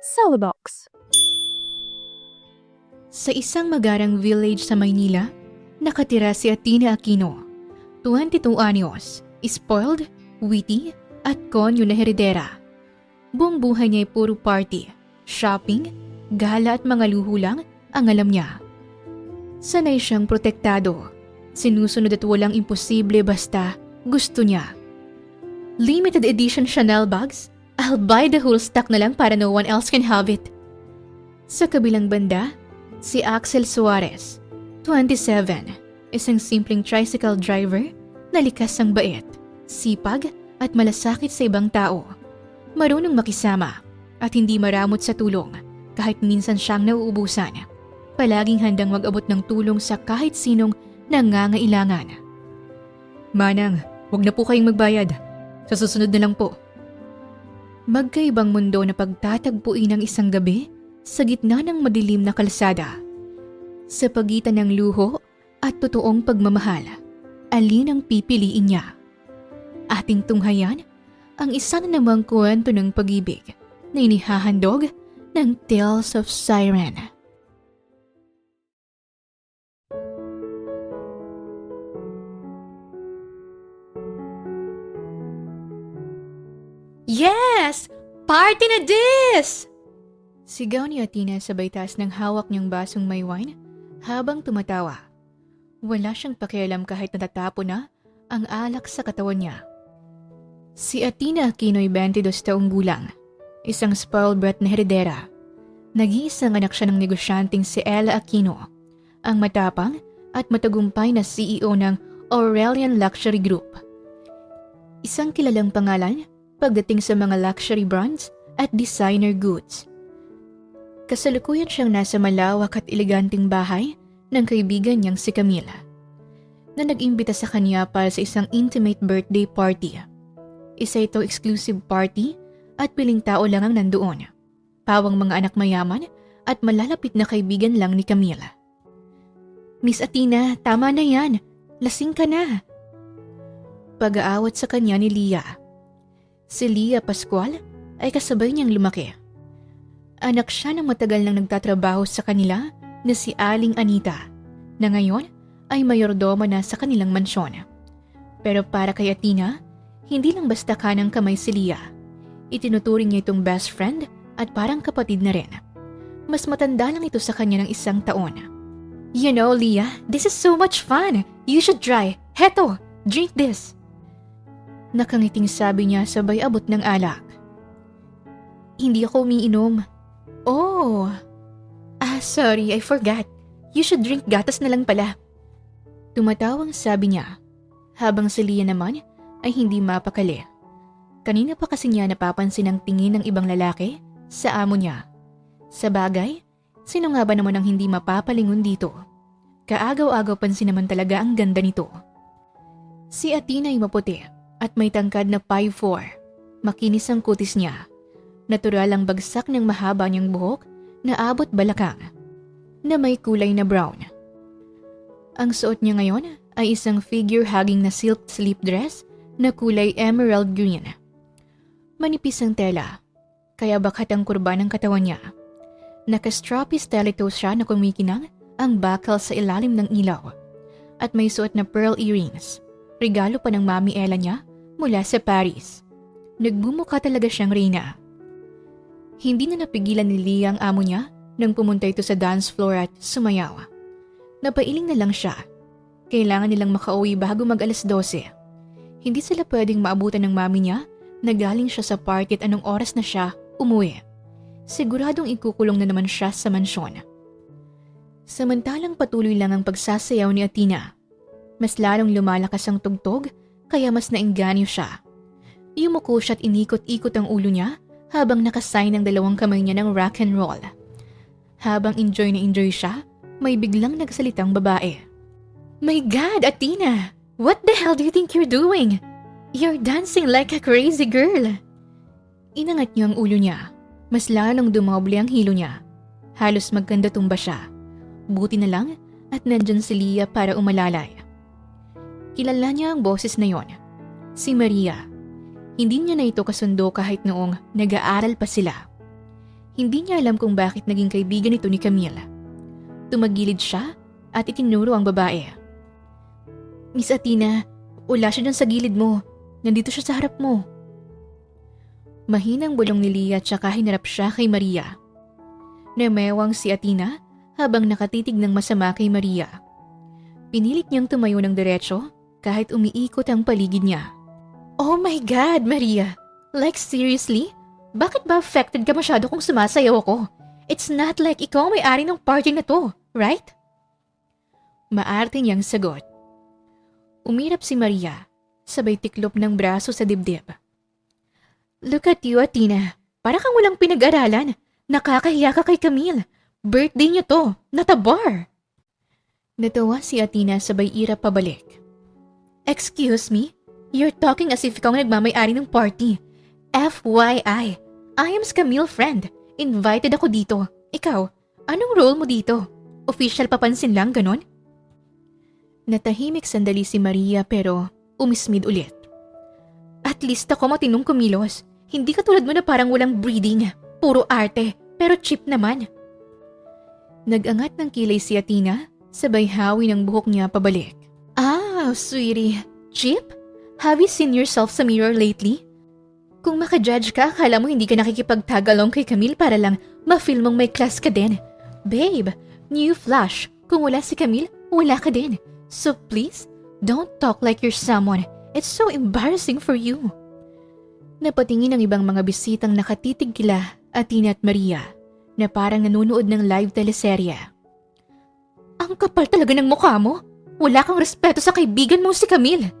Celebox. Sa isang magarang village sa Maynila, nakatira si Athena Aquino, 22 anyos, spoiled, witty, at konyo na heredera. Buong buhay niya ay puro party, shopping, gala at mga luho lang ang alam niya. Sanay siyang protektado, sinusunod at walang imposible basta gusto niya. Limited edition Chanel bags? I'll buy the whole stock na lang para no one else can have it. Sa kabilang banda, si Axel Suarez, 27, isang simpleng tricycle driver na likas ang bait, sipag at malasakit sa ibang tao. Marunong makisama at hindi maramot sa tulong kahit minsan siyang nauubusan. Palaging handang mag-abot ng tulong sa kahit sinong nangangailangan. Manang, wag na po kayong magbayad. Sa susunod na lang po. Magkaibang mundo na pagtatagpuin ng isang gabi sa gitna ng madilim na kalsada. Sa pagitan ng luho at totoong pagmamahal, alin ang pipiliin niya? Ating tunghayan ang isa na namang kwento ng pag-ibig na inihahandog ng Tales of Siren. Yes! Party na this! Sigaw ni Athena sabay taas ng hawak niyang basong may wine habang tumatawa. Wala siyang pakialam kahit natatapo na ang alak sa katawan niya. Si Athena Aquino ay 22 taong gulang, isang spoiled brat na heredera. Nag-iisang anak siya ng negosyanteng si Ella Aquino, ang matapang at matagumpay na CEO ng Aurelian Luxury Group. Isang kilalang pangalan pagdating sa mga luxury brands at designer goods. Kasalukuyan siyang nasa malawak at eleganteng bahay ng kaibigan niyang si Camila, na nag-imbita sa kanya para sa isang intimate birthday party. Isa ito exclusive party at piling tao lang ang nandoon. Pawang mga anak mayaman at malalapit na kaibigan lang ni Camila. Miss Athena, tama na yan. Lasing ka na. Pag-aawat sa kanya ni Leah. Si Leah Pascual ay kasabay niyang lumaki. Anak siya ng matagal nang nagtatrabaho sa kanila na si Aling Anita, na ngayon ay mayordoma na sa kanilang mansyon. Pero para kay Athena, hindi lang basta kanang kamay si Leah. Itinuturing niya itong best friend at parang kapatid na rin. Mas matanda lang ito sa kanya ng 1 taon. You know, Leah, this is so much fun. You should try. Heto, drink this. Nakangiting sabi niya sabay abot ng alak. Hindi ako umiinom. Oh. Sorry, I forgot. You should drink gatas na lang pala. Tumatawang sabi niya, habang si Leah naman ay hindi mapakali. Kanina pa kasi niya napapansin ang tingin ng ibang lalaki sa amo niya. Sa bagay, sino nga ba naman ang hindi mapapalingon dito? Kaagaw-agaw pansin naman talaga ang ganda nito. Si Athena ay maputi at may tangkad na 5'4". Makinis ang kutis niya. Natural ang bagsak ng mahaba niyang buhok na abot balakang, na may kulay na brown. Ang suot niya ngayon ay isang figure-hugging na silk sleep dress na kulay emerald green. Manipis ang tela, kaya bakat ang kurba ng katawan niya. Naka-strappy stiletto siya na kumikinang ang bakal sa ilalim ng ilaw, at may suot na pearl earrings. Regalo pa ng Mami Ella niya mula sa Paris. Nagbumuka talaga siyang reyna. Hindi na napigilan ni Leah ang amo niya nang pumunta ito sa dance floor at sumayaw. Napailing na lang siya. Kailangan nilang makauwi bago mag-alas 12. Hindi sila pwedeng maabutan ng mami niya na galing siya sa party at anong oras na siya umuwi. Siguradong ikukulong na naman siya sa mansyon. Samantalang patuloy lang ang pagsasayaw ni Athena. Mas lalong lumalakas ang tugtog kaya mas naengganyo siya. Yumuko siya at inikot-ikot ang ulo niya habang nakasay ng 2 kamay niya ng rock and roll. Habang enjoy na enjoy siya, may biglang nagsalitang babae. My God, Athena! What the hell do you think you're doing? You're dancing like a crazy girl. Inangat niya ang ulo niya. Mas lalong dumoble ang hilo niya. Halos magkanda tumba siya. Buti na lang at nandyan si Leah para umalalay. Kilala niya ang boses na yon. Si Maria. Hindi niya na ito kasundo kahit noong nag-aaral pa sila. Hindi niya alam kung bakit naging kaibigan ito ni Camille. Tumagilid siya at itinuro ang babae. Miss Athena, wala siya dyan sa gilid mo. Nandito siya sa harap mo. Mahinang bulong ni Leah tsaka hinarap siya kay Maria. Namewang si Athena habang nakatitig ng masama kay Maria. Pinilit niyang tumayo ng diretso kahit umiikot ang paligid niya. Oh my God, Maria! Like seriously? Bakit ba affected ka masyado kung sumasayaw ako? It's not like ikaw may-ari ng party na to, right? Maarte niyang sagot. Umirap si Maria, sabay tiklop ng braso sa dibdib. Look at you, Athena. Para kang walang pinag-aralan. Nakakahiya ka kay Camille. Birthday niyo to, not a bar. Natawa si Athena sabay irap pabalik. Excuse me? You're talking as if ikaw ang nagmamay-ari ng party. FYI, I am Camille's friend. Invited ako dito. Ikaw, anong role mo dito? Official papansin lang, ganon? Natahimik sandali si Maria pero umismid ulit. At least ako matinong kumilos. Hindi katulad mo na parang walang breeding. Puro arte, pero cheap naman. Nag-angat ng kilay si Athena, sabay hawi ng buhok niya pabalik. Ah, sweetie. Cheap? Have you seen yourself sa mirror lately? Kung makajudge ka, akala mo hindi ka nakikipag-tag-along kay Camille para lang ma-feel mong may class ka din. Babe, new flash. Kung wala si Camille, wala ka din. So please, don't talk like you're someone. It's so embarrassing for you. Napatingin ang ibang mga bisitang nakatitig kila Athena at Maria na parang nanonood ng live teleserye. Ang kapal talaga ng mukha mo. Wala kang respeto sa kaibigan mo si Camille.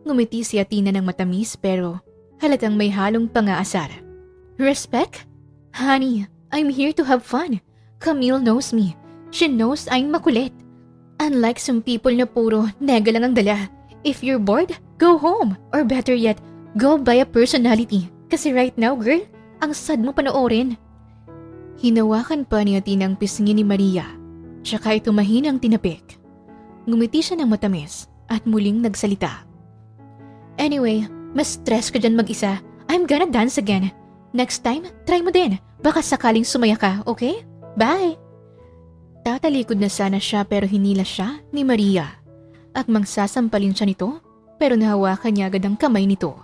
Ngumiti si Athena ng matamis pero halatang may halong pang-aasar. Respect? Honey, I'm here to have fun. Camille knows me. She knows I'm makulit. Unlike some people na puro nega lang ang dala. If you're bored, go home. Or better yet, go buy a personality. Kasi right now, girl, ang sad mo panoorin. Hinawakan pa ni Athena ang pisngi ni Maria. Tsaka ito mahinang tinapik. Ngumiti siya ng matamis at muling nagsalita. Anyway, mas stress ka dyan mag-isa. I'm gonna dance again. Next time, try mo din. Baka sakaling sumaya ka, okay? Bye! Tatalikod na sana siya pero hinila siya ni Maria. At mangsasampalin siya nito pero nahawakan niya agad ang kamay nito.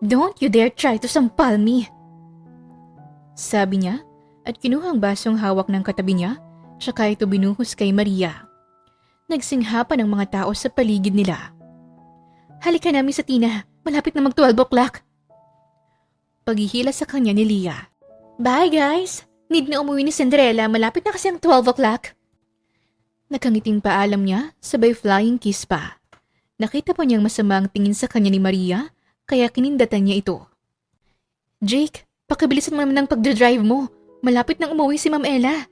Don't you dare try to sampal me! Sabi niya at kinuha ang basong hawak ng katabi niya tsaka ito binuhos kay Maria. Nagsinghapan ang mga tao sa paligid nila. Halika na, Miss Athena. Malapit na mag-12 o'clock. Paghihila sa kanya ni Leah. Bye, guys! Need na umuwi ni Cinderella. Malapit na kasi ang 12 o'clock. Nakangiting paalam niya, sabay flying kiss pa. Nakita pa niyang masama ang tingin sa kanya ni Maria, kaya kinindatan niya ito. Jake, pakibilisan mo naman ng pagdadrive mo. Malapit nang umuwi si Ma'am Ella.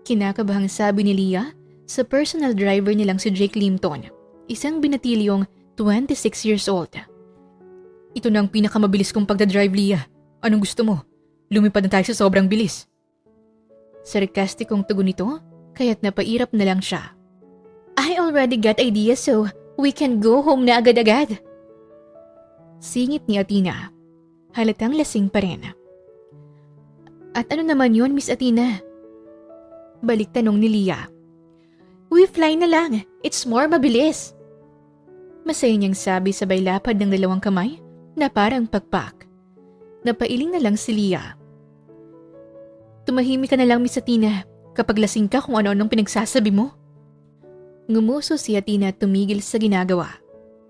Kinakabahang sabi ni Leah sa personal driver nilang si Jake Limpton. Isang binatilyong 26 years old. Ito na ang pinakamabilis kong pagdadrive, Leah. Anong gusto mo? Lumipad na tayo sa sobrang bilis. Sarkastikong tugon nito, kaya't napairap na lang siya. I already got ideas so we can go home na agad-agad. Singit ni Athena. Halatang lasing pa rin. At ano naman yon, Miss Athena? Balik tanong ni Leah. We fly na lang. It's more mabilis. Masaya niyang sabi sabay lapad ng dalawang kamay na parang pagpak. Napailing na lang si Leah. Tumahimik ka na lang, Miss Athena, kapag lasing ka kung ano-anong pinagsasabi mo. Ngumuso si Athena at tumigil sa ginagawa.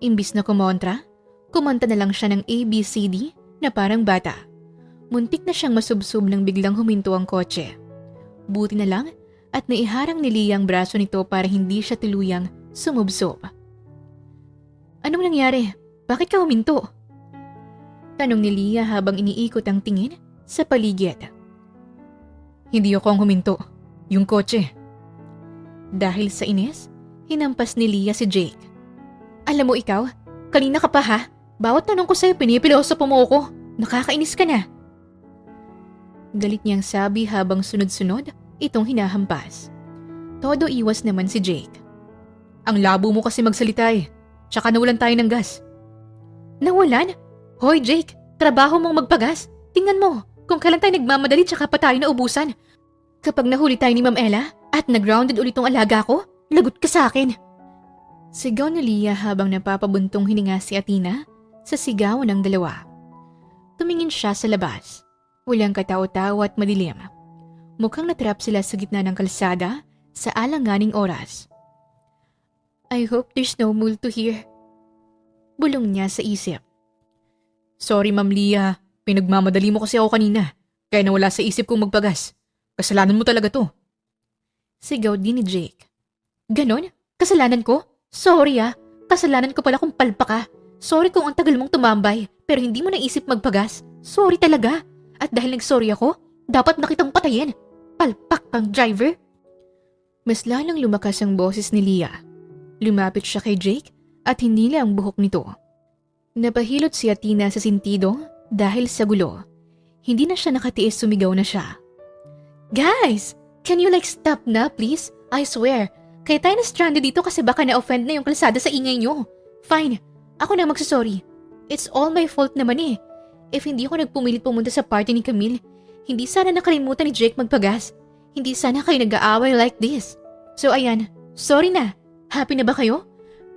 Imbis na kumontra, kumanta na lang siya ng ABCD na parang bata. Muntik na siyang masubsob nang biglang huminto ang kotse. Buti na lang at naiharang ni Leah ang braso nito para hindi siya tuluyang sumubsob. Anong nangyari? Bakit ka huminto? Tanong ni Leah habang iniikot ang tingin sa paligid. Hindi ako ang huminto. Yung kotse. Dahil sa inis, hinampas ni Leah si Jake. Alam mo ikaw, kanina ka pa ha? Bawat tanong ko sa'yo pinipilosopo mo ko. Nakakainis ka na. Galit niyang sabi habang sunod-sunod itong hinahampas. Todo iwas naman si Jake. Ang labo mo kasi magsalita eh. Tsaka nawalan tayo ng gas. Nawalan? Hoy Jake, trabaho mong magpagas. Tingnan mo, Kung kailan tayo nagmamadali tsaka pa tayo naubusan. Kapag nahuli tayo ni Ma'am Ella at nag-grounded ulit tong alaga ko, lagot ka sa akin. Sigaw ni Leah habang napapabuntong hininga si Athena sa sigawan ng dalawa. Tumingin siya sa labas. Walang katao-tao at madilim. Mukhang natrap sila sa gitna ng kalsada sa alanganing oras. I hope there's no multo here. Bulong niya sa isip. Sorry Ma'am Leah, pinagmamadali mo kasi ako kanina. Kaya nawala sa isip kong magpagas. Kasalanan mo talaga to. Sigaw din ni Jake. Ganon? Kasalanan ko? Sorry kasalanan ko pala kung palpa ka. Sorry kung ang tagal mong tumambay pero hindi mo naisip magpagas. Sorry talaga. At dahil nag-sorry ako, dapat na kitang patayin. Palpak kang driver. Mas lalong lumakas ang boses ni Leah. Lumapit siya kay Jake at hinila ang buhok nito. Napahilot si Athena sa sintido dahil sa gulo. Hindi na siya nakatiis, sumigaw na siya. Guys, can you stop na please? I swear, kaya tayo na stranded dito kasi baka na-offend na yung kalsada sa ingay nyo. Fine, ako na magsasorry. It's all my fault naman eh. If hindi ako nagpumilit pumunta sa party ni Camille, hindi sana nakalimutan ni Jake magpagas. Hindi sana kayo nag-aaway like this. So ayan, sorry na. Happy na ba kayo?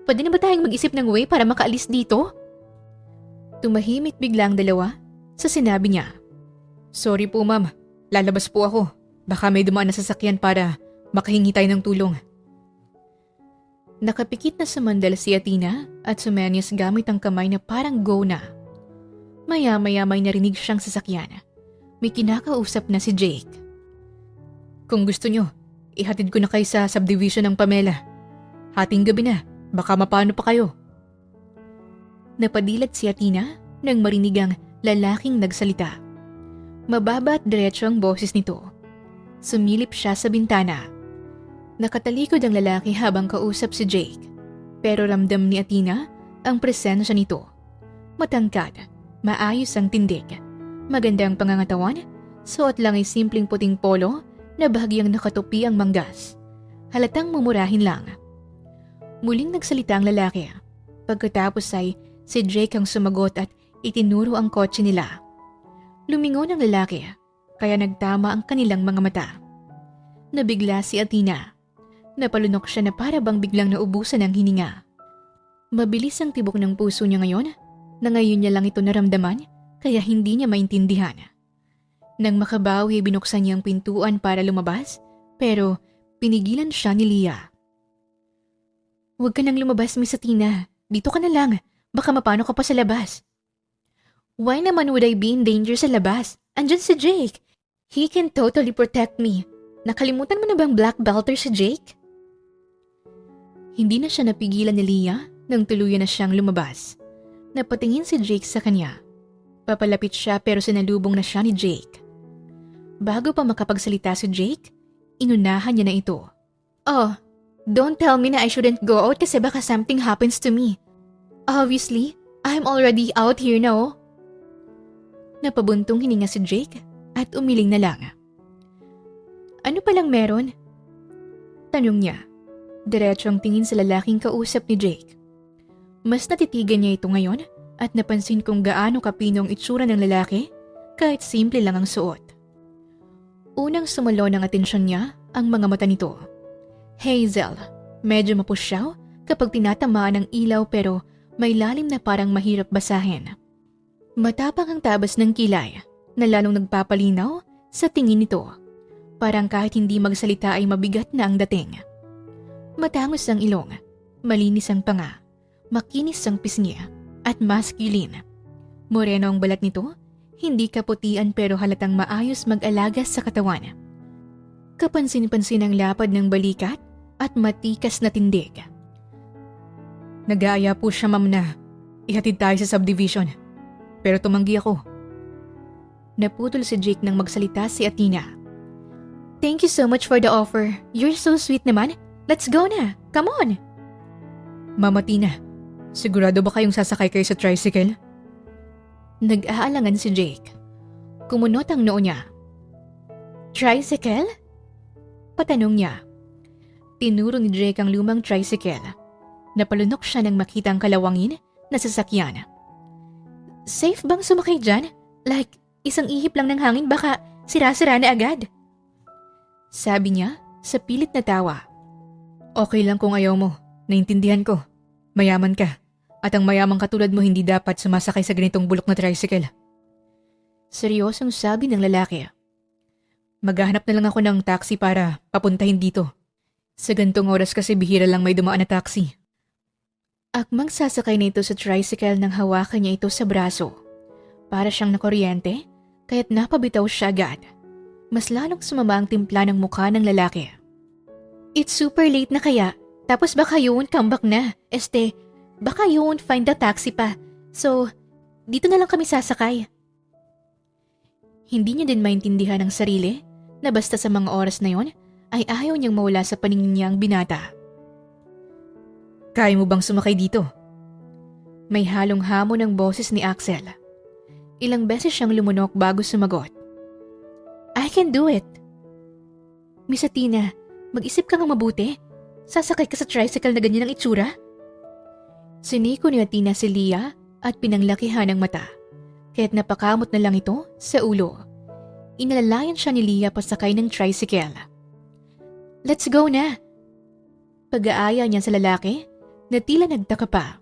Pwede na ba tayong mag-isip ng way para makaalis dito? Tumahimik bigla ang dalawa sa sinabi niya. Sorry po ma'am, lalabas po ako. Baka may dumaan na sasakyan para makahingi tayo ng tulong. Nakapikit na sa mandal si Athena at sumenyas gamit ang kamay na parang go na. Maya-maya may narinig siyang sasakyan. May kinakausap na si Jake. Kung gusto nyo, ihatid ko na kayo sa subdivision ng Pamela. Hating gabi na, baka mapano pa kayo. Napadilat si Athena nang marinig ang lalaking nagsalita. Mababa at diretso ang boses nito. Sumilip siya sa bintana. Nakatalikod ang lalaki habang kausap si Jake. Pero ramdam ni Athena ang presensya nito. Matangkad, maayos ang tindig. Magandang pangangatawan, suot lang ay simpleng puting polo na bahagyang nakatupi ang manggas. Halatang mumurahin lang. Muling nagsalita ang lalaki. Pagkatapos ay si Jake ang sumagot at itinuro ang kotse nila. Lumingon ang lalaki, kaya nagtama ang kanilang mga mata. Nabigla si Athena. Napalunok siya na para bang biglang naubusan ng hininga. Mabilis ang tibok ng puso niya ngayon, na ngayon niya lang ito naramdaman, kaya hindi niya maintindihan. Nang makabawi, binuksan niya ang pintuan para lumabas, pero pinigilan siya ni Leah. Huwag ka nang lumabas, Miss Athena. Dito ka na lang. Baka mapano ka pa sa labas. Why naman would I be in danger sa labas? Andyan si Jake. He can totally protect me. Nakalimutan mo na bang black belter si Jake? Hindi na siya napigilan ni Leah nang tuluyan na siyang lumabas. Napatingin si Jake sa kanya. Papalapit siya pero sinalubong na siya ni Jake. Bago pa makapagsalita si Jake, inunahan niya na ito. Oh, don't tell me na I shouldn't go out kasi baka something happens to me. Obviously, I'm already out here now. Napabuntong hininga si Jake at umiling na lang. Ano palang meron? Tanong niya. Diretso ang tingin sa lalaking kausap ni Jake. Mas natitigan niya ito ngayon at napansin kung gaano kapino ang itsura ng lalaki kahit simple lang ang suot. Unang sumulo ng atensyon niya ang mga mata nito. Hazel, medyo mapusyaw kapag tinatamaan ng ilaw pero may lalim na parang mahirap basahin. Matapang ang tabas ng kilay na lalong nagpapalinaw sa tingin nito. Parang kahit hindi magsalita ay mabigat na ang dating. Matangos ang ilong, malinis ang panga, makinis ang pisngi at masculine. Moreno ang balat nito, hindi kaputian pero halatang maayos mag-alaga sa katawan. Kapansin-pansin ang lapad ng balikat at matikas na tindig. Nag-aaya po siya ma'am na ihatid tayo sa subdivision. Pero tumanggi ako. Naputol si Jake nang magsalita si Athena. Thank you so much for the offer. You're so sweet naman. Let's go na. Come on. Mama Tina, sigurado ba kayong sasakay kayo sa tricycle? Nag-aalangan si Jake. Kumunot ang noo niya. Tricycle? Patanong niya. Tinuro ni Jake ang lumang tricycle. Napalunok siya nang makita ang kalawangin na sasakyan. Safe bang sumakay dyan? Like, Isang ihip lang ng hangin baka sira-sira na agad. Sabi niya sa pilit na tawa. Okay lang kung ayaw mo. Naintindihan ko. Mayaman ka. At ang mayamang katulad mo hindi dapat sumasakay sa ganitong bulok na tricycle. Seryosong sabi ng lalaki. Maghahanap na lang ako ng taxi para papuntahin dito. Sa gantong oras kasi bihira lang may dumaan na taxi. Akmang sasakay na ito sa tricycle nang hawakan niya ito sa braso. Para siyang nakuryente, kaya't napabitaw siya agad. Mas lalong sumama ang timpla ng mukha ng lalaki. It's super late na kaya, tapos baka you won't come back na. Baka you won't find the taxi pa. So, dito na lang kami sasakay. Hindi niya din maintindihan ang sarili na basta sa mga oras na yon ay ayaw niyang mawala sa paningin niya ang binata. Kaya mo bang sumakay dito? May halong hamon ng boses ni Axel. Ilang beses siyang lumunok bago sumagot. I can do it. Miss Athena, mag-isip ka nga mabuti. Sasakay ka sa tricycle na ganyan ang itsura? Siniko ni Athena si Leah at pinanglakihan ang mata. Kaya't napakamot na lang ito sa ulo. Inalalayan siya ni Leah pasakay ng tricycle. Let's go na! Pag-aaya niya sa lalaki na tila nagtaka pa.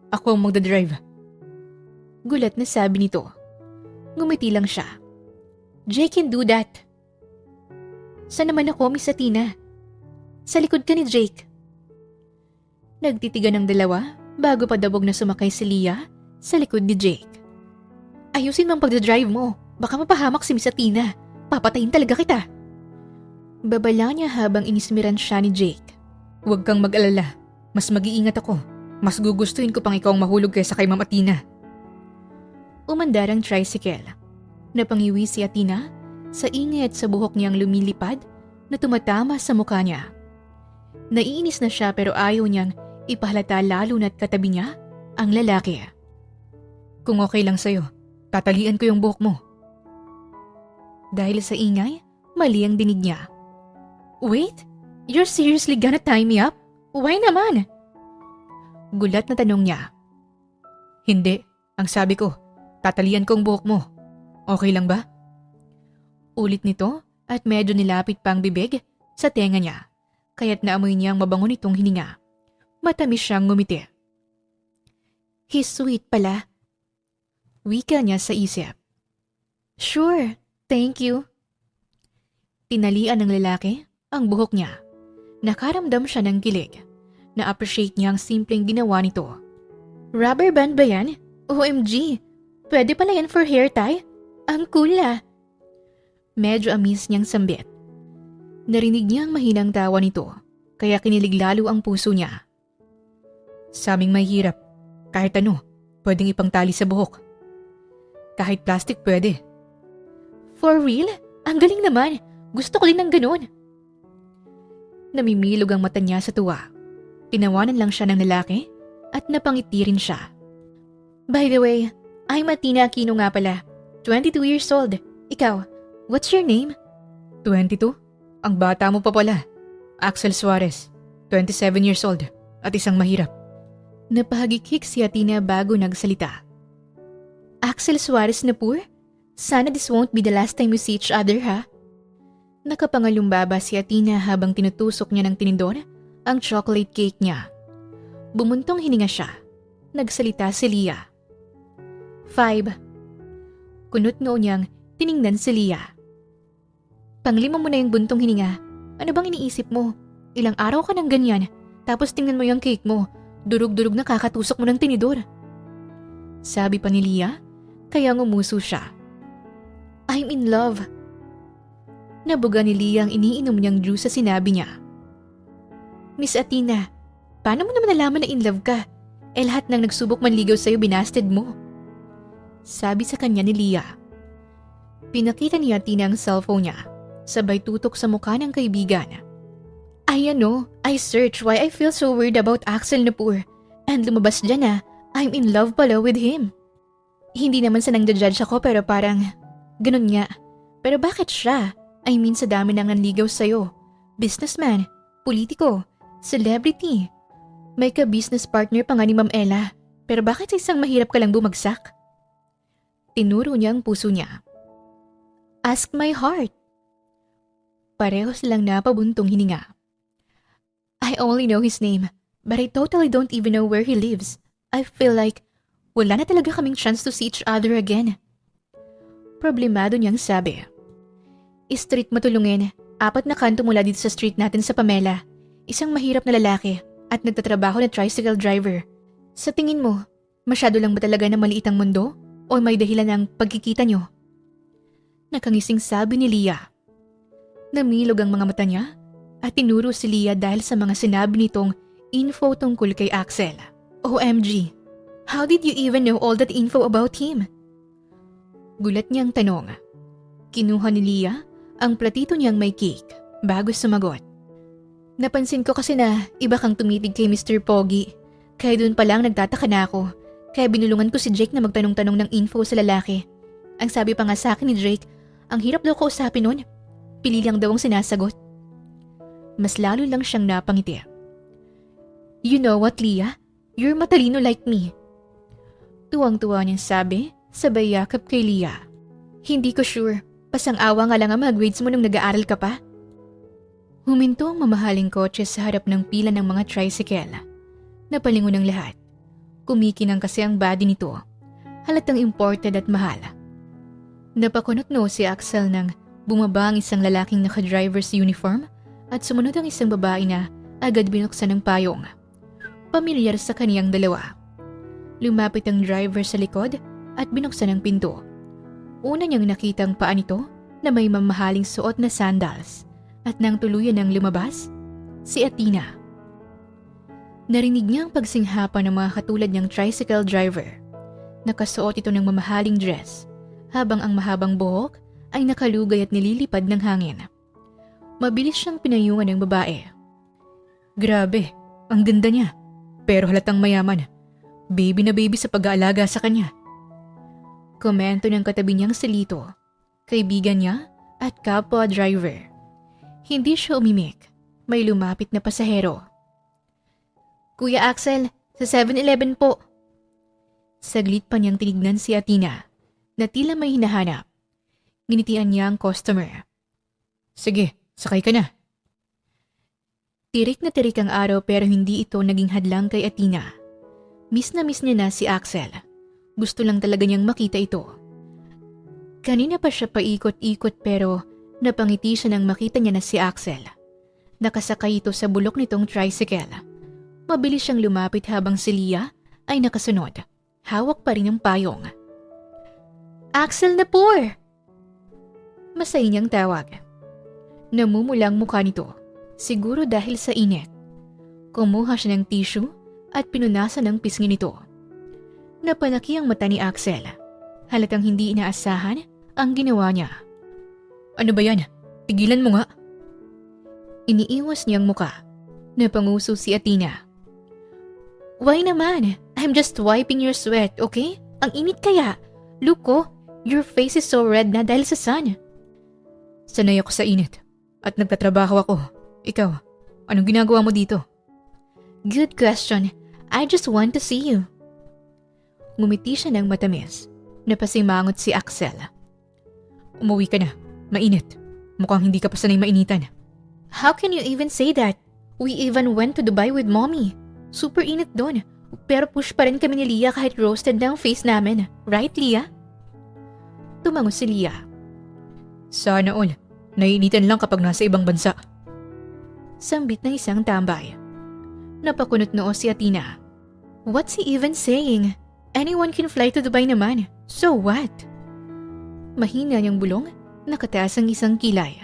Ako ang magdadrive. Gulat na sabi nito. Ngumiti lang siya. Jake can do that. Saan naman ako, Miss Athena? Sa likod ka ni Jake. Nagtitigan ng dalawa bago padabog na sumakay si Leah sa likod ni Jake. Ayusin mo ang pagdadrive mo. Baka mapahamak si Miss Athena. Papatayin talaga kita. Babala niya habang inismiran siya ni Jake. Huwag kang mag-alala. Mas mag-iingat ako. Mas gugustuhin ko pang ikaw ang mahulog kaysa kay Ma'am Athena. Umandar ang tricycle. Napangiwi si Athena sa ingay at sa buhok niyang lumilipad na tumatama sa mukha niya. Naiinis na siya pero ayaw niyang ipahalata lalo na't katabi niya ang lalaki. Kung okay lang sa'yo, tatalian ko yung buhok mo. Dahil sa ingay, mali ang dinig niya. Wait, you're seriously gonna tie me up? Why naman? Gulat na tanong niya. Hindi, ang sabi ko, tatalian ko ang buhok mo. Okay lang ba? Ulit nito at medyo nilapit pa ang bibig sa tenga niya, kaya't naamoy niyang mabango nitong hininga. Matamis siyang ngumiti. He's sweet pala. Wika niya sa isip. Sure, thank you. Tinalian ng lalaki ang buhok niya. Nakaramdam siya ng kilig. Na-appreciate niya ang simpleng ginawa nito. Rubber band ba yan? OMG! Pwede pala yan for hair tie? Ang cool ah! Medyo amis niyang sambit. Narinig niya ang mahinang tawa nito, kaya kinilig lalo ang puso niya. Sa aming mahirap, kahit ano, pwedeng ipangtali sa buhok. Kahit plastic pwede. For real? Ang galing naman! Gusto ko din ng ganun. Namimilog ang mata niya sa tuwa. Tinawanan lang siya ng lalaki at napangiti rin siya. By the way, I'm Athena Aquino nga pala. 22 years old. Ikaw, what's your name? 22? Ang bata mo pa pala. Axel Suarez, 27 years old at isang mahirap. Napahagikik si Athena bago nagsalita. Axel Suarez na poor? Sana this won't be the last time we see each other, ha? Nakapangalumbaba si Athena habang tinutusok niya ng tinidor ang chocolate cake niya. Bumuntong hininga siya. Nagsalita si Leah. 5. Kunot noo niyang tiningnan si Leah. Panglima mo na yung buntong hininga. Ano bang iniisip mo? Ilang araw ka ng ganyan, tapos tingnan mo yung cake mo. Durug-durug na kakatusok mo ng tinidor. Sabi pa ni Leah, kaya ngumuso siya. I'm in love. Nabuga ni Leah ang iniinom niyang juice sa sinabi niya. Miss Athena, paano mo naman nalaman na in love ka? Lahat ng nagsubok manligaw sa'yo binasted mo. Sabi sa kanya ni Leah. Pinakita ni Athena ang cellphone niya, sabay tutok sa mukha ng kaibigan. I searched why I feel so weird about Axel Napur and lumabas dyan na I'm in love pala with him. Hindi naman sa nang-judge ako pero parang ganun nga. Pero bakit siya? I mean sa dami nang nanligaw sa'yo. Businessman, politiko, celebrity. May ka-business partner pa nga ni Ma'am Ella. Pero bakit sa isang mahirap ka lang bumagsak? tinuro niya ang puso niya. Ask my heart. Pareho silang napabuntong hininga. I only know his name, but I totally don't even know where he lives. I feel like wala na talaga kaming chance to see each other again. Problemado niyang sabi. Street matulungin, 4 na kanto mula dito sa street natin sa Pamela. Isang mahirap na lalaki at nagtatrabaho na tricycle driver. Sa tingin mo, masyado lang ba talaga na maliit ang mundo? O may dahilan ng pagkikita niyo? Nakangising sabi ni Leah. Namilog ang mga mata niya at tinuro si Leah dahil sa mga sinabi nitong info tungkol kay Axel. OMG, how did you even know all that info about him? Gulat niyang tanong. Kinuha ni Leah ang platito niyang may cake bago sumagot. Napansin ko kasi na iba kang tumitig kay Mr. Pogi. Kaya doon pa lang nagtataka na ako. Kaya binulungan ko si Jake na magtanong-tanong ng info sa lalaki. Ang sabi pa nga sa akin ni Drake, ang hirap daw kausapin nun. Pili lang daw ang sinasagot. Mas lalo lang siyang napangiti. You know what, Leah? You're matalino like me. Tuwang-tuwa niyang sabi, sabay yakap kay Leah. Hindi ko sure. Pasang-awa nga lang ang mga grades mo nung nag-aaral ka pa. Huminto ang mamahaling kotse sa harap ng pila ng mga tricycle. Napalingon ang lahat. Kumikinang kasi ang body nito. Halatang imported at mahal. Napakunot-no si Axel nang bumaba ang isang lalaking naka-driver's uniform at sumunod ang isang babae na agad binuksan ng payong. Pamilyar sa kaniyang dalawa. Lumapit ang driver sa likod at binuksan ang pinto. Una niyang nakita ang paa nito na may mamahaling suot na sandals at nang tuluyan ng lumabas, si Athena. Narinig niya ang pagsinghapan ng mga katulad niyang tricycle driver. Nakasuot ito ng mamahaling dress habang ang mahabang buhok ay nakalugay at nililipad ng hangin. Mabilis siyang pinayungan ng babae. Grabe, ang ganda niya. Pero halatang mayaman. Baby na baby sa pag-aalaga sa kanya. Komento ng katabi niyang si Lito, kaibigan niya at kapwa driver. Hindi siya umimik. May lumapit na pasahero. Kuya Axel, sa 7-Eleven po. Saglit pa niyang tinignan si Athena na tila may hinahanap. Nginitian niya ang customer. Sige, sakay ka na. Tirik na tirik ang araw pero hindi ito naging hadlang kay Athena. Miss na miss niya na si Axel. Gusto lang talaga niyang makita ito. Kanina pa siya paikot-ikot pero napangiti siya nang makita niya na si Axel. Nakasakay ito sa bulok nitong tricycle. Mabilis siyang lumapit habang si Leah ay nakasunod. Hawak pa rin ang payong. Axel na poor! Masay niyang tawag. Namumulang mukha nito. Siguro dahil sa init. Kumuha siya ng tissue at pinunasan ng pisngi nito. Napalaki ang mata ni Axel. Halatang hindi inaasahan ang ginawa niya. Ano ba yan? Tigilan mo nga. Iniiwas niyang muka. Napanguso si Athena. Why naman? I'm just wiping your sweat, okay? Ang init kaya. Look ko, your face is so red na dahil sa sun. Sanay ako sa init at nagtatrabaho ako. Ikaw, anong ginagawa mo dito? Good question. I just want to see you. Ngumiti siya ng matamis. Napasimangot si Axel. Umuwi ka na. Mainit. Mukhang hindi ka pa sanay mainitan. How can you even say that? We even went to Dubai with mommy. Super init doon. Pero push pa rin kami ni Leah kahit roasted na ang face namin. Right, Leah? Tumango si Leah. Sana all. Naiinitan lang kapag nasa ibang bansa. Sambit ng isang tambay. Napakunot noo si Athena. What's he even saying? Anyone can fly to Dubai naman. So what? Mahina niyang bulong, nakataas ang isang kilay.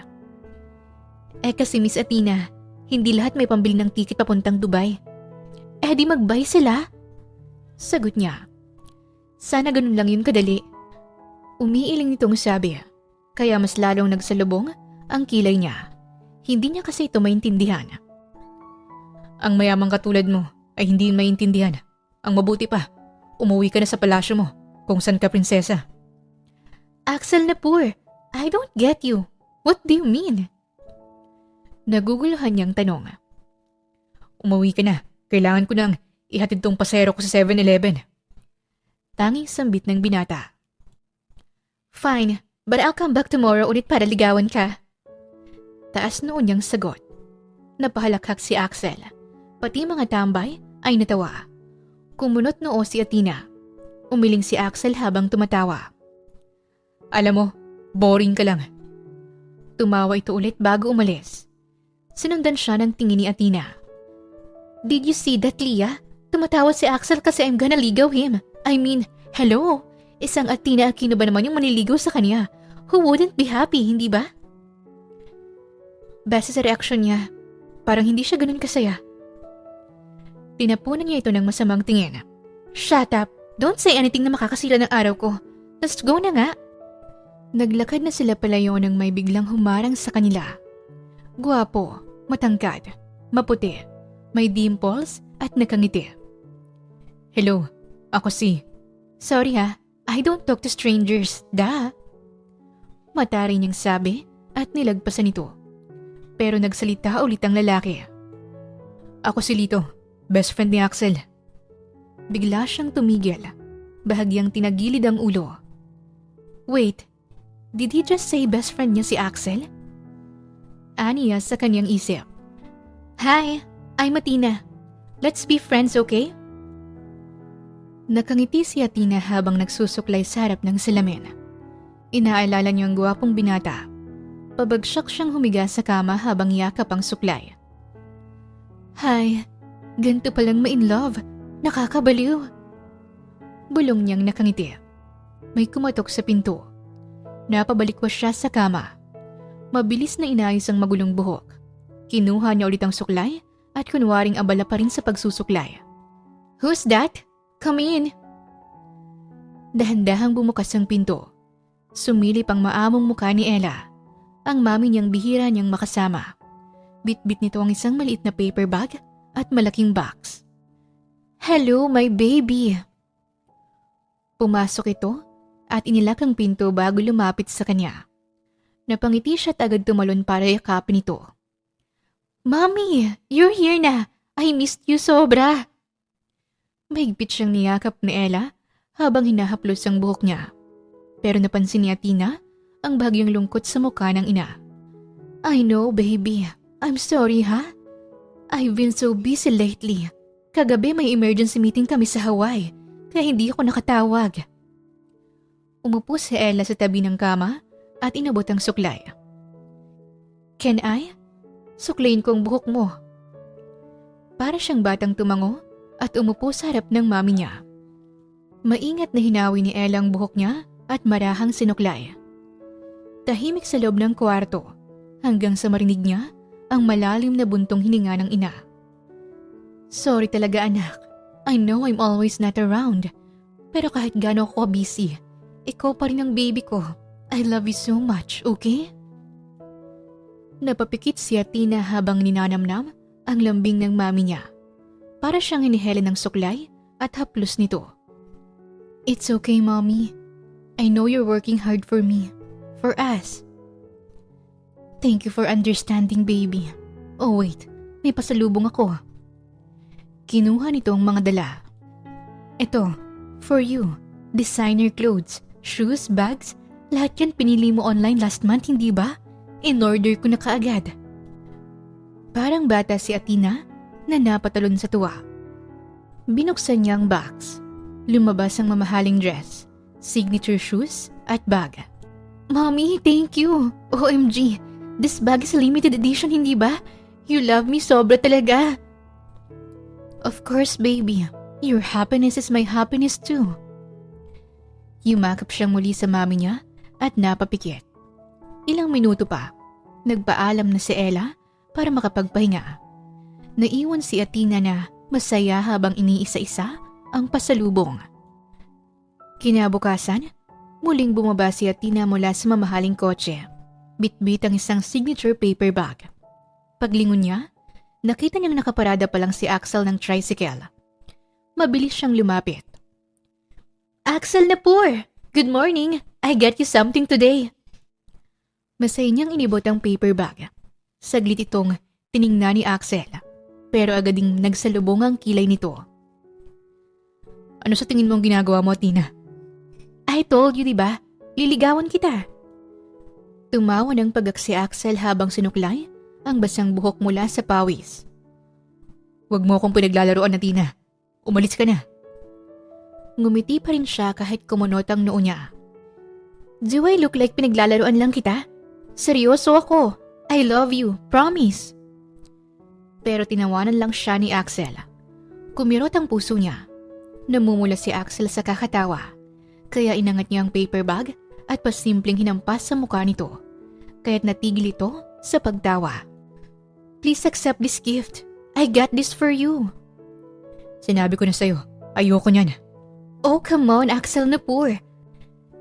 Kasi Miss Athena, hindi lahat may pambili ng tiket papuntang Dubai. Di mag-buy sila? Sagot niya. Sana ganun lang yun kadali. Umiiling nitong sabi, kaya mas lalong nagsalubong ang kilay niya. Hindi niya kasi ito maintindihan. Ang mayamang katulad mo ay hindi maintindihan. Ang mabuti pa, umuwi ka na sa palasyo mo kung saan ka prinsesa. Axel na poor, I don't get you. What do you mean? Naguguluhan niyang tanong. Umuwi ka na. Kailangan ko nang ihatid tong pasero ko sa 7-Eleven. Tanging sambit ng binata. Fine, but I'll come back tomorrow ulit para ligawan ka. Taas noon niyang sagot. Napahalakhak si Axel. Pati mga tambay ay natawa. Kumunot noo si Athena. Umiling si Axel habang tumatawa. Alam mo, boring ka lang. Tumawa ito ulit bago umalis. Sinundan siya ng tingin ni Athena. Did you see that, Leah? Tumatawa si Axel kasi I'm gonna ligaw him. I mean, hello? Isang Athena Aquino ba naman yung maniligaw sa kanya? Who wouldn't be happy, hindi ba? Base sa reaksyon niya, parang hindi siya ganun kasaya. Tinapunan niya ito ng masamang tingin. Shut up! Don't say anything na makakasira ng araw ko. Let's go na nga! Naglakad na sila palayo nang may biglang humarang sa kanila. Guwapo, matangkad, maputi, may dimples at nakangiti. Hello, ako si... Sorry ha, I don't talk to strangers, da. Matari niyang sabi at nilagpasan ito. Pero nagsalita ulit ang lalaki. Ako si Lito, best friend ni Axel. Bigla siyang tumigil, bahagyang tinagilid ang ulo. Wait, did he just say best friend niya si Axel? Aniya sa kanyang isip. Hi, I'm Athena. Let's be friends, okay? Nakangiti si Athena habang nagsusuklay sa harap ng salamin. Inaalala niyo ang gwapong binata. Pabagsak siyang humiga sa kama habang yakap ang suklay. Hi, ganito palang ma-in-love. Nakakabaliw. Bulong niyang nakangiti. May kumatok sa pinto. Napabalikwas siya sa kama. Mabilis na inayos ang magulong buhok. Kinuha niya ulit ang suklay at kunwaring abala pa rin sa pagsusuklay. Who's that? Come in. Dahan-dahang bumukas ang pinto. Sumilip ang maamong mukha ni Ella. Ang mami niyang bihira niyang makasama. Bit-bit nito ang isang maliit na paper bag at malaking box. Hello, my baby! Pumasok ito at inilak ang pinto bago lumapit sa kanya. Napangiti siya at agad tumalon para yakapin ito. Mommy, you're here na! I missed you sobra! Mahigpit siyang niyakap ni Ella habang hinahaplos ang buhok niya. Pero napansin ni Athena ang bahagyang lungkot sa mukha ng ina. I know, baby. I'm sorry, ha? I've been so busy lately. Kagabi may emergency meeting kami sa Hawaii, kaya hindi ako nakatawag. Umupo si Ella sa tabi ng kama at inabot ang suklay. Can I? Suklayin ko ang buhok mo. Para siyang batang tumango at umupo sa harap ng mami niya. Maingat na hinawi ni Ella ang buhok niya at marahang sinuklay. Tahimik sa loob ng kwarto hanggang sa marinig niya ang malalim na buntong hininga ng ina. Sorry talaga anak. I know I'm always not around. Pero kahit gaano ako busy, ikaw pa rin ang baby ko. I love you so much, okay? Napapikit si Athena habang ninanamnam ang lambing ng mami niya. Para siyang hinihela ng suklay at haplos nito. It's okay, mommy. I know you're working hard for me. For us. Thank you for understanding, baby. Oh wait, may pasalubong ako. Kinuha nito ang mga dala. Ito, for you. Designer clothes, shoes, bags, lahat yan pinili mo online last month, hindi ba? In-order ko na kaagad. Parang bata si Athena na napatalon sa tuwa. Binuksan niya ang box. Lumabas ang mamahaling dress, signature shoes at bag. Mommy, thank you. OMG, this bag is a limited edition, hindi ba? You love me sobra talaga. Of course, baby. Your happiness is my happiness too. Yumakap siyang muli sa mami niya at napapikit. Ilang minuto pa, nagpaalam na si Ella para makapagpahinga. Naiwan si Athena na masaya habang iniisa-isa ang pasalubong. Kinabukasan, muling bumaba si Athena mula sa mamahaling kotse. Bit-bit ang isang signature paper bag. Paglingon niya, nakita niyang nakaparada pa lang si Axel ng tricycle. Mabilis siyang lumapit. Axel Napur! Good morning! I got you something today. Masaya niyang inibot ang paper bag. Saglit itong tiningnan ni Axel, pero agad ding nagsalubong ang kilay nito. Ano sa tingin mong ginagawa mo, Tina? I told you, diba? Liligawan kita. Tumawa ng pagak si Axel habang sinuklay ang basang buhok mula sa pawis. Huwag mo akong pinaglalaroan na, Tina. Umalis ka na. Ngumiti pa rin siya kahit kumunot ang noo niya. Do I look like pinaglalaroan lang kita? Seryoso ako. I love you. Promise. Pero tinawanan lang siya ni Axel. Kumirot ang puso niya. Namumula si Axel sa kakatawa. Kaya inangat niya ang paper bag at pasimpleng hinampas sa mukha nito. Kaya't natigil ito sa pagtawa. Please accept this gift. I got this for you. Sinabi ko na sa'yo, ayoko niyan. Oh, come on, Axel Napur.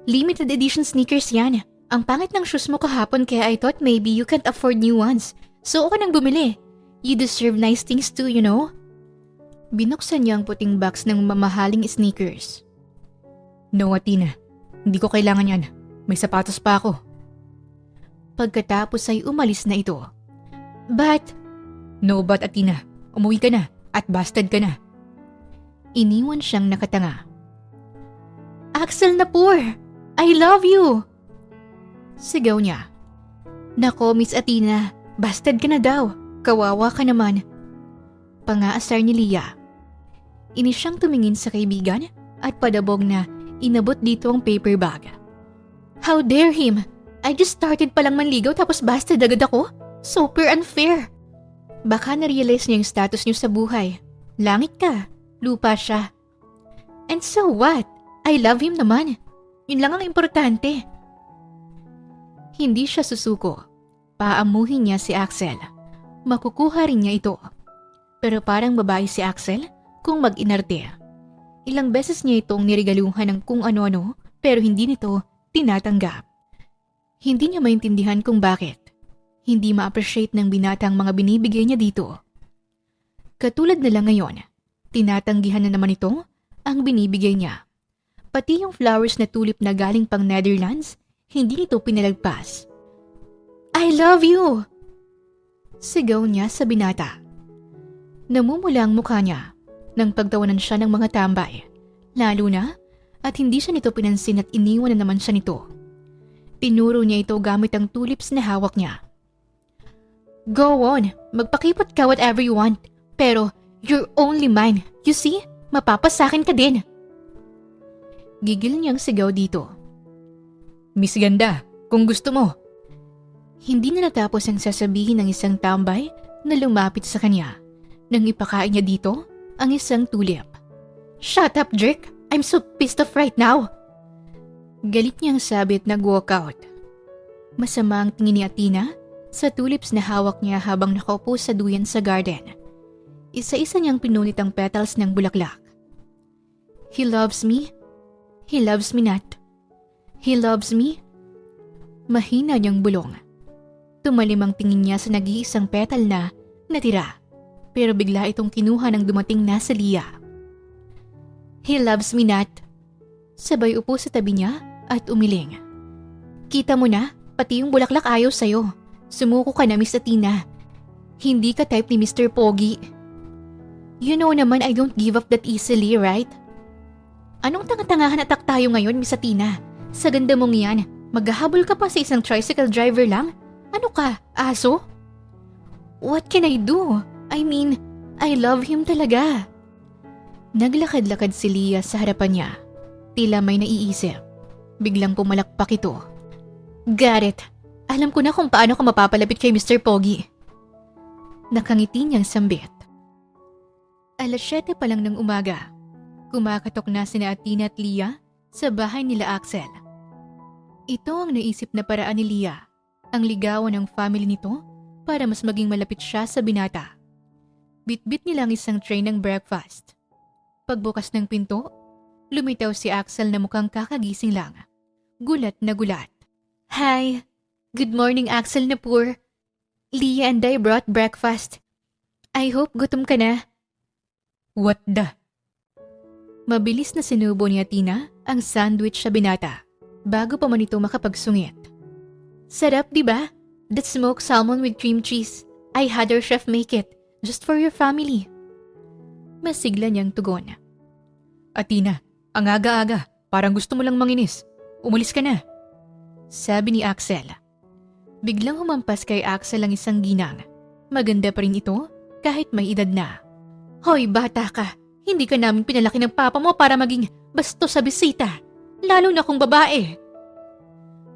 Limited edition sneakers yan. Ang pangit ng shoes mo kahapon kaya I thought maybe you can't afford new ones. So ako nang bumili. You deserve nice things too, you know? Binuksan niya ang puting box ng mamahaling sneakers. No, Athena. Hindi ko kailangan yan. May sapatos pa ako. Pagkatapos ay umalis na ito. But? No, but Athena. Umuwi ka na at busted ka na. Iniwan siyang nakatanga. Axel Napur! I love you! Sigaw niya. Nako, Miss Athena. Busted ka na daw. Kawawa ka naman. Pangaasar ni Leah. Inis siyang tumingin sa kaibigan at padabog na inabot dito ang paper bag. How dare him! I just started palang manligaw tapos busted agad ako? Super unfair! Baka na-realize niya yung status niyo sa buhay. Langit ka, lupa siya. And so what? I love him naman. Yun lang ang importante. Hindi siya susuko. Paamuhin niya si Axel. Makukuha rin niya ito. Pero parang babae si Axel kung mag-inarte. Ilang beses niya itong niregaluhan ng kung ano-ano pero hindi nito tinatanggap. Hindi niya maintindihan kung bakit. Hindi ma-appreciate ng binata ang mga binibigay niya dito. Katulad na lang ngayon, tinatanggihan na naman ito ang binibigay niya. Pati yung flowers na tulip na galing pang Netherlands, hindi nito pinalagpas. I love you! Sigaw niya sa binata. Namumula ang mukha niya nang pagtawanan siya ng mga tambay. Lalo na at hindi siya nito pinansin at iniwan na naman siya nito. Tinuro niya ito gamit ang tulips na hawak niya. Go on, magpakipot ka whatever you want. Pero you're only mine. You see, mapapasakin ka din. Gigil niyang sigaw dito. Miss Ganda, kung gusto mo. Hindi na natapos ang sasabihin ng isang tambay na lumapit sa kanya nang ipakain niya dito ang isang tulip. Shut up, jerk! I'm so pissed off right now! Galit niyang sabi at nag-walk out. Masama ang tingin ni Athena sa tulips na hawak niya habang nakaupo sa duyan sa garden. Isa-isa niyang pinunit ang petals ng bulaklak. He loves me. He loves me not. He loves me. Mahina niyang bulong. Tumalim ang tingin niya sa nag-iisang petal na natira. Pero bigla itong kinuha ng dumating na sa Leah. He loves me not. Sabay upo sa tabi niya at umiling. Kita mo na, pati yung bulaklak ayaw sa'yo. Sumuko ka na, Miss Athena. Hindi ka type ni Mr. Pogi. You know naman I don't give up that easily, right? Anong tanga-tangahan atak tayo ngayon, Miss Athena? Sa ganda mong yan, maghahabol ka pa sa isang tricycle driver lang? Ano ka, aso? What can I do? I mean, I love him talaga. Naglakad-lakad si Leah sa harapan niya. Tila may naiisip. Biglang pumalakpak ito. Got it. Alam ko na kung paano ka mapapalapit kay Mr. Pogi. Nakangiti niyang sambit. Alas 7 pa lang ng umaga. Kumakatok na sina Athena at Leah sa bahay nila Axel. Ito ang naisip na paraan ni Leah. Ang ligawan ng family nito para mas maging malapit siya sa binata. Bitbit nila ang isang tray ng breakfast. Pagbukas ng pinto, lumitaw si Axel na mukhang kakagising lang. Gulat na gulat. Hi! Good morning, Axel Napur. Leah and I brought breakfast. I hope gutom ka na. What the? Mabilis na sinubo ni Athena ang sandwich sa binata bago pa man ito makapagsungit. Sarap, di ba? That smoked salmon with cream cheese. I had our chef make it just for your family. Masigla niyang tugon. Athena, ang aga-aga. Parang gusto mo lang manginis. Umalis ka na. sabi ni Axel. Biglang humampas kay Axel ang isang ginang. Maganda pa rin ito kahit may edad na. Hoy bata ka, hindi ka namin pinalaki ng papa mo para maging bastos sa bisita, lalo na kung babae.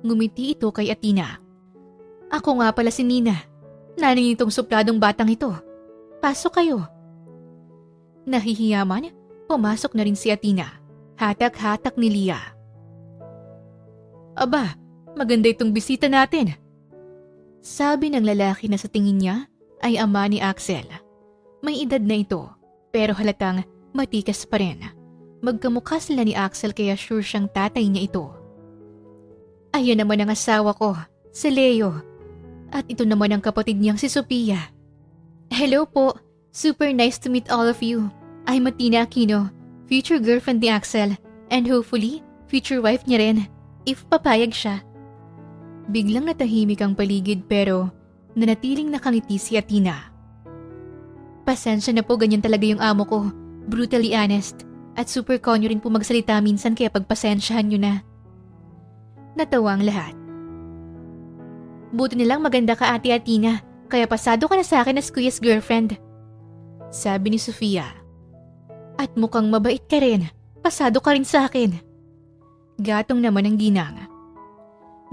Ngumiti ito kay Athena. Ako nga pala si Nina, nanay nitong supladong batang ito. Pasok kayo. Nahihiyaman, pumasok na rin si Athena. Hatak-hatak ni Leah. Aba, maganda itong bisita natin. Sabi ng lalaki na sa tingin niya ay ama ni Axel. May edad na ito, pero halatang matikas pa rin. Magkamukha sila ni Axel kaya sure siyang tatay niya ito. Ayan naman ang asawa ko, si Leo. At ito naman ang kapatid niyang si Sophia. Hello po, super nice to meet all of you. I'm Athena Aquino, future girlfriend ni Axel, and hopefully, future wife niya rin, if papayag siya. Biglang natahimik ang paligid pero nanatiling nakangiti si Athena. Pasensya na po, ganyan talaga yung amo ko, brutally honest, at super konyo rin po magsalita minsan kaya pagpasensyahan nyo na. Natawa ang lahat. Buti nilang maganda ka Ate Athena, kaya pasado ka na sa akin as Kuya's girlfriend. Sabi ni Sophia. At mukhang mabait ka rin, pasado ka rin sa akin. Gatong naman ang ginang.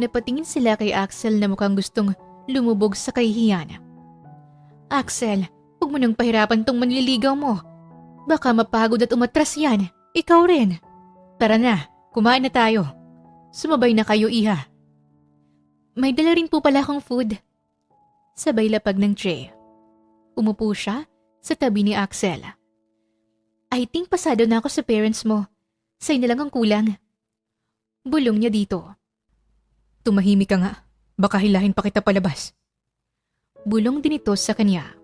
Napatingin sila kay Axel na mukhang gustong lumubog sa kahihiyan. Axel, huwag mo nang pahirapan tong manliligaw mo. Baka mapagod at umatras yan, ikaw rin. Tara na, kumain na tayo. Sumabay na kayo, iha. May dala rin po pala akong food. Sabay lapag ng tray. Umupo siya sa tabi ni Axel. I think pasado na ako sa parents mo. Sa'yo na lang ang kulang. Bulong niya dito. Tumahimik ka nga. Baka hilahin pa kita palabas. Bulong din ito sa kanya.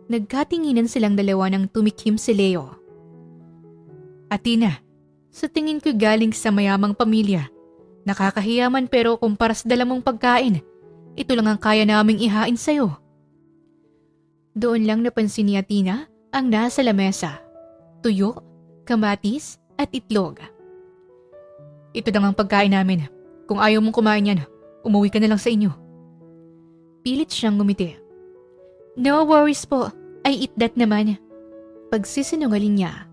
Nagkatinginan silang dalawa nang tumikim si Leo. Athena, sa tingin ko galing sa mayamang pamilya. Nakakahiyaman pero kumpara sa dala mong pagkain, ito lang ang kaya naming ihain sa'yo. Doon lang napansin ni Athena ang nasa lamesa. Tuyo, kamatis at itlog. Ito lang ang pagkain namin. Kung ayaw mong kumain yan, umuwi ka na lang sa inyo. Pilit siyang ngumiti. No worries po, I eat that naman. Pagsisinungaling niya.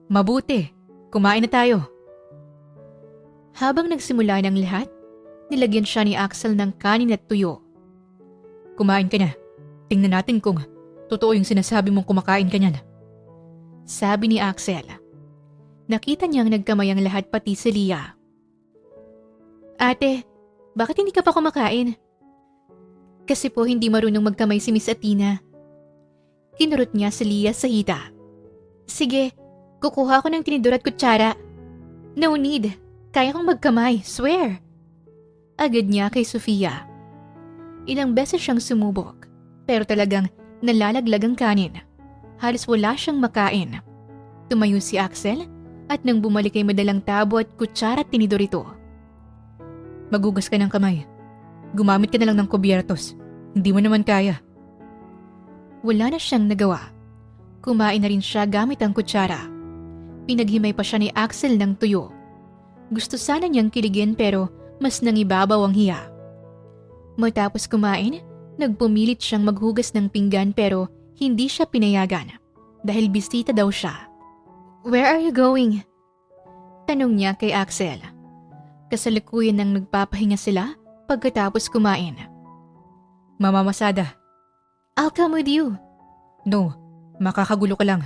Mabuti, kumain na tayo. Habang nagsimula ng lahat, nilagyan siya ni Axel ng kanin at tuyo. Kumain ka na. Tingnan natin kung totoo yung sinasabi mong kumakain ka niyan. Sabi ni Axel. Nakita niyang nagkamay ang lahat pati si Leah. Ate, bakit hindi ka pa kumakain? Kasi po hindi marunong magkamay si Miss Athena. Kinurot niya si Leah sa hita. Sige, kukuha ko ng tinidor at kutsara. No need. Kaya kong magkamay, swear. Agad niya kay Sophia. Ilang beses siyang sumubok, pero talagang nalalaglag ang kanin. Halos wala siyang makain. Tumayo si Axel at nang bumalik ay madalang tabo at kutsara at tinidor ito. Magugas ka ng kamay. Gumamit ka na lang ng kubyertos. Hindi mo naman kaya. Wala na siyang nagawa. Kumain na rin siya gamit ang kutsara. Pinaghimay pa siya ni Axel ng tuyo. Gusto sana niyang kiligin pero mas nangibabaw ang hiya. Matapos kumain, nagpumilit siyang maghugas ng pinggan pero hindi siya pinayagan dahil bisita daw siya. Where are you going? Tanong niya kay Axel. Kasalukuyan nang nagpapahinga sila pagkatapos kumain. Mamamasada. I'll come with you. No, makakagulo ka lang.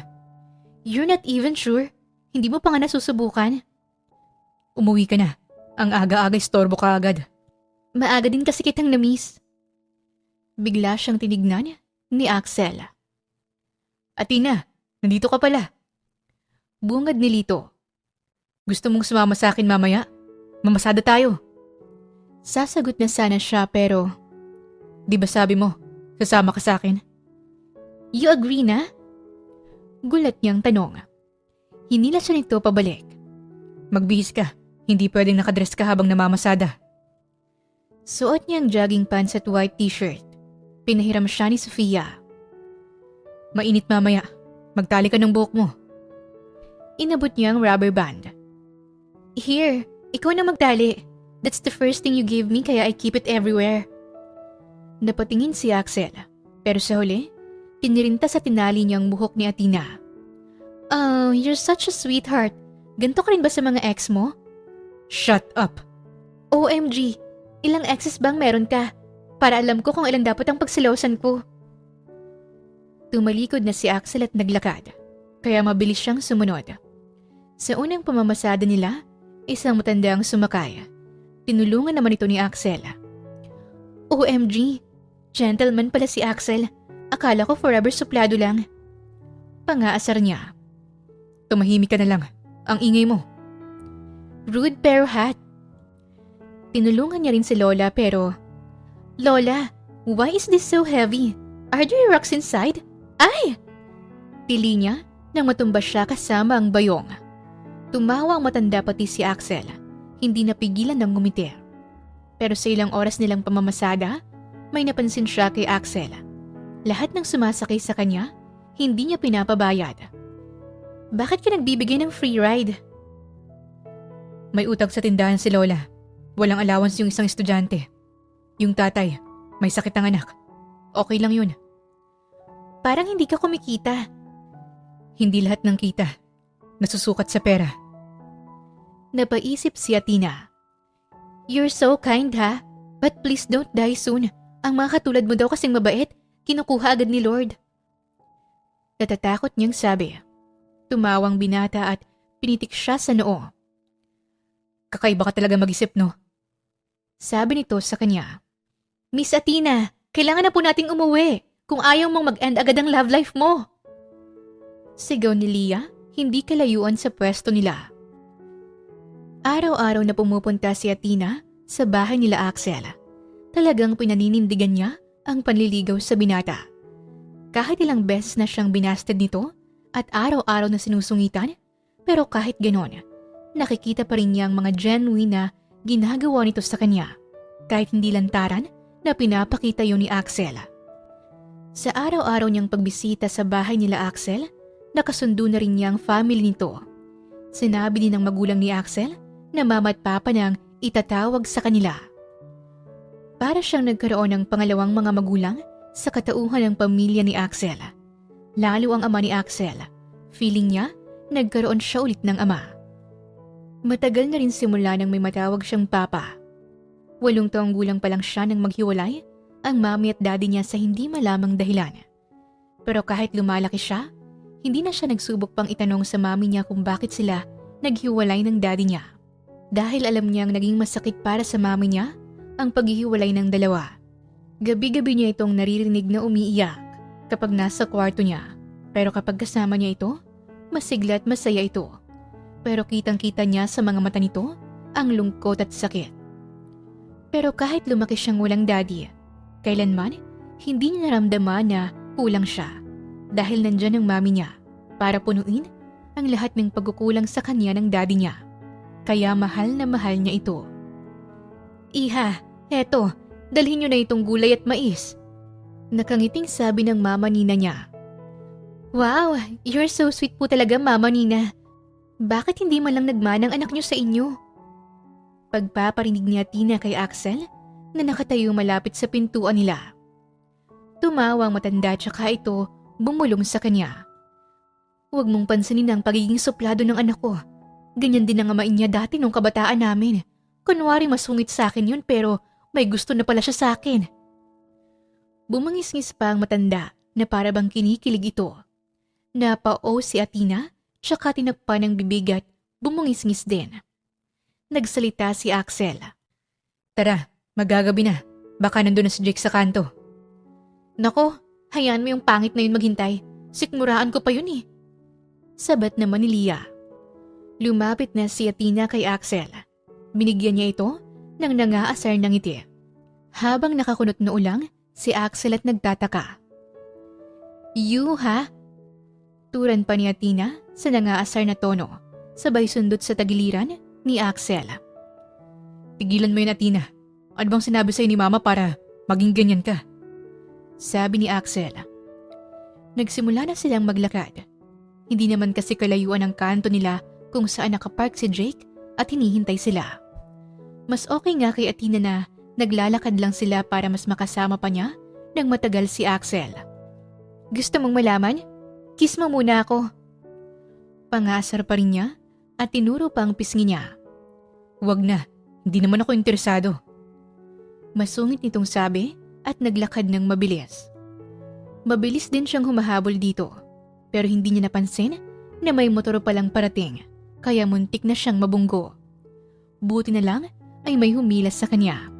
You're not even sure? Hindi mo pa nga nasusubukan? Umuwi ka na. Ang aga-aga istorbo ka agad. Maaga din kasi kitang na-miss. Bigla siyang tinignan ni Axel. Athena, nandito ka pala. Bungad ni Lito. Gusto mong sumama sa akin mamaya? Mamasada tayo. Sasagot na sana siya pero di ba sabi mo, sasama ka sa akin? You agree na? Gulat niyang tanong. Hinila siya nito pabalik. Magbihis ka. Hindi pwedeng nakadress ka habang namamasada. Suot niya ang jogging pants at white t-shirt. Pinahiram siya ni Sophia. Mainit mamaya. Magtali ka ng buhok mo. Inabot niya ang rubber band. Here, ikaw na magtali. That's the first thing you gave me kaya I keep it everywhere. Napatingin si Axel, pero sa huli, tinirinta sa tinali niyang buhok ni Athena. Oh, you're such a sweetheart. Ganto ka rin ba sa mga ex mo? Shut up! OMG, ilang exes bang meron ka? Para alam ko kung ilan dapat ang pagsilosan ko. Tumalikod na si Axel at naglakad, kaya mabilis siyang sumunod. Sa unang pamamasada nila, isang matanda ang sumakay. Tinulungan naman ito ni Axel. OMG, gentleman pala si Axel. Akala ko forever suplado lang. Pangaasar niya. Tumahimik ka na lang. Ang ingay mo. Rude pero hot. Tinulungan niya rin si Lola pero... Lola, why is this so heavy? Are there rocks inside? Ay! Tili niya nang matumba siya kasama ang bayong. Tumawa ang matanda pati si Axel. Hindi napigilan ng ngumiti. Pero sa ilang oras nilang pamamasada, may napansin siya kay Axel. Lahat ng sumasakay sa kanya, hindi niya pinapabayad. Bakit ka nagbibigay ng free ride? May utang sa tindahan si Lola. Walang allowance yung isang estudyante. Yung tatay, may sakit ang anak. Okay lang yun. Parang hindi ka kumikita. Hindi lahat ng kita nasusukat sa pera. Napaisip si Athena. You're so kind ha, but please don't die soon. Ang mga katulad mo daw kasing mabait, kinukuha agad ni Lord. Natatakot niyang sabi. Tumawang binata at pinitik siya sa noo. Kakaiba ka talaga mag-isip, no? Sabi nito sa kanya. Miss Athena, kailangan na po nating umuwi kung ayaw mong mag-end agad ang love life mo. Sigaw ni Leah, hindi kalayuan sa pwesto nila. Araw-araw na pumupunta si Athena sa bahay nila Axel. Talagang pinaninindigan niya ang panliligaw sa binata. Kahit ilang beses na siyang binasted nito at araw-araw na sinusungitan, pero kahit ganon, nakikita pa rin niya ang mga genuine na ginagawa nito sa kanya, kahit hindi lantaran na pinapakita yun ni Axel. Sa araw-araw niyang pagbisita sa bahay nila Axel, nakasundo na rin niya ang family nito. Sinabi din ng magulang ni Axel na mama at papa nang itatawag sa kanila. Para siyang nagkaroon ng pangalawang mga magulang sa katauhan ng pamilya ni Axel. Lalo ang ama ni Axel. Feeling niya, nagkaroon siya ulit ng ama. Matagal na rin simula nang may matawag siyang papa. 8 taong gulang pa lang siya nang maghiwalay ang mami at daddy niya sa hindi malamang dahilan. Pero kahit lumalaki siya, hindi na siya nagsubok pang itanong sa mami niya kung bakit sila naghiwalay ng daddy niya. Dahil alam niyang naging masakit para sa mami niya ang paghihiwalay ng dalawa. Gabi-gabi niya itong naririnig na umiiyak kapag nasa kwarto niya. Pero kapag kasama niya ito, masigla at masaya ito. Pero kitang-kita niya sa mga mata nito ang lungkot at sakit. Pero kahit lumaki siyang walang daddy, kailanman hindi niya naramdaman na kulang siya dahil nandyan ang mami niya para punuin ang lahat ng pagkukulang sa kanya ng daddy niya. Kaya mahal na mahal niya ito. Iha, eto, dalhin niyo na itong gulay at mais. Nakangiting sabi ng mama Nina niya. Wow, you're so sweet po talaga Mama Nina. Bakit hindi man lang nagmanang anak niyo sa inyo? Pagpaparinig ni Athena kay Axel na nakatayo malapit sa pintuan nila. Tumawa ang matanda tsaka ito bumulong sa kanya. Huwag mong pansinin ang pagiging suplado ng anak ko. Ganyan din ang amain niya dati nung kabataan namin. Kunwari masungit sa akin yun pero may gusto na pala siya sa akin. Bumangisngis pa ang matanda na para bang kinikilig ito. Napao si Athena tsaka tinakpan ng bibig at bumangisngis din. Nagsalita si Axel. Tara, magagabi na. Baka nandun na si Jake sa kanto. Nako, hayaan mo yung pangit na yun maghintay. Sikmuraan ko pa yun eh. Sabat naman ni Leah. Lumapit na si Athena kay Axel. Binigyan niya ito ng nangaasar ng ngiti. Habang nakakunot noo lang, si Axel at nagtataka. You ha? Turan pa ni Athena sa nangaasar na tono, sabay sundot sa tagiliran ni Axel. Tigilan mo yun, Athena. Ano bang sinabi sa'yo ni Mama para maging ganyan ka? Sabi ni Axel. Nagsimula na silang maglakad. Hindi naman kasi kalayuan ang kanto nila kung saan nakapark si Jake at hinihintay sila. Mas okay nga kay Athena na naglalakad lang sila para mas makasama pa niya nang matagal si Axel. Gusto mong malaman? Kiss mo muna ako. Pangasar pa rin niya at tinuro pa ang pisngi niya. Wag na, hindi naman ako interesado. Masungit nitong sabi at naglakad ng mabilis. Mabilis din siyang humahabol dito pero hindi niya napansin na may motor palang parating kaya muntik na siyang mabunggo. Buti na lang ay may humilas sa kanya.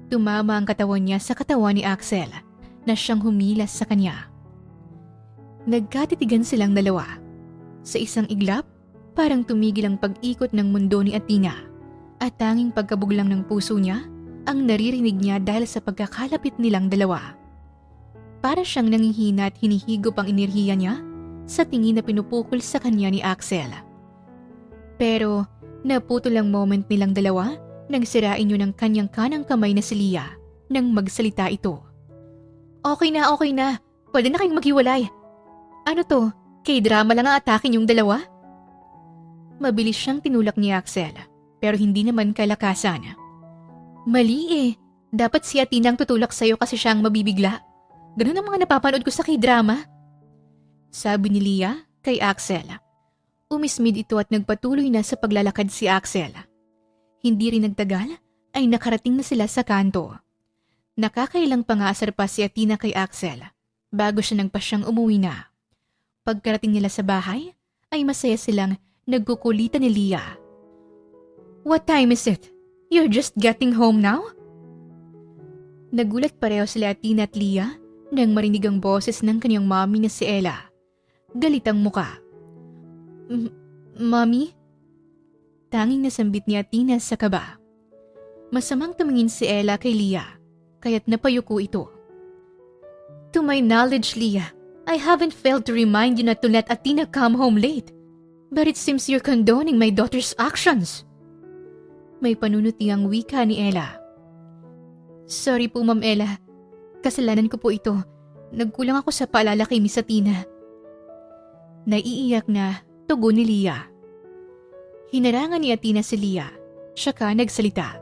Tumama ang katawan niya sa katawan ni Axel na siyang humilas sa kanya. Nagkatitigan silang dalawa. Sa isang iglap, parang tumigil ang pag-ikot ng mundo ni Athena at tanging pagkabuglang ng puso niya ang naririnig niya dahil sa pagkakalapit nilang dalawa. Para siyang nangihina at hinihigop ang enerhiya niya sa tingin na pinupukol sa kanya ni Axel. Pero naputol ang moment nilang dalawa nang sirain yun ng kanyang kanang kamay na si Leah nang magsalita ito. Okay na. Pwede na kayong maghiwalay. Ano to? K-drama lang ang atakin yung dalawa? Mabilis siyang tinulak ni Axel pero hindi naman kalakasan. Mali eh. Dapat si Athena ang tutulak sa'yo kasi siya ang mabibigla. Ganun ang mga napapanood ko sa K-drama. Sabi ni Leah kay Axel. Umismid ito at nagpatuloy na sa paglalakad si Axel. Hindi rin nagtagal ay nakarating na sila sa kanto. Nakakailang pangasar pa si Athena kay Axel bago siya nagpasyang umuwi na. Pagkarating nila sa bahay ay masaya silang nagkukulitan ni Leah. What time is it? You're just getting home now? Nagulat pareho sila Athena at Leah nang marinig ang boses ng kanyang mommy na si Ella. Galit ang muka. Mommy? Tanging nasambit ni Athena sa kaba. Masamang tumingin si Ella kay Leah, kaya't napayuko ito. To my knowledge, Leah, I haven't failed to remind you not to let Athena come home late. But it seems you're condoning my daughter's actions. May panunuti ang wika ni Ella. Sorry po, Ma'am Ella. Kasalanan ko po ito. Nagkulang ako sa paalala kay Miss Athena. Naiiyak na tugon ni Leah. Hinarangan ni Athena si Leah. Siya ka nagsalita.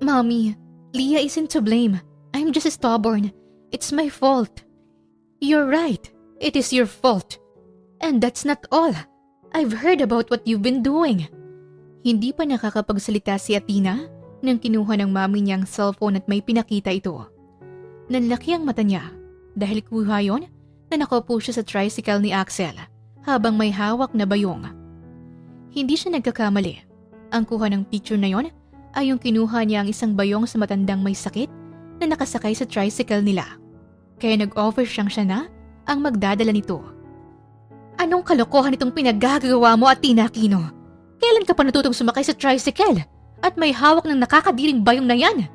Mommy, Leah isn't to blame. I'm just stubborn. It's my fault. You're right. It is your fault. And that's not all. I've heard about what you've been doing. Hindi pa nakakapagsalita si Athena nang kinuha ng mami niya ang cellphone at may pinakita ito. Nanlaki ang mata niya dahil kuha yon na nakaupo siya sa tricycle ni Axel habang may hawak na bayong. Hindi siya nagkakamali. Ang kuha ng picture na yon ay yung kinuha niya ang isang bayong sa matandang may sakit na nakasakay sa tricycle nila. Kaya nag-offer siya na ang magdadala nito. Anong kalokohan itong pinaggagawa mo, Athena Aquino? Kailan ka pa natutong sumakay sa tricycle at may hawak ng nakakadiring bayong na yan?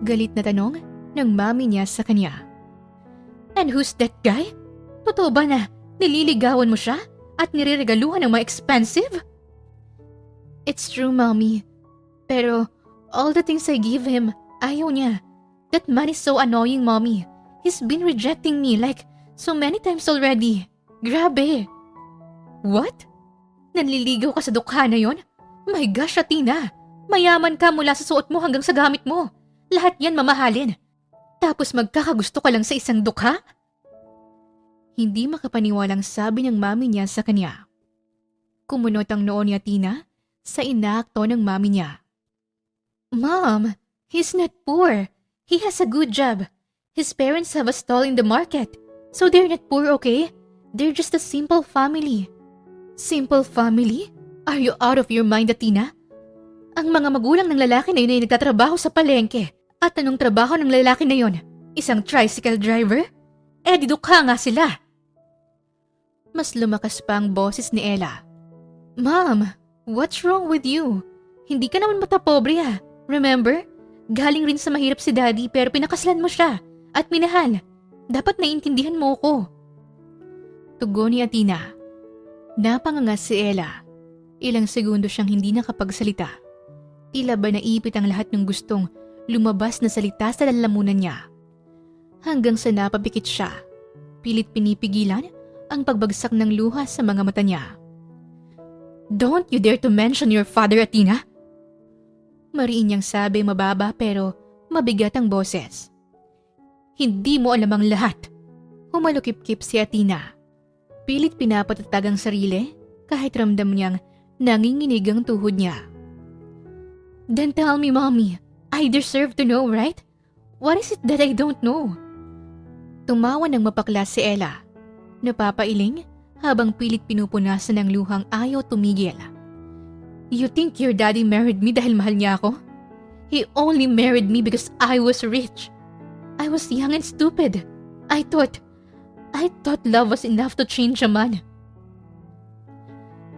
Galit na tanong ng mami niya sa kanya. And who's that guy? Totoo ba na nililigawan mo siya at nireregaluhan ng mga expensive? It's true, Mommy. Pero all the things I give him, ayaw niya. That man is so annoying, Mommy. He's been rejecting me like so many times already. Grabe. What? Nanliligaw ka sa dukha na yon? My gosh, Athena. Mayaman ka mula sa suot mo hanggang sa gamit mo. Lahat yan mamahalin. Tapos magkakagusto ka lang sa isang dukha? Hindi makapaniwalang sabi ng mami niya sa kanya. Kumunot ang noo ni Athena sa inaakto ng mami niya. Mom, he's not poor. He has a good job. His parents have a stall in the market. So they're not poor, okay? They're just a simple family. Simple family? Are you out of your mind, Athena? Ang mga magulang ng lalaki na yun ay nagtatrabaho sa palengke. At anong trabaho ng lalaki na yun? Isang tricycle driver? Eh, didukha nga sila. Mas lumakas pa ang boses ni Ella. Mom, what's wrong with you? Hindi ka naman matapobre ah. Remember? Galing rin sa mahirap si Daddy pero pinakasalan mo siya at minahal. Dapat naiintindihan mo ko. Tugon ni Athena. Napanganga si Ella. Ilang segundo siyang hindi nakapagsalita. Tila ba naipit ang lahat ng gustong lumabas na salita sa lalamunan niya. Hanggang sa napapikit siya, pilit pinipigilan ang pagbagsak ng luha sa mga mata niya. Don't you dare to mention your father, Athena! Mariin niyang sabi mababa pero mabigat ang boses. Hindi mo alam ang lahat. Humalukip-kip si Athena. Pilit pinapatatag ang sarili kahit ramdam niyang nanginginig ang tuhod niya. Then tell me, Mommy. I deserve to know, right? What is it that I don't know? Tumawa ng mapaklas si Ella. Napapailing habang pilit pinupunasan ng luhang ayaw tumigil. You think your daddy married me dahil mahal niya ako? He only married me because I was rich. I was young and stupid. I thought love was enough to change a man.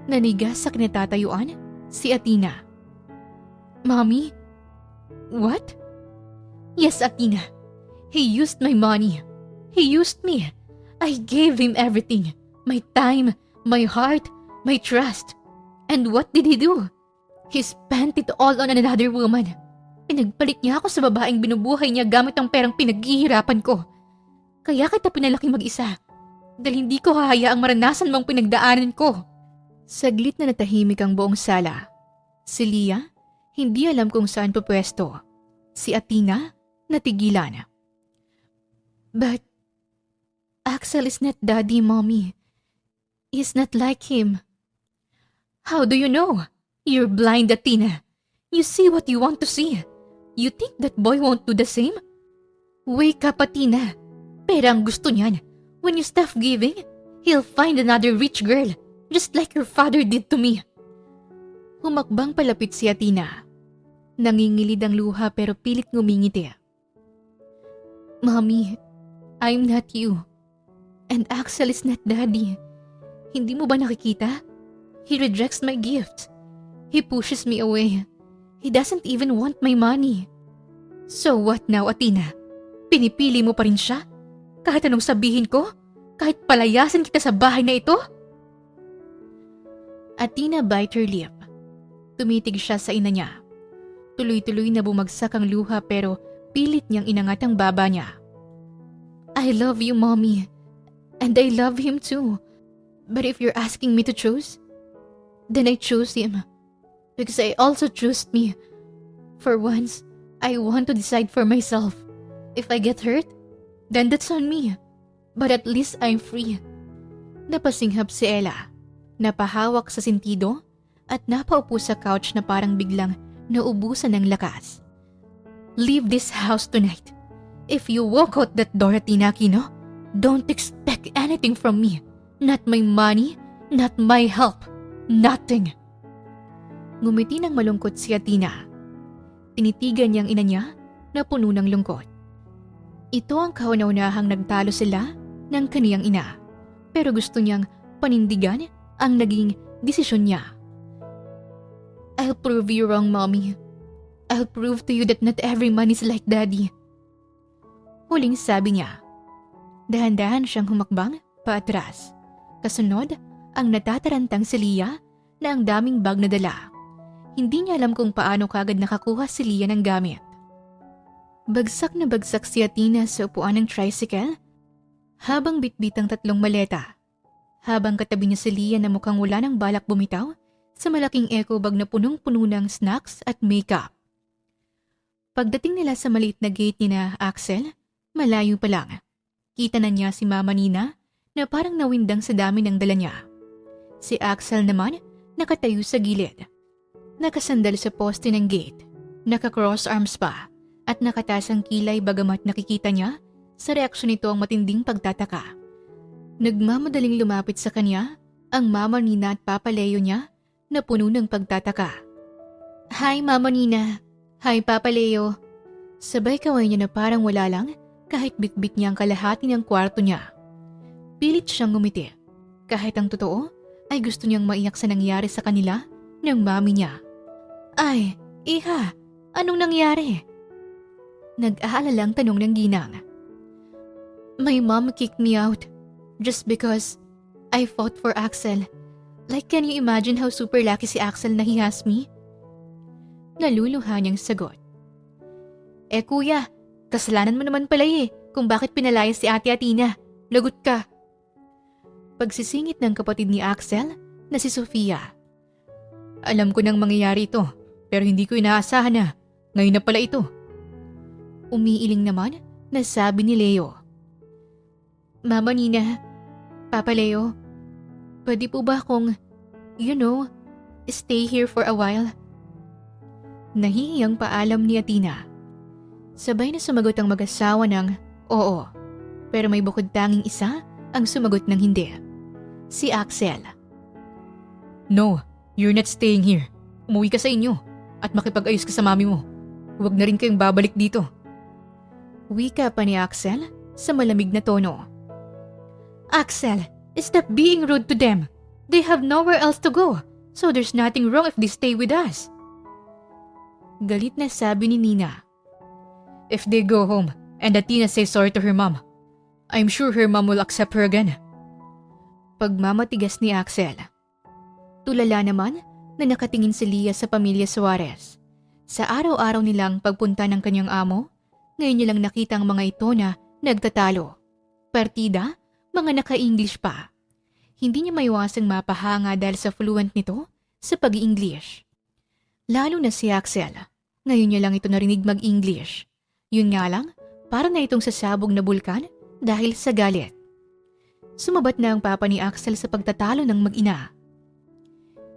Nanigas sa kinatatayuan si Athena. Mommy? What? Yes, Athena. He used my money. He used me. I gave him everything. My time, my heart, my trust. And what did he do? He spent it all on another woman. Pinagpalit niya ako sa babaeng binubuhay niya gamit ang perang pinaghihirapan ko. Kaya kita pinalaking mag-isa. Dahil hindi ko hahayaang maranasan mong pinagdaanan ko. Saglit na natahimik ang buong sala. Si Leah, hindi alam kung saan pupwesto. Si Athena, natigilan. But Axel is not daddy, Mommy. He's not like him. How do you know? You're blind, Athena. You see what you want to see. You think that boy won't do the same? Wake up, Athena. Pera ang gusto niyan. When you stop giving, he'll find another rich girl, just like your father did to me. Humakbang palapit si Athena. Nangingilid ang luha pero pilit ngumingiti. Mommy, I'm not you. And Axel is not daddy. Hindi mo ba nakikita? He rejects my gifts. He pushes me away. He doesn't even want my money. So what now, Athena? Pinipili mo pa rin siya? Kahit anong sabihin ko? Kahit palayasin kita sa bahay na ito? Athena bite her lip. Tumitig siya sa ina niya. Tuloy-tuloy na bumagsak ang luha pero pilit niyang inangat ang baba niya. I love you, Mommy. And I love him too. But if you're asking me to choose, then I choose him. Because I also choose me. For once, I want to decide for myself. If I get hurt, then that's on me. But at least I'm free. Napasinghap si Ella. Napahawak sa sentido at napaupo sa couch na parang biglang naubusan ng lakas. Leave this house tonight. If you walk out that door, Athena Aquino, don't expect anything from me. Not my money, not my help. Nothing. Ngumiti ng malungkot si Athena. Tinitigan niyang ina niya na puno ng lungkot. Ito ang kauna-unahang nagtalo sila ng kaniyang ina. Pero gusto niyang panindigan ang naging desisyon niya. I'll prove you wrong, Mommy. I'll prove to you that not every man is like Daddy. Huling sabi niya. Dahan-dahan siyang humakbang paatras. Kasunod, ang natatarantang si Leah na ang daming bag na dala. Hindi niya alam kung paano kagad nakakuha si Leah ng gamit. Bagsak na bagsak si Athena sa upuan ng tricycle habang bitbit ang tatlong maleta. Habang katabi niya si Leah na mukhang wala ng balak bumitaw sa malaking eco bag na punong-puno ng snacks at makeup. Pagdating nila sa maliit na gate ni na Axel, malayo pa lang. Kita na niya si Mama Nina na parang nawindang sa dami ng dala niya. Si Axel naman nakatayo sa gilid. Nakasandal sa poste ng gate, naka-cross arms pa at nakataas ang kilay bagamat nakikita niya sa reaksyon nito ang matinding pagtataka. Nagmamadaling lumapit sa kanya ang Mama Nina at Papa Leo niya na puno ng pagtataka. Hi Mama Nina, hi Papa Leo. Sabay kaway niya na parang wala lang kahit bitbit niya ang kalahati ng kwarto niya. Pilit siyang ngumiti kahit ang totoo ay gusto niyang maiyak sa nangyari sa kanila ng mami niya. Ay, Iha, anong nangyari? Nag-aalalang tanong ng ginang. My mom kicked me out just because I fought for Axel. Like, can you imagine how super lucky si Axel na he has me? Naluluha niyang sagot. Kuya, kasalanan mo naman pala kung bakit pinalaya si Ate Athena. Lagot ka. Pagsisingit ng kapatid ni Axel na si Sofia. Alam ko nang mangyayari ito. Pero hindi ko inaasahan na ngayon na pala ito. Umiiling naman na sabi ni Leo. Mama Nina, Papa Leo, pwede po ba akong, stay here for a while? Nahihiyang paalam ni Athena. Sabay na sumagot ang mag-asawa ng oo, pero may bukod tanging isa ang sumagot ng hindi. Si Axel. No, you're not staying here. Umuwi ka sa inyo at makipag-ayos ka sa mami mo. Huwag na rin kayong babalik dito. Wika pa ni Axel sa malamig na tono. Axel, stop being rude to them. They have nowhere else to go, so there's nothing wrong if they stay with us. Galit na sabi ni Nina. If they go home and Athena says sorry to her mom, I'm sure her mom will accept her again. Pagmamatigas ni Axel. Tulala naman na nakatingin si Leah sa pamilya Suarez. Sa araw-araw nilang pagpunta ng kanyang amo, ngayon nilang nakita ang mga ito na nagtatalo. Partida, mga naka-English pa. Hindi niya maiwasang mapahanga dahil sa fluent nito sa pag-English. Lalo na si Axel. Ngayon niya lang ito narinig mag-English. Yun nga lang, para na itong sasabog na bulkan dahil sa galit. Sumabat na ang papa ni Axel sa pagtatalo ng mag-ina.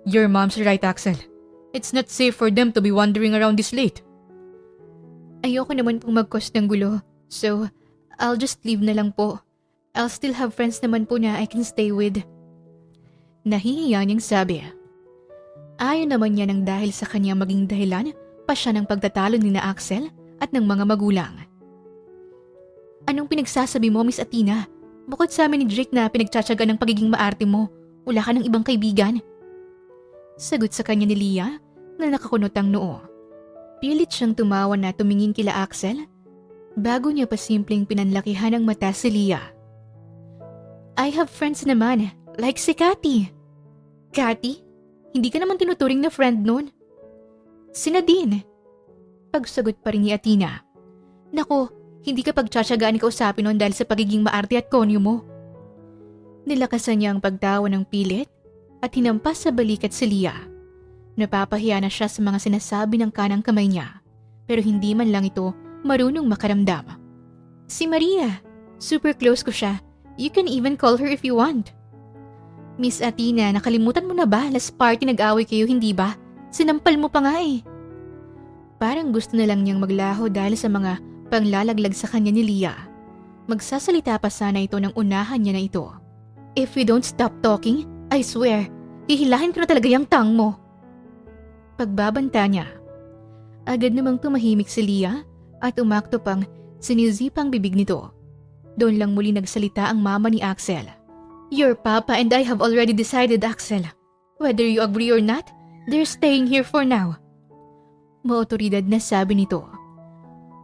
Your mom's right, Axel. It's not safe for them to be wandering around this late. Ayoko naman pong mag-cause ng gulo, so I'll just leave na lang po. I'll still have friends naman po na I can stay with. Nahihiya niyang sabi. Ayaw naman niya ng dahil sa kanya maging dahilan pa siya ng pagtatalo ni na Axel at ng mga magulang. Anong pinagsasabi mo, Miss Athena? Bukod sa amin ni Drake na pinagtsatsaga ng pagiging maarte mo, wala ka ng ibang kaibigan. Sagot sa kanya ni Leah na nakakunot ang noo. Pilit siyang tumawa na tumingin kila Axel bago niya pa simpleng pinanlakihan ang mata si Leah. I have friends naman, like si Cathy. Cathy? Hindi ka naman tinuturing na friend nun. Si Nadine. Pagsagot pa rin ni Athena. Nako, hindi ka pagtsatsagaan kausapin nun dahil sa pagiging maarte at konyo mo. Nilakasan niya ang pagtawa ng pilit at hinampas sa balikat si Leah. Napapahiya na siya sa mga sinasabi ng kanang kamay niya, pero hindi man lang ito marunong makaramdam. Si Maria, super close ko siya. You can even call her if you want. Miss Athena, nakalimutan mo na ba? Last party nag-away kayo, hindi ba? Sinampal mo pa nga eh. Parang gusto na lang niyang maglaho dahil sa mga panglalaglag sa kanya ni Leah. Magsasalita pa sana ito ng unahan niya na ito. If you don't stop talking, I swear, hihilahin ko na talaga yung tang mo. Pagbabanta niya. Agad namang tumahimik si Leah at umakto pang sinizipang bibig nito. Doon lang muli nagsalita ang mama ni Axel. Your papa and I have already decided, Axel. Whether you agree or not, they're staying here for now. Maotoridad na sabi nito.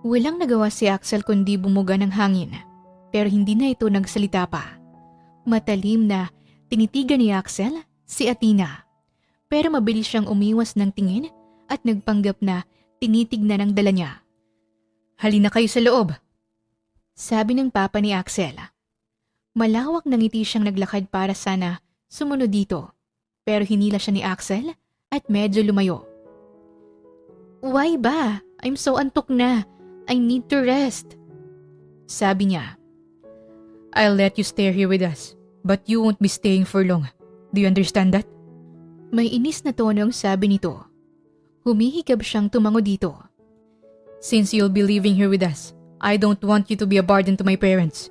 Walang nagawa si Axel kundi bumuga ng hangin. Pero hindi na ito nagsalita pa. Matalim na tinitigan ni Axel si Athena. Pero mabilis siyang umiwas ng tingin at nagpanggap na tinitignan ang dala niya. Halina kayo sa loob. Sabi ng papa ni Axel. Malawak na ngiti siyang naglakad para sana sumunod dito. Pero hinila siya ni Axel at medyo lumayo. Why ba? I'm so antok na. I need to rest. Sabi niya. I'll let you stay here with us, but you won't be staying for long. Do you understand that? May inis na tonong sabi nito. Humihikab siyang tumango dito. Since you'll be living here with us, I don't want you to be a burden to my parents.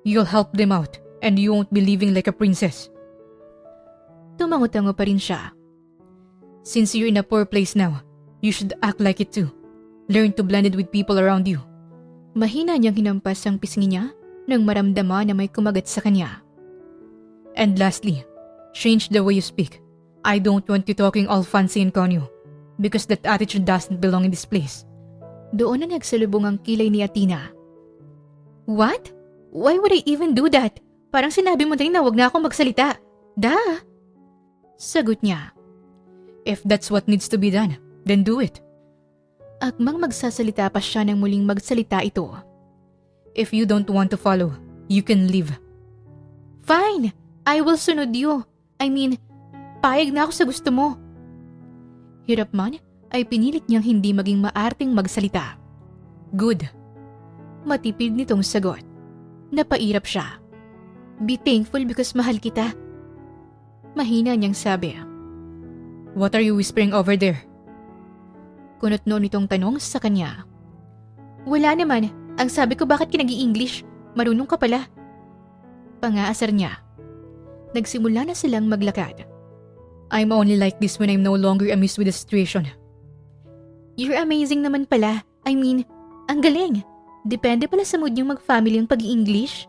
You'll help them out and you won't be living like a princess. Tumango-tango pa rin siya. Since you're in a poor place now, you should act like it too. Learn to blend it with people around you. Mahina niyang hinampas ang pisngi niya nang maramdaman na may kumagat sa kanya. And lastly, change the way you speak. I don't want you talking all fancy and conyo because that attitude doesn't belong in this place. Doon na nagsalubong ang kilay ni Athena. What? Why would I even do that? Parang sinabi mo rin na wag na akong magsalita. Duh! Sagot niya. If that's what needs to be done, then do it. Akmang magsasalita pa siya nang muling magsalita ito. If you don't want to follow, you can leave. Fine! I will sunod you. I mean, payag na ako sa gusto mo. Hirap man, ay pinilit niyang hindi maging maarting magsalita. Good. Matipid nitong sagot. Napairap siya. Be thankful because mahal kita. Mahina niyang sabi. What are you whispering over there? Kunot noon itong tanong sa kanya. Wala naman. Ang sabi ko bakit ka nag-i-English? Marunong ka pala. Pangaasar niya. Nagsimula na silang maglakad. I'm only like this when I'm no longer amused with the situation. You're amazing naman pala. I mean, ang galing. Depende pala sa mood niyong mag-family ang pag-i-English.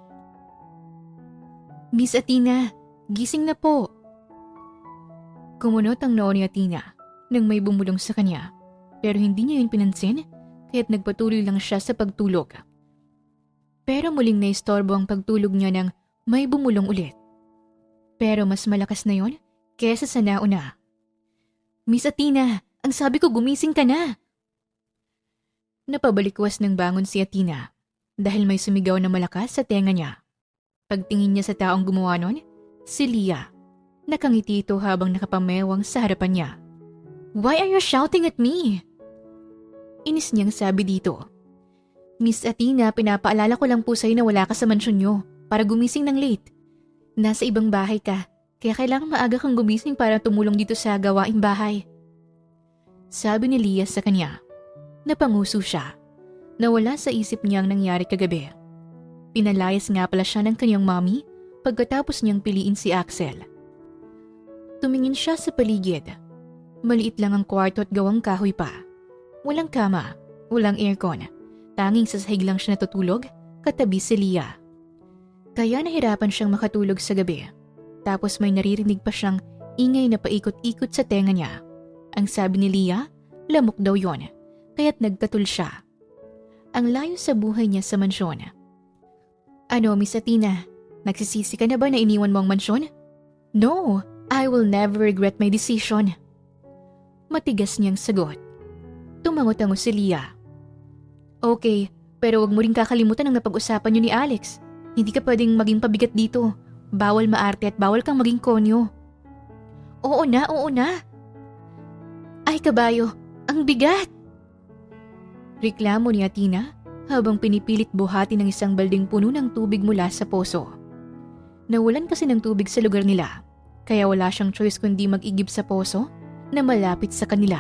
Miss Athena, gising na po. Kumunot ang noo ni Athena nang may bumulong sa kanya. Pero hindi niya yun pinansin kaya't nagpatuloy lang siya sa pagtulog. Pero muling naistorbo ang pagtulog niya nang may bumulong ulit. Pero mas malakas na yon kesa sa nauna. Miss Athena, ang sabi ko gumising ka na. Napabalikwas ng bangon si Athena dahil may sumigaw na malakas sa tenga niya. Pagtingin niya sa taong gumawa nun, si Leah. Nakangiti ito habang nakapamewang sa harapan niya. Why are you shouting at me? Inis niyang sabi dito. Miss Athena, pinapaalala ko lang po sa'yo na wala ka sa mansyon niyo para gumising ng late. Nasa ibang bahay ka, kaya kailangan maaga kang gumising para tumulong dito sa gawaing bahay. Sabi ni Leah sa kanya. Napanguso siya. Nawala sa isip niya ang nangyari kagabi. Pinalayas nga pala siya ng kanyang mommy pagkatapos niyang piliin si Axel. Tumingin siya sa paligid. Maliit lang ang kwarto at gawang kahoy pa. Walang kama, walang aircon. Tanging sa sahig lang siya natutulog, katabi si Leah. Kaya nahirapan siyang makatulog sa gabi. Tapos may naririnig pa siyang ingay na paikot-ikot sa tenga niya. Ang sabi ni Leah, lamok daw yon, kaya't nagkatul siya. Ang layo sa buhay niya sa mansyon. Ano, Miss Athena, nagsisisi ka na ba na iniwan mo ang mansyon? No, I will never regret my decision. Matigas niyang sagot. Tumangot-tango si Leah. Okay, pero wag mo rin kakalimutan ang napag-usapan niyo ni Alex. Hindi ka pwedeng maging pabigat dito. Bawal maarte at bawal kang maging konyo. Oo na, oo na. Ay kabayo, ang bigat! Reklamo ni Athena habang pinipilit buhati ng isang balding puno ng tubig mula sa poso. Nawalan kasi ng tubig sa lugar nila, kaya wala siyang choice kundi mag-igib sa poso na malapit sa kanila.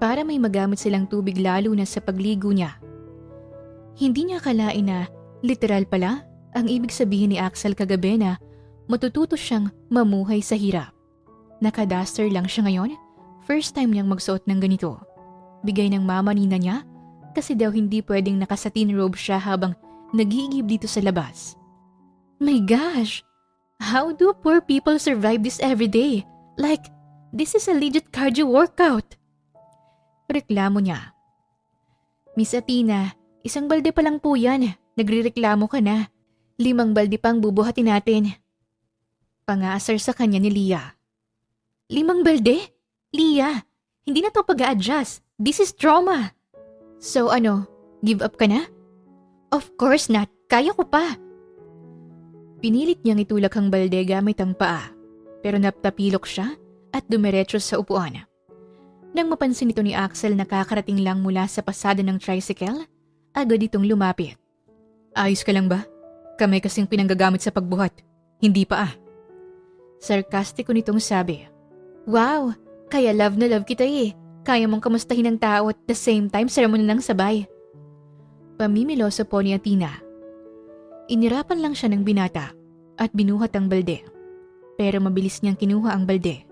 Para may magamit silang tubig lalo na sa pagligo niya. Hindi niya akalain na literal pala ang ibig sabihin ni Axel kagabi na matututo siyang mamuhay sa hirap. Naka-duster lang siya ngayon, first time niyang magsuot ng ganito. Bigay ng mama nina niya kasi daw hindi pwedeng nakasatin robe siya habang nag-iigib dito sa labas. My gosh! How do poor people survive this everyday? Like, this is a legit cardio workout. Reklamo niya. Miss Athena, isang balde pa lang po yan. Nagrereklamo ka na. 5 balde pang bubuhatin natin. Pangaasar sa kanya ni Leah. 5 balde? Leah, hindi na to pag-a-adjust. This is trauma. So ano, give up ka na? Of course not. Kaya ko pa. Pinilit niyang itulak ang balde gamit ang paa. Pero naptapilok siya at dumiretso sa upuan. Nang mapansin ito ni Axel na kakarating lang mula sa pasada ng tricycle, agad itong lumapit. Ayos ka lang ba? Kamay kasing pinanggagamit sa pagbuhat. Hindi pa ah. Sarkastiko nitong sabi. Wow, kaya love na love kita eh. Kaya mong kamustahin ng tao at the same time sara mo na ng sabay. Pamimiloso po ni Athena. Inirapan lang siya ng binata at binuhat ang balde. Pero mabilis niyang kinuha ang balde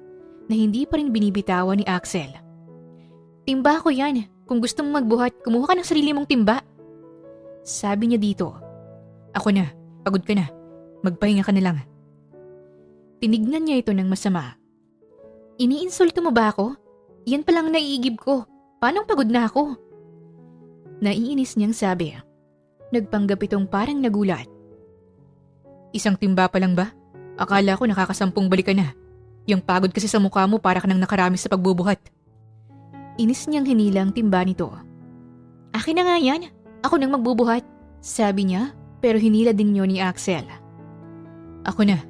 na hindi pa rin binibitawan ni Axel. Timba ko yan. Kung gusto mong magbuhat, kumuha ka ng sarili mong timba. Sabi niya dito. Ako na, pagod ka na. Magpahinga ka na lang. Tinignan niya ito ng masama. Iniinsulto mo ba ako? Yan palang naiigib ko. Paano pagod na ako? Naiinis niyang sabi. Nagpanggap itong parang nagulat. Isang timba pa lang ba? Akala ko nakakasampung balik ka na. Yung pagod kasi sa mukha mo para ka nang nakarami sa pagbubuhat. Inis niyang hinilang timba nito. Akin na nga yan. Ako nang magbubuhat. Sabi niya, pero hinila din niyo ni Axel. Ako na.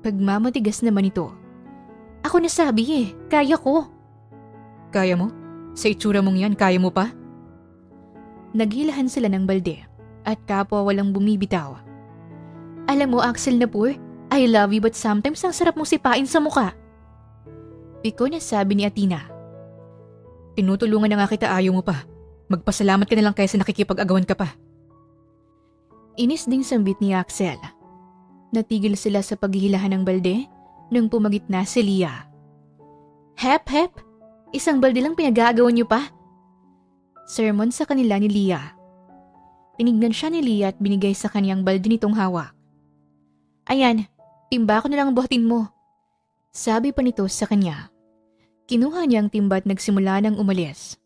Pagmamatigas naman ito. Ako na sabi eh. Kaya ko. Kaya mo? Sa itsura mong yan, kaya mo pa? Naghilahan sila ng balde at kapwa walang bumibitaw. Alam mo, Axel Napur, I love you but sometimes ang sarap mong sipain sa muka. Piko na sabi ni Athena. Tinutulungan na nga kita, ayaw mo pa. Magpasalamat ka na lang kaysa nakikipag-agawan ka pa. Inis ding sambit ni Axel. Natigil sila sa paghihilahan ng balde nang pumagitna si Leah. Hep, hep! Isang balde lang pinag-aagawan niyo pa? Sermon sa kanila ni Leah. Tinignan siya ni Leah at binigay sa kaniyang balde nitong hawak. Ayan, timba ko na lang ang buhatin mo. Sabi pa nito sa kanya. Kinuha niya ang timba at nagsimula ng umalis.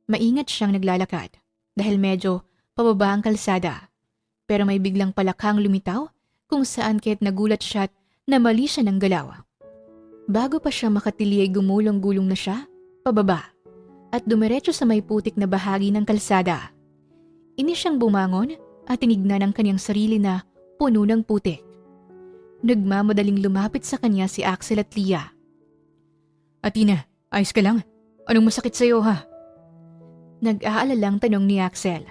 Maingat siyang naglalakad dahil medyo pababa ang kalsada. Pero may biglang palakhang lumitaw kung saan kaya't nagulat siya at namali siya ng galaw. Bago pa siya makatili ay gumulong-gulong na siya, pababa, at dumiretso sa may putik na bahagi ng kalsada. Inis siyang bumangon at tinignan ang kanyang sarili na puno ng putik. Nagmamadaling lumapit sa kanya si Axel at Leah. Athena, ayos ka lang? Anong masakit sa'yo ha? Nag-aalalang tanong ni Axel.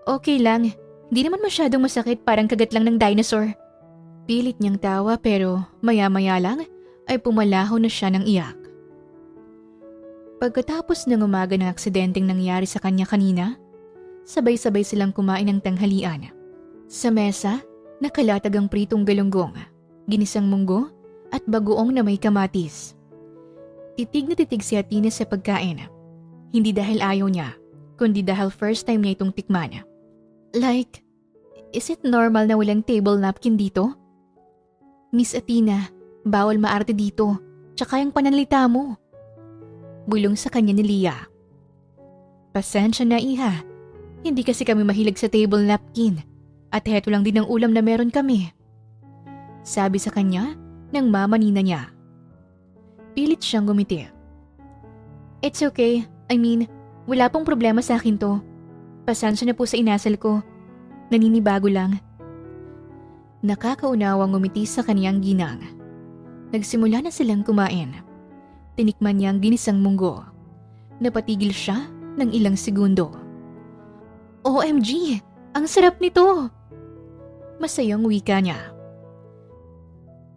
Okay lang, hindi naman masyadong masakit, parang kagat lang ng dinosaur. Pilit niyang tawa pero maya-maya lang ay pumalaho na siya ng iyak. Pagkatapos ng umaga ng aksidenteng nangyari sa kanya kanina, sabay-sabay silang kumain ng tanghalian. Sa mesa, nakalatag ang pritong galunggong, ginisang munggo at bagoong na may kamatis. Titig na titig si Athena sa pagkain. Hindi dahil ayaw niya, kundi dahil first time niya itong tikman. Like, is it normal na walang table napkin dito? Miss Athena, bawal maarte dito, tsaka yung pananalita mo. Bulong sa kanya ni Leah. Pasensya na iha, hindi kasi kami mahilig sa table napkin at heto lang din ang ulam na meron kami. Sabi sa kanya ng mamanina niya. Pilit siyang gumiti. It's okay, I mean, wala pong problema sa akin to. Pasensya na po sa inasal ko, naninibago lang. Nakakaunawang ngumiti sa kaniyang ginang. Nagsimula na silang kumain. Tinikman niya ang ginisang munggo. Napatigil siya ng ilang segundo. OMG! Ang sarap nito! Masayang wika niya.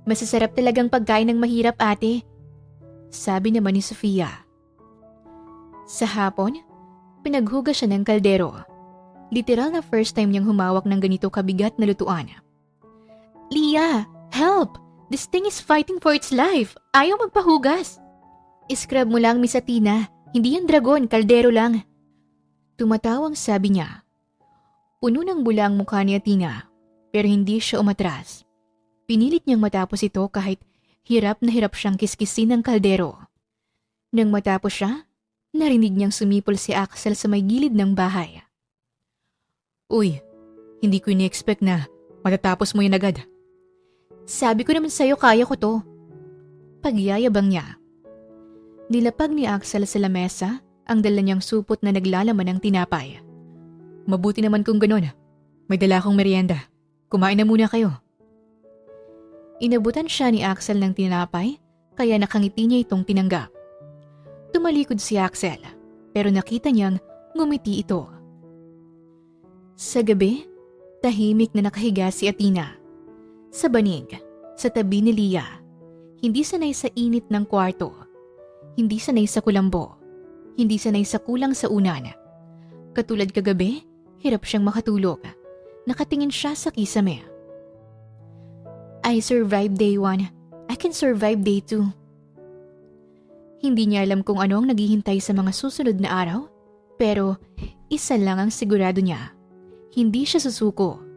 Masasarap talagang pagkain ng mahirap, ate. Sabi naman ni Sofia. Sa hapon, pinaghugas siya ng kaldero. Literal na first time niyang humawak ng ganito kabigat na lutuan. Leah, help! This thing is fighting for its life. Ayaw magpahugas. Iscrub mo lang, Miss Athena. Hindi yan dragon, kaldero lang. Tumatawang sabi niya. Puno ng bula ang mukha ni Athena, pero hindi siya umatras. Pinilit niyang matapos ito kahit hirap na hirap siyang kiskisin ng kaldero. Nang matapos siya, narinig niyang sumipol si Axel sa may gilid ng bahay. Uy, hindi ko ini-expect na matatapos mo yan agad. Sabi ko naman sa'yo kaya ko to. Pagyayabang niya. Nilapag ni Axel sa lamesa ang dala niyang supot na naglalaman ng tinapay. Mabuti naman kung ganun. May dala akong merienda. Kumain na muna kayo. Inabutan siya ni Axel ng tinapay kaya nakangiti niya itong tinanggap. Tumalikod si Axel pero nakita niyang ngumiti ito. Sa gabi, tahimik na nakahiga si Athena. Sa banig, sa tabi ni Leah, hindi sanay sa init ng kwarto, hindi sanay sa kulambo, hindi sanay sa kulang sa unan. Katulad kagabi, hirap siyang makatulog. Nakatingin siya sa kisame. I survived day 1. I can survive day 2. Hindi niya alam kung ano ang naghihintay sa mga susunod na araw, pero isa lang ang sigurado niya. Hindi siya susuko.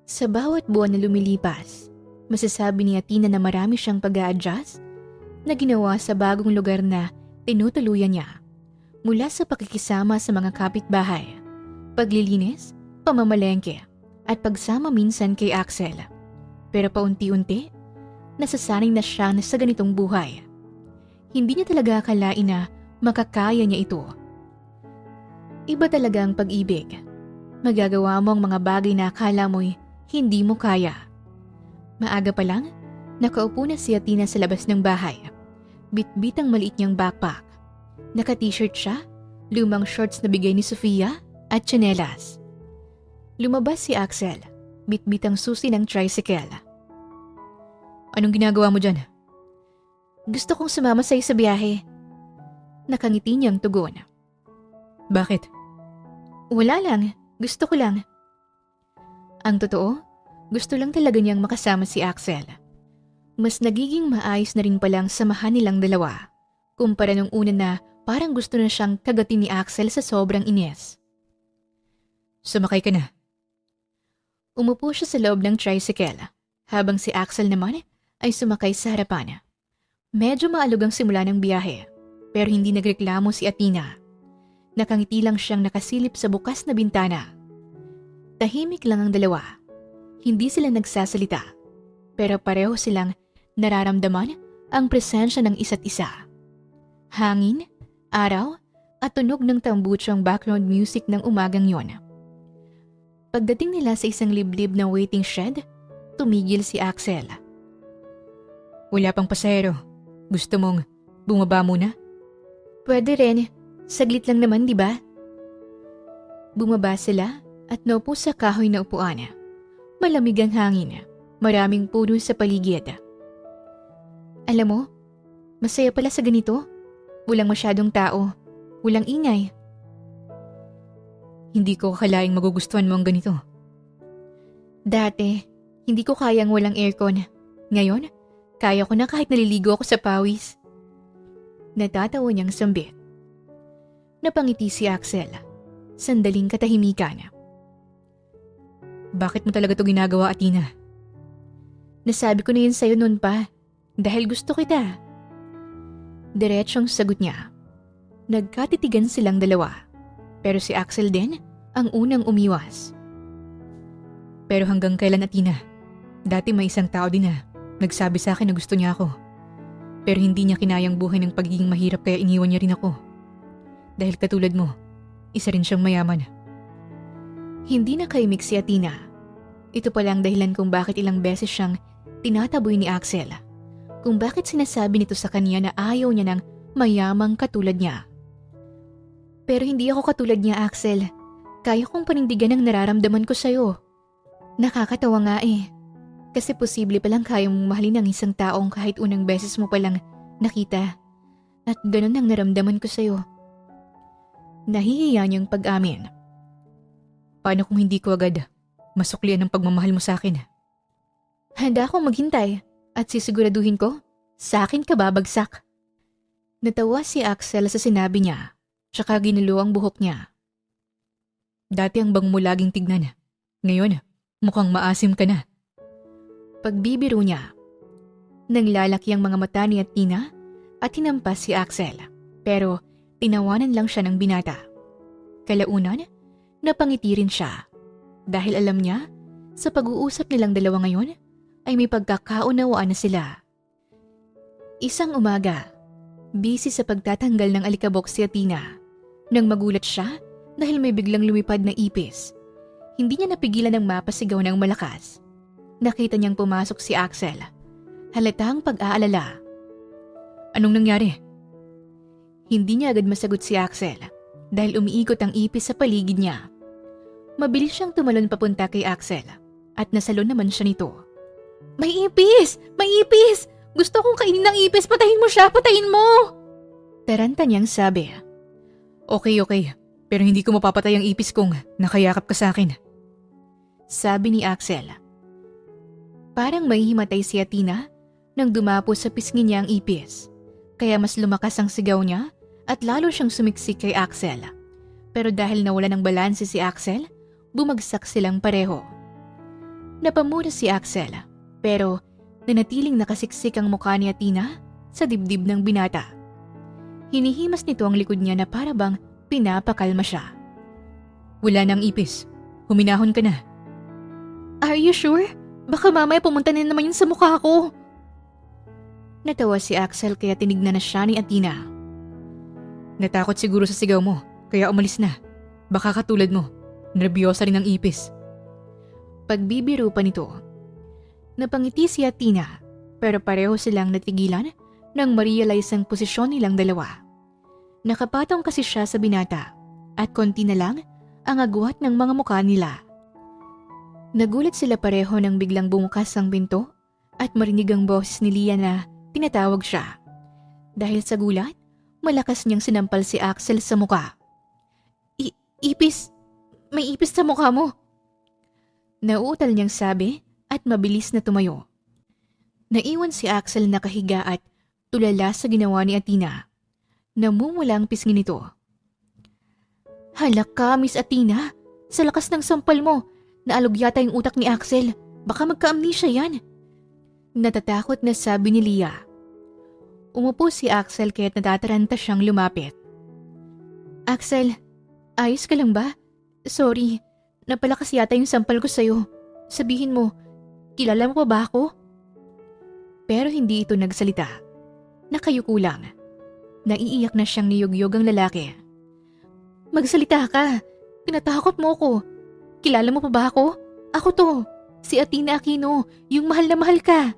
Sa bawat buwan na lumilipas, masasabi ni Athena na marami siyang pag-a-adjust na ginawa sa bagong lugar na tinutuluyan niya. Mula sa pakikisama sa mga kapitbahay, paglilinis, pamamalengke, at pagsama minsan kay Axel. Pero paunti-unti, nasasanay na siya na sa ganitong buhay. Hindi niya talaga akalain na makakaya niya ito. Iba talaga ang pag-ibig. Magagawa mo ang mga bagay na akala mo'y hindi mo kaya. Maaga pa lang, nakaupo na si Athena sa labas ng bahay. bitbit ang maliit niyang backpack. Naka-t-shirt siya, lumang shorts na bigay ni Sofia at tsinelas. Lumabas si Axel, bitbit ang susi ng tricycle. Anong ginagawa mo dyan? Gusto kong sumama sa'yo sa biyahe. Nakangiti niyang tugon. Bakit? Wala lang, gusto ko lang. Ang totoo, gusto lang talaga niyang makasama si Axel. Mas nagiging maayos na rin palang samahan nilang dalawa, kumpara nung una na parang gusto na siyang kagatin ni Axel sa sobrang inis. Sumakay ka na. Umupo siya sa loob ng tricycle, habang si Axel naman ay sumakay sa harapan. Medyo maalog ang simula ng biyahe, pero hindi nagreklamo si Athena. Nakangiti lang siyang nakasilip sa bukas na bintana. Tahimik lang ang dalawa. Hindi sila nagsasalita, pero pareho silang nararamdaman ang presensya ng isa't isa. Hangin, araw, at tunog ng tambucho ang background music ng umagang yon. Pagdating nila sa isang liblib na waiting shed, tumigil si Axel. Wala pang pasahero. Gusto mong bumaba muna? Pwede rin. Saglit lang naman, di ba? Bumaba sila at naupo sa kahoy na upuan. Malamig ang hangin. Maraming puno sa paligid. Alam mo, masaya pala sa ganito. Walang masyadong tao. Walang ingay. Hindi ko akalaing magugustuhan mo ang ganito. Dati, hindi ko kayang walang aircon. Ngayon, kaya ko na kahit naliligo ako sa pawis. Natatawa niyang sambit. Napangiti si Axel. Sandaling katahimikan. Bakit mo talaga ito ginagawa, Athena? Nasabi ko na yun sa'yo noon pa. Dahil gusto kita. Diretsong sagot niya. Nagkatitigan silang dalawa. Pero si Axel din ang unang umiwas. Pero hanggang kailan, Athena? Dati may isang tao din na nagsabi sa akin na gusto niya ako. Pero hindi niya kinayang buhay ng pagiging mahirap kaya iniwan niya rin ako. Dahil katulad mo, isa rin siyang mayaman. Hindi na kaimik si Athena. Ito pala ang dahilan kung bakit ilang beses siyang tinataboy ni Axel. Kung bakit sinasabi nito sa kanya na ayaw niya ng mayamang katulad niya. Pero hindi ako katulad niya, Axel. Kaya kong panindigan ang nararamdaman ko sa'yo. Nakakatawa nga eh. Kasi posible palang kaya mong mahalin ang isang taong kahit unang beses mo palang nakita. At ganun ang naramdaman ko sa'yo. Nahihiya niyang pag-amin. Paano kung hindi ko agad masuklian ang pagmamahal mo sa akin? Handa akong maghintay at sisiguraduhin ko, sa akin ka babagsak. Natawa si Axel sa sinabi niya, tsaka ginulo ang buhok niya. Dati ang bango mo laging tignan. Ngayon, mukhang maasim ka na. Pagbibiro niya, nanglalaki ang mga mata ni Athena at hinampas si Axel. Pero tinawanan lang siya ng binata. Kalaunan, napangiti rin siya. Dahil alam niya, sa pag-uusap nilang dalawa ngayon, ay may pagkakaunawaan na sila. Isang umaga, busy sa pagtatanggal ng alikabok si Athena. Nang magulat siya dahil may biglang lumipad na ipis. Hindi niya napigilan ng mapasigaw ng malakas. Nakita niyang pumasok si Axel. Halatang pag-aalala. Anong nangyari? Hindi niya agad masagot si Axel dahil umiikot ang ipis sa paligid niya. Mabilis siyang tumalon papunta kay Axel at nasalon naman siya nito. May ipis! May ipis! Gusto kong kainin ng ipis! Patayin mo siya! Patayin mo! Taranta niyang sabi. Okay. Pero hindi ko mapapatay ang ipis kung nakayakap ka sa akin. Sabi ni Axel. Parang may himatay si Athena nang dumapo sa pisngi niya ang ipis. Kaya mas lumakas ang sigaw niya at lalo siyang sumiksik kay Axel. Pero dahil nawala ng balanse si Axel, bumagsak silang pareho. Napamura si Axel, pero nanatiling nakasiksik ang mukha ni Athena sa dibdib ng binata. Hinihimas nito ang likod niya na para bang pinapakalma siya. Wala nang ipis. Huminahon ka na. Are you sure? Baka mamaya pumunta na naman yun sa mukha ko. Natawa si Axel kaya tinignan na siya ni Athena. Natakot siguro sa sigaw mo, kaya umalis na. Baka katulad mo, nerbiyosa rin ang ipis. Pagbibiro pa nito. Napangiti si Athena, pero pareho silang natigilan nang ma-realize ang posisyon nilang dalawa. Nakapatong kasi siya sa binata at konti na lang ang agwat ng mga mukha nila. Nagulat sila pareho nang biglang bumukas ang pinto at marinig ang boses ni Leah na tinatawag siya. Dahil sa gulat, malakas niyang sinampal si Axel sa mukha. Ipis! May ipis sa mukha mo! Nauutal niyang sabi at mabilis na tumayo. Naiwan si Axel nakahiga at tulala sa ginawa ni Athena. Namumula ang pisngi nito. Halak ka, Miss Athena! Sa lakas ng sampal mo, naalog yata yung utak ni Axel. Baka magka-amnesia yan. Natatakot na sabi ni Leah. Umupo si Axel kaya't natataranta siyang lumapit. Axel, ayos ka lang ba? Sorry, napalakas yata yung sampal ko sa'yo. Sabihin mo, kilala mo pa ba ako? Pero hindi ito nagsalita. Nakayuko lang. Naiiyak na siyang niyugyog ang lalaki. Magsalita ka. Pinatakot mo ko. Kilala mo pa ba ako? Ako to. Si Athena Aquino, yung mahal na mahal ka.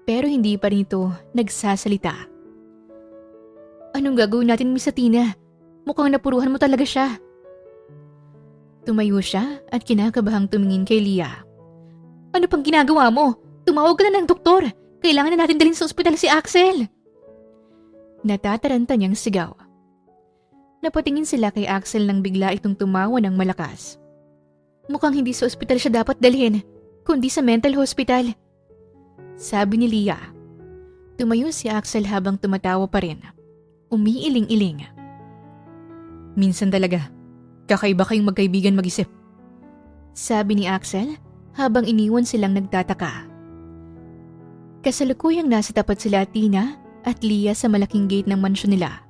Pero hindi pa rin ito nagsasalita. Anong gagawin natin, Miss Athena? Mukhang napuruhan mo talaga siya. Tumayo siya at kinakabahang tumingin kay Leah. Ano pang ginagawa mo? Tumawag ka na ng doktor. Kailangan na natin dalhin sa ospital si Axel. Natataranta niyang sigaw. Napatingin sila kay Axel nang bigla itong tumawa ng malakas. Mukhang hindi sa ospital siya dapat dalhin, kundi sa mental hospital. Sabi ni Leah. Tumayo si Axel habang tumatawa pa rin. Umiiling-iling. Minsan talaga, kakaiba kayong magkaibigan mag-isip. Sabi ni Axel habang iniwan silang nagtataka. Kasalukuyang nasa tapat sila Athena at Leah sa malaking gate ng mansyon nila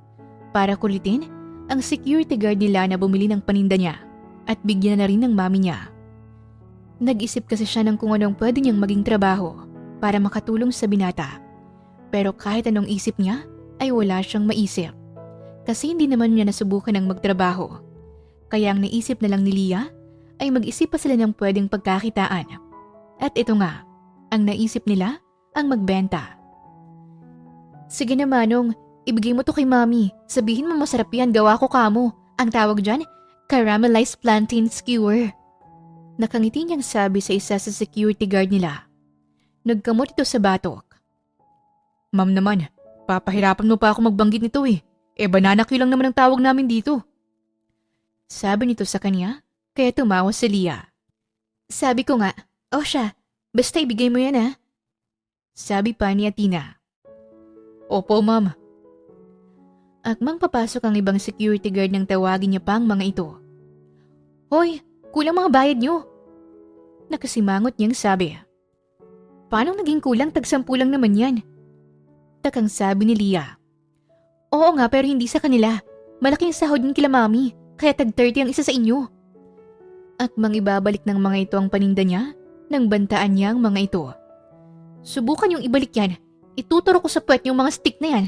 para kulitin ang security guard nila na bumili ng paninda niya at bigyan na rin ng mami niya. Nag-isip kasi siya ng kung anong pwede niyang maging trabaho para makatulong sa binata. Pero kahit anong isip niya ay wala siyang maisip. Kasi hindi naman niya nasubukan ng magtrabaho. Kaya ang naisip na lang ni Leah ay mag-isip pa sila ng pwedeng pagkakitaan. At ito nga, ang naisip nila ang magbenta. Sige na Manong, ibigay mo to kay Mami. Sabihin mo masarap yan, gawa ko kamo. Ang tawag dyan, caramelized plantain skewer. Nakangiti niyang sabi sa isa sa security guard nila. Nagkamot ito sa batok. Ma'am naman, papahirapan mo pa ako magbanggit nito eh. Banana Q lang naman ang tawag namin dito. Sabi nito sa kanya, kaya tumawa si Leah. Sabi ko nga, siya, basta ibigay mo yan ha. Sabi pa ni Athena. Opo ma'am. Akmang papasok ang ibang security guard nang tawagin niya pa ang mga ito. Hoy, kulang mga bayad niyo. Nakasimangot niyang sabi. Paano naging kulang? Tag-10 lang naman yan. Takang sabi ni Leah. Oo nga pero hindi sa kanila. Malaking sahod din kila Mami, kaya tag-30 ang isa sa inyo. At ibabalik ng mga ito ang paninda niya nang bantaan niya ang mga ito. Subukan yung ibalik yan. Ituturo ko sa puwet yung mga stick na yan.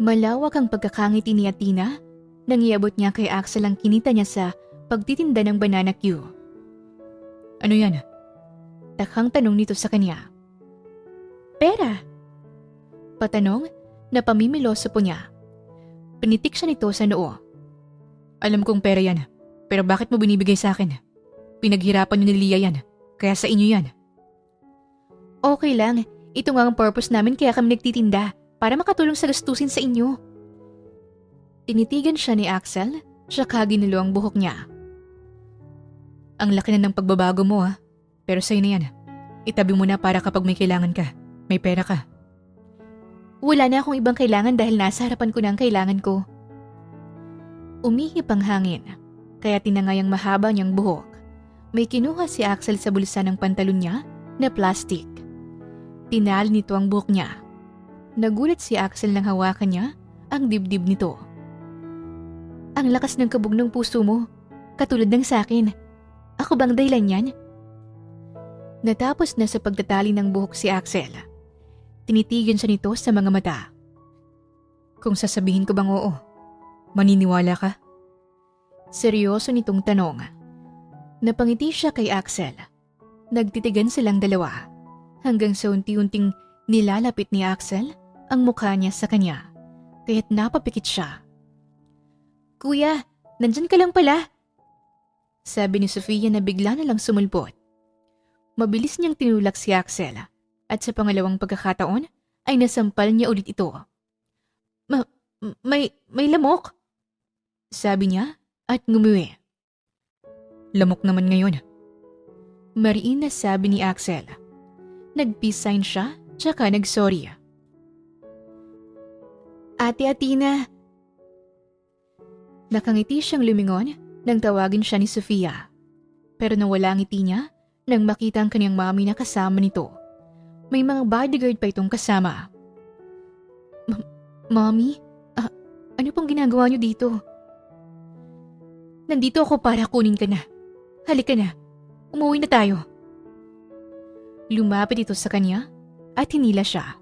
Malawak ang pagkakangiti ni Athena nang iabot niya kay Axel ang kinita niya sa pagtitinda ng Banana Q. Ano yan? Takhang tanong nito sa kanya. Pera. Patanong na pamimiloso po niya. Pinitik siya nito sa noo. Alam kong pera yan, pero bakit mo binibigay sa akin? Pinaghirapan niyo ni Leah yan, kaya sa inyo yan. Okay lang, ito nga ang purpose namin kaya kami nagtitinda, para makatulong sa gastusin sa inyo. Tinitigan siya ni Axel, tsaka ginulo ang buhok niya. Ang laki na ng pagbabago mo pero sa'yo na yan. Itabi mo na para kapag may kailangan ka, may pera ka. Wala na akong ibang kailangan dahil nasa harapan ko na ang kailangan ko. Umihip ang hangin, kaya tinangay ang mahaba niyang buhok. May kinuha si Axel sa bulsa ng pantalon niya na plastic. Tinali nito ang buhok niya. Nagulat si Axel nang hawakan niya ang dibdib nito. Ang lakas ng kabog ng puso mo, katulad ng sakin. Ako bang dahilan yan? Natapos na sa pagtatali ng buhok si Axel. Tinitigan siya nito sa mga mata. Kung sasabihin ko bang oo, maniniwala ka? Seryoso nitong tanong. Napangiti siya kay Axel. Nagtitigan silang dalawa hanggang sa unti-unting Nilalapit ni Axel ang mukha niya sa kanya, kaya't napapikit siya. Kuya, nandyan ka lang pala. Sabi ni Sofia na bigla na lang sumulpot. Mabilis niyang tinulak si Axel at sa pangalawang pagkakataon ay nasampal niya ulit ito. May lamok? Sabi niya at ngumuwi. Lamok naman ngayon. Mariin na sabi ni Axel. Nag-peace sign siya tsaka nag-sorry. Ate Athena. Nakangiti siyang lumingon nang tawagin siya ni Sofia. Pero nawala ang ngiti niya nang makita ang kanyang mami na kasama nito. May mga bodyguard pa itong kasama. Mami? Ano pong ginagawa niyo dito? Nandito ako para kunin ka na. Halika na. Umuwi na tayo. Lumapit ito sa kanya at hinila siya.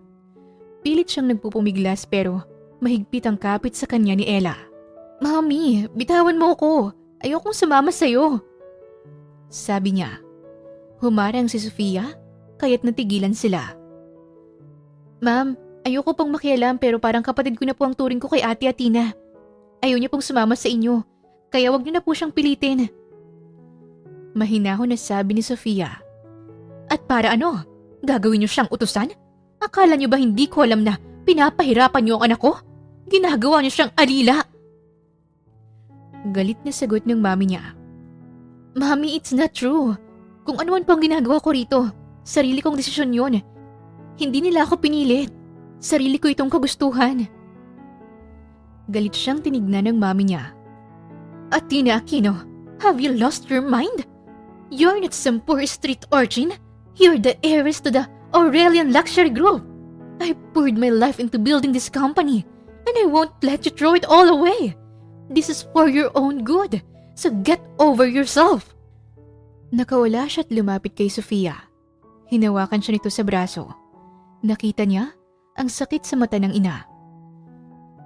Pilit siyang nagpupumiglas pero mahigpit ang kapit sa kanya ni Ella. Mami, bitawan mo ako. Ayokong sumama sa'yo. Sabi niya. Humarang si Sofia kaya't natigilan sila. Ma'am, ayoko pong makialam pero parang kapatid ko na po ang turing ko kay Ate Athena. Ayaw niya pong sumama sa inyo, kaya wag niyo na po siyang pilitin. Mahinahon na sabi ni Sofia. At para ano? Gagawin niyo siyang utusan? Akala niyo ba hindi ko alam na pinapahirapan niyo ang anak ko? Ginagawa niyo siyang alila. Galit na sagot ng mami niya. Mami, it's not true. Kung ano man pang ginagawa ko rito, sarili kong desisyon yun. Hindi nila ako pinilit. Sarili ko itong kagustuhan. Galit siyang tinignan ng mami niya. Athena Aquino, have you lost your mind? You're not some poor street urchin. You're the heiress to the Aurelian Luxury Group. I poured my life into building this company, and I won't let you throw it all away. This is for your own good, so get over yourself. Nakawala siya at lumapit kay Sofia. Hinawakan siya nito sa braso. Nakita niya ang sakit sa mata ng ina.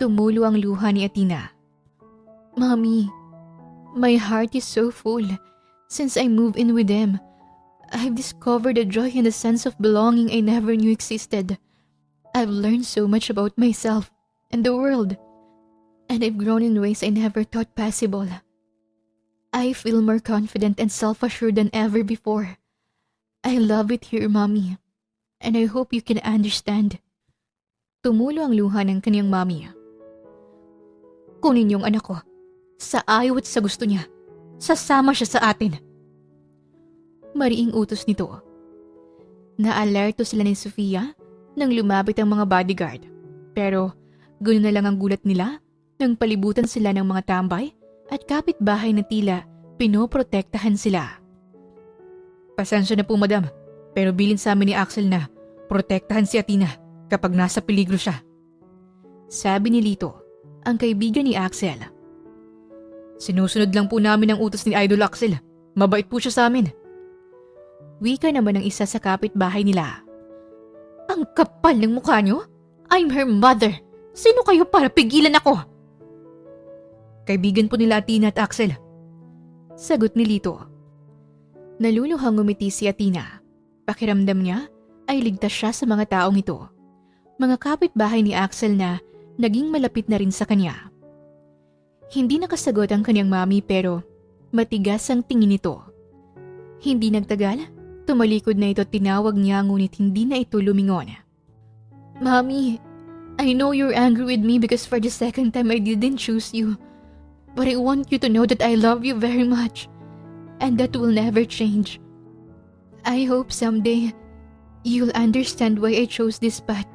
Tumulo ang luha ni Athena. Mommy, my heart is so full. Since I moved in with them, I've discovered a joy and a sense of belonging I never knew existed. I've learned so much about myself and the world, and I've grown in ways I never thought possible. I feel more confident and self-assured than ever before. I love it here, Mommy, and I hope you can understand. Tumulo ang luha ng kanyang mami. Kunin yung anak ko. Sa ayaw at sa gusto niya. Sasama siya sa atin. Mariing utos nito. Naalerto sila ni Sofia nang lumapit ang mga bodyguard. Pero ganoon na lang ang gulat nila nang palibutan sila ng mga tambay at kapitbahay na tila pinoprotektahan sila. Pasensya na po madam, pero bilin sa amin ni Axel na protektahan si Athena kapag nasa peligro siya. Sabi ni Lito, ang kaibigan ni Axel. Sinusunod lang po namin ang utos ni Idol Axel. Mabait po siya sa amin. Wika naman ng isa sa kapitbahay nila. Ang kapal ng mukha niyo? I'm her mother. Sino kayo para pigilan ako? Kaibigan po nila Athena at Axel. Sagot ni Lito. Naluluhang ngumiti si Athena. Pakiramdam niya ay ligtas siya sa mga taong ito. Mga kapitbahay ni Axel na naging malapit na rin sa kanya. Hindi nakasagot ang kanyang mami pero matigas ang tingin nito. Hindi nagtagal, tumalikod na ito at tinawag niya ngunit hindi na ito lumingon. Mami, I know you're angry with me because for the second time I didn't choose you. But I want you to know that I love you very much and that will never change. I hope someday you'll understand why I chose this path.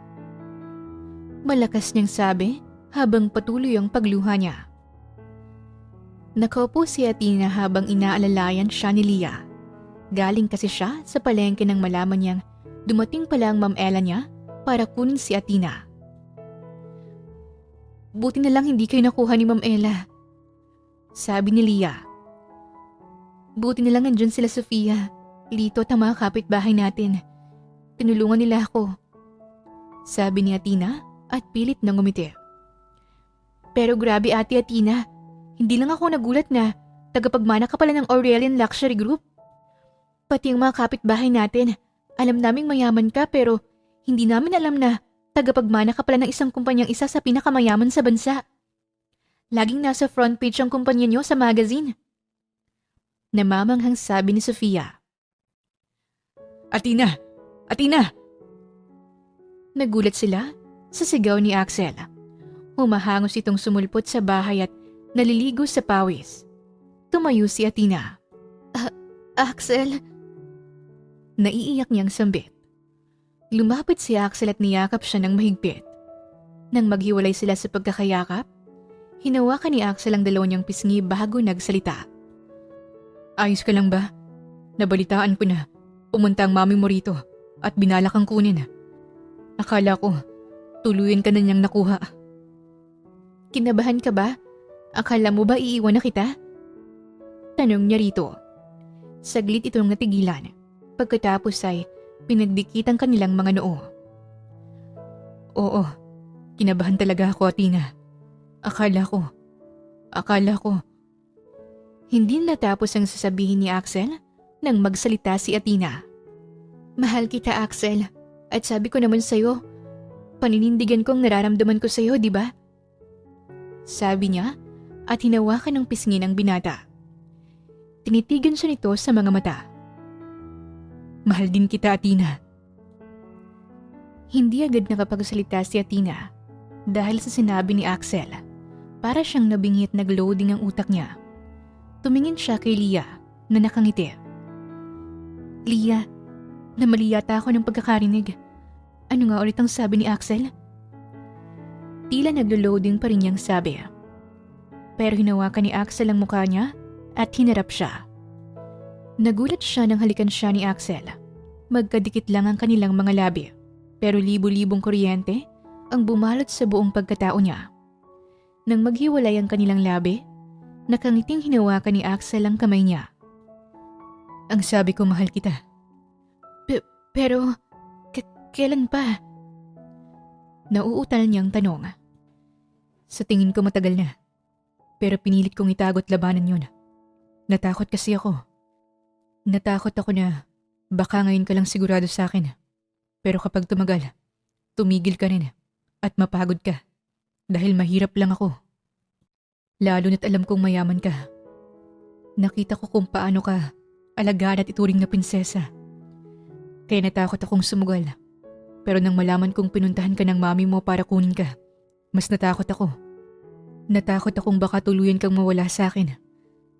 Malakas niyang sabi habang patuloy ang pagluha niya. Nakaupo si Athena habang inaalalayan siya ni Leah. Galing kasi siya sa palengke nang malaman niyang dumating pala ang Ma'am Ella niya para kunin si Athena. Buti na lang hindi kayo nakuha ni Ma'am Ella. Sabi ni Leah. Buti na lang nandyan sila Sofia, Lito at ang mga kapitbahay natin. Tinulungan nila ako. Sabi ni Athena at pilit na ngumiti. Pero grabe Ate Athena, hindi lang ako nagulat na tagapagmana ka pala ng Aurelian Luxury Group. Pati ang mga kapitbahay natin, alam naming mayaman ka pero Hindi namin alam na tagapagmana ka pala ng isang kumpanyang isa sa pinakamayaman sa bansa. Laging nasa front page ang kumpanya niyo sa magazine. Namamanghang sabi ni Sofia. Athena! Athena! Nagulat sila sa sigaw ni Axel. Humahangos itong sumulpot sa bahay at naliligo sa pawis. Tumayo si Athena. Axel? Naiiyak niyang sambit. Lumapit si Axel at niyakap siya ng mahigpit. Nang maghiwalay sila sa pagkakayakap, hinawakan ni Axel ang dalawa niyang pisngi bago nagsalita. Ayos ka lang ba? Nabalitaan ko na pumunta ang mami mo rito at binalak kang kunin. Akala ko, tuluyan ka na niyang nakuha. Kinabahan ka ba? Akala mo ba iiwan na kita? Tanong niya rito. Saglit itong natigilan. Pagkatapos ay pinagdikit ang kanilang mga noo. Oo, kinabahan talaga ako, Athena. Akala ko. Hindi natapos ang sasabihin ni Axel nang magsalita si Athena. Mahal kita, Axel. At sabi ko naman sa'yo, paninindigan ko ang nararamdaman ko sa'yo, di ba? Sabi niya at hinawakan ng pisngi ng binata. Tinitigan siya nito sa mga mata. Mahal din kita, Athena. Hindi agad nakapagsalita si Athena dahil sa sinabi ni Axel. Para siyang nabingit nag-loading ang utak niya. Tumingin siya kay Leah na nakangiti. Leah, namali yata ako ng pagkakarinig. Ano nga ulit ang sabi ni Axel? Tila naglo-loading pa rin niyang sabi. Pero hinawakan ni Axel ang mukha niya at hinarap siya. Nagulat siya nang halikan siya ni Axel. Magkadikit lang ang kanilang mga labi, pero libo-libong kuryente ang bumalot sa buong pagkatao niya. Nang maghiwalay ang kanilang labi, nakangiting hinawakan ni Axel ang kamay niya. Ang sabi ko, mahal kita. Pero, kailan pa? Nauutal niyang tanong. Sa tingin ko matagal na, pero pinilit kong itago at labanan yun. Natakot kasi ako. Natakot ako na baka ngayon ka lang sigurado sa akin. Pero kapag tumagal, tumigil ka rin at mapagod ka. Dahil mahirap lang ako. Lalo na't alam kong mayaman ka. Nakita ko kung paano ka alagaan at ituring na prinsesa. Kaya natakot akong sumugal. Pero nang malaman kong pinuntahan ka ng mami mo para kunin ka, mas natakot ako. Natakot akong baka tuluyan kang mawala sa akin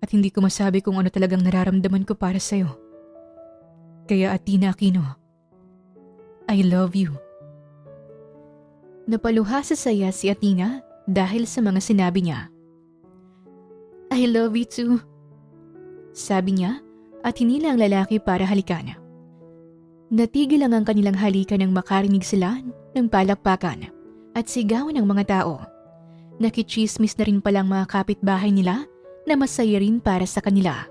at hindi ko masabi kung ano talagang nararamdaman ko para sa'yo. Kaya Athena Aquino, I love you. Napaluha sa saya si Athena dahil sa mga sinabi niya. I love you too. Sabi niya at hinila ang lalaki para halikan. Natigil lang ang kanilang halikan nang makarinig sila ng palakpakan at sigawan ng mga tao. Nakichismis na rin palang mga kapitbahay nila na masaya rin para sa kanila.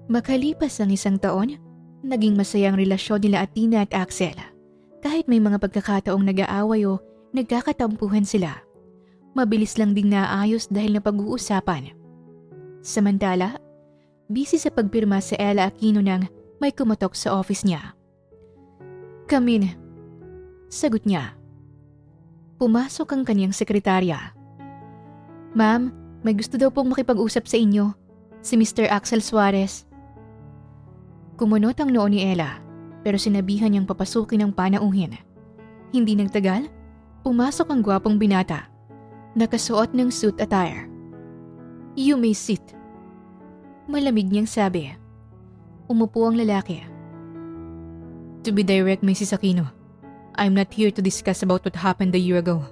Makalipas ang 1 taon, naging masayang relasyon nila Athena at Axel. Kahit may mga pagkakataong nag-aaway o nagkakatampuhan sila, mabilis lang ding naayos dahil napag-uusapan. Samantala, busy sa pagpirma si Ella Aquino nang may kumatok sa office niya. Come in. Sagot niya. Pumasok ang kaniyang sekretarya. Ma'am, may gusto daw pong makipag-usap sa inyo. Si Mr. Axel Suarez. Kumunot ang noo ni Ella, pero sinabihan niyang papasukin ang panauhin. Hindi nagtagal, pumasok ang gwapong binata. Nakasuot ng suit attire. You may sit. Malamig niyang sabi. Umupo ang lalaki. To be direct, Mrs. Aquino, I'm not here to discuss about what happened a year ago.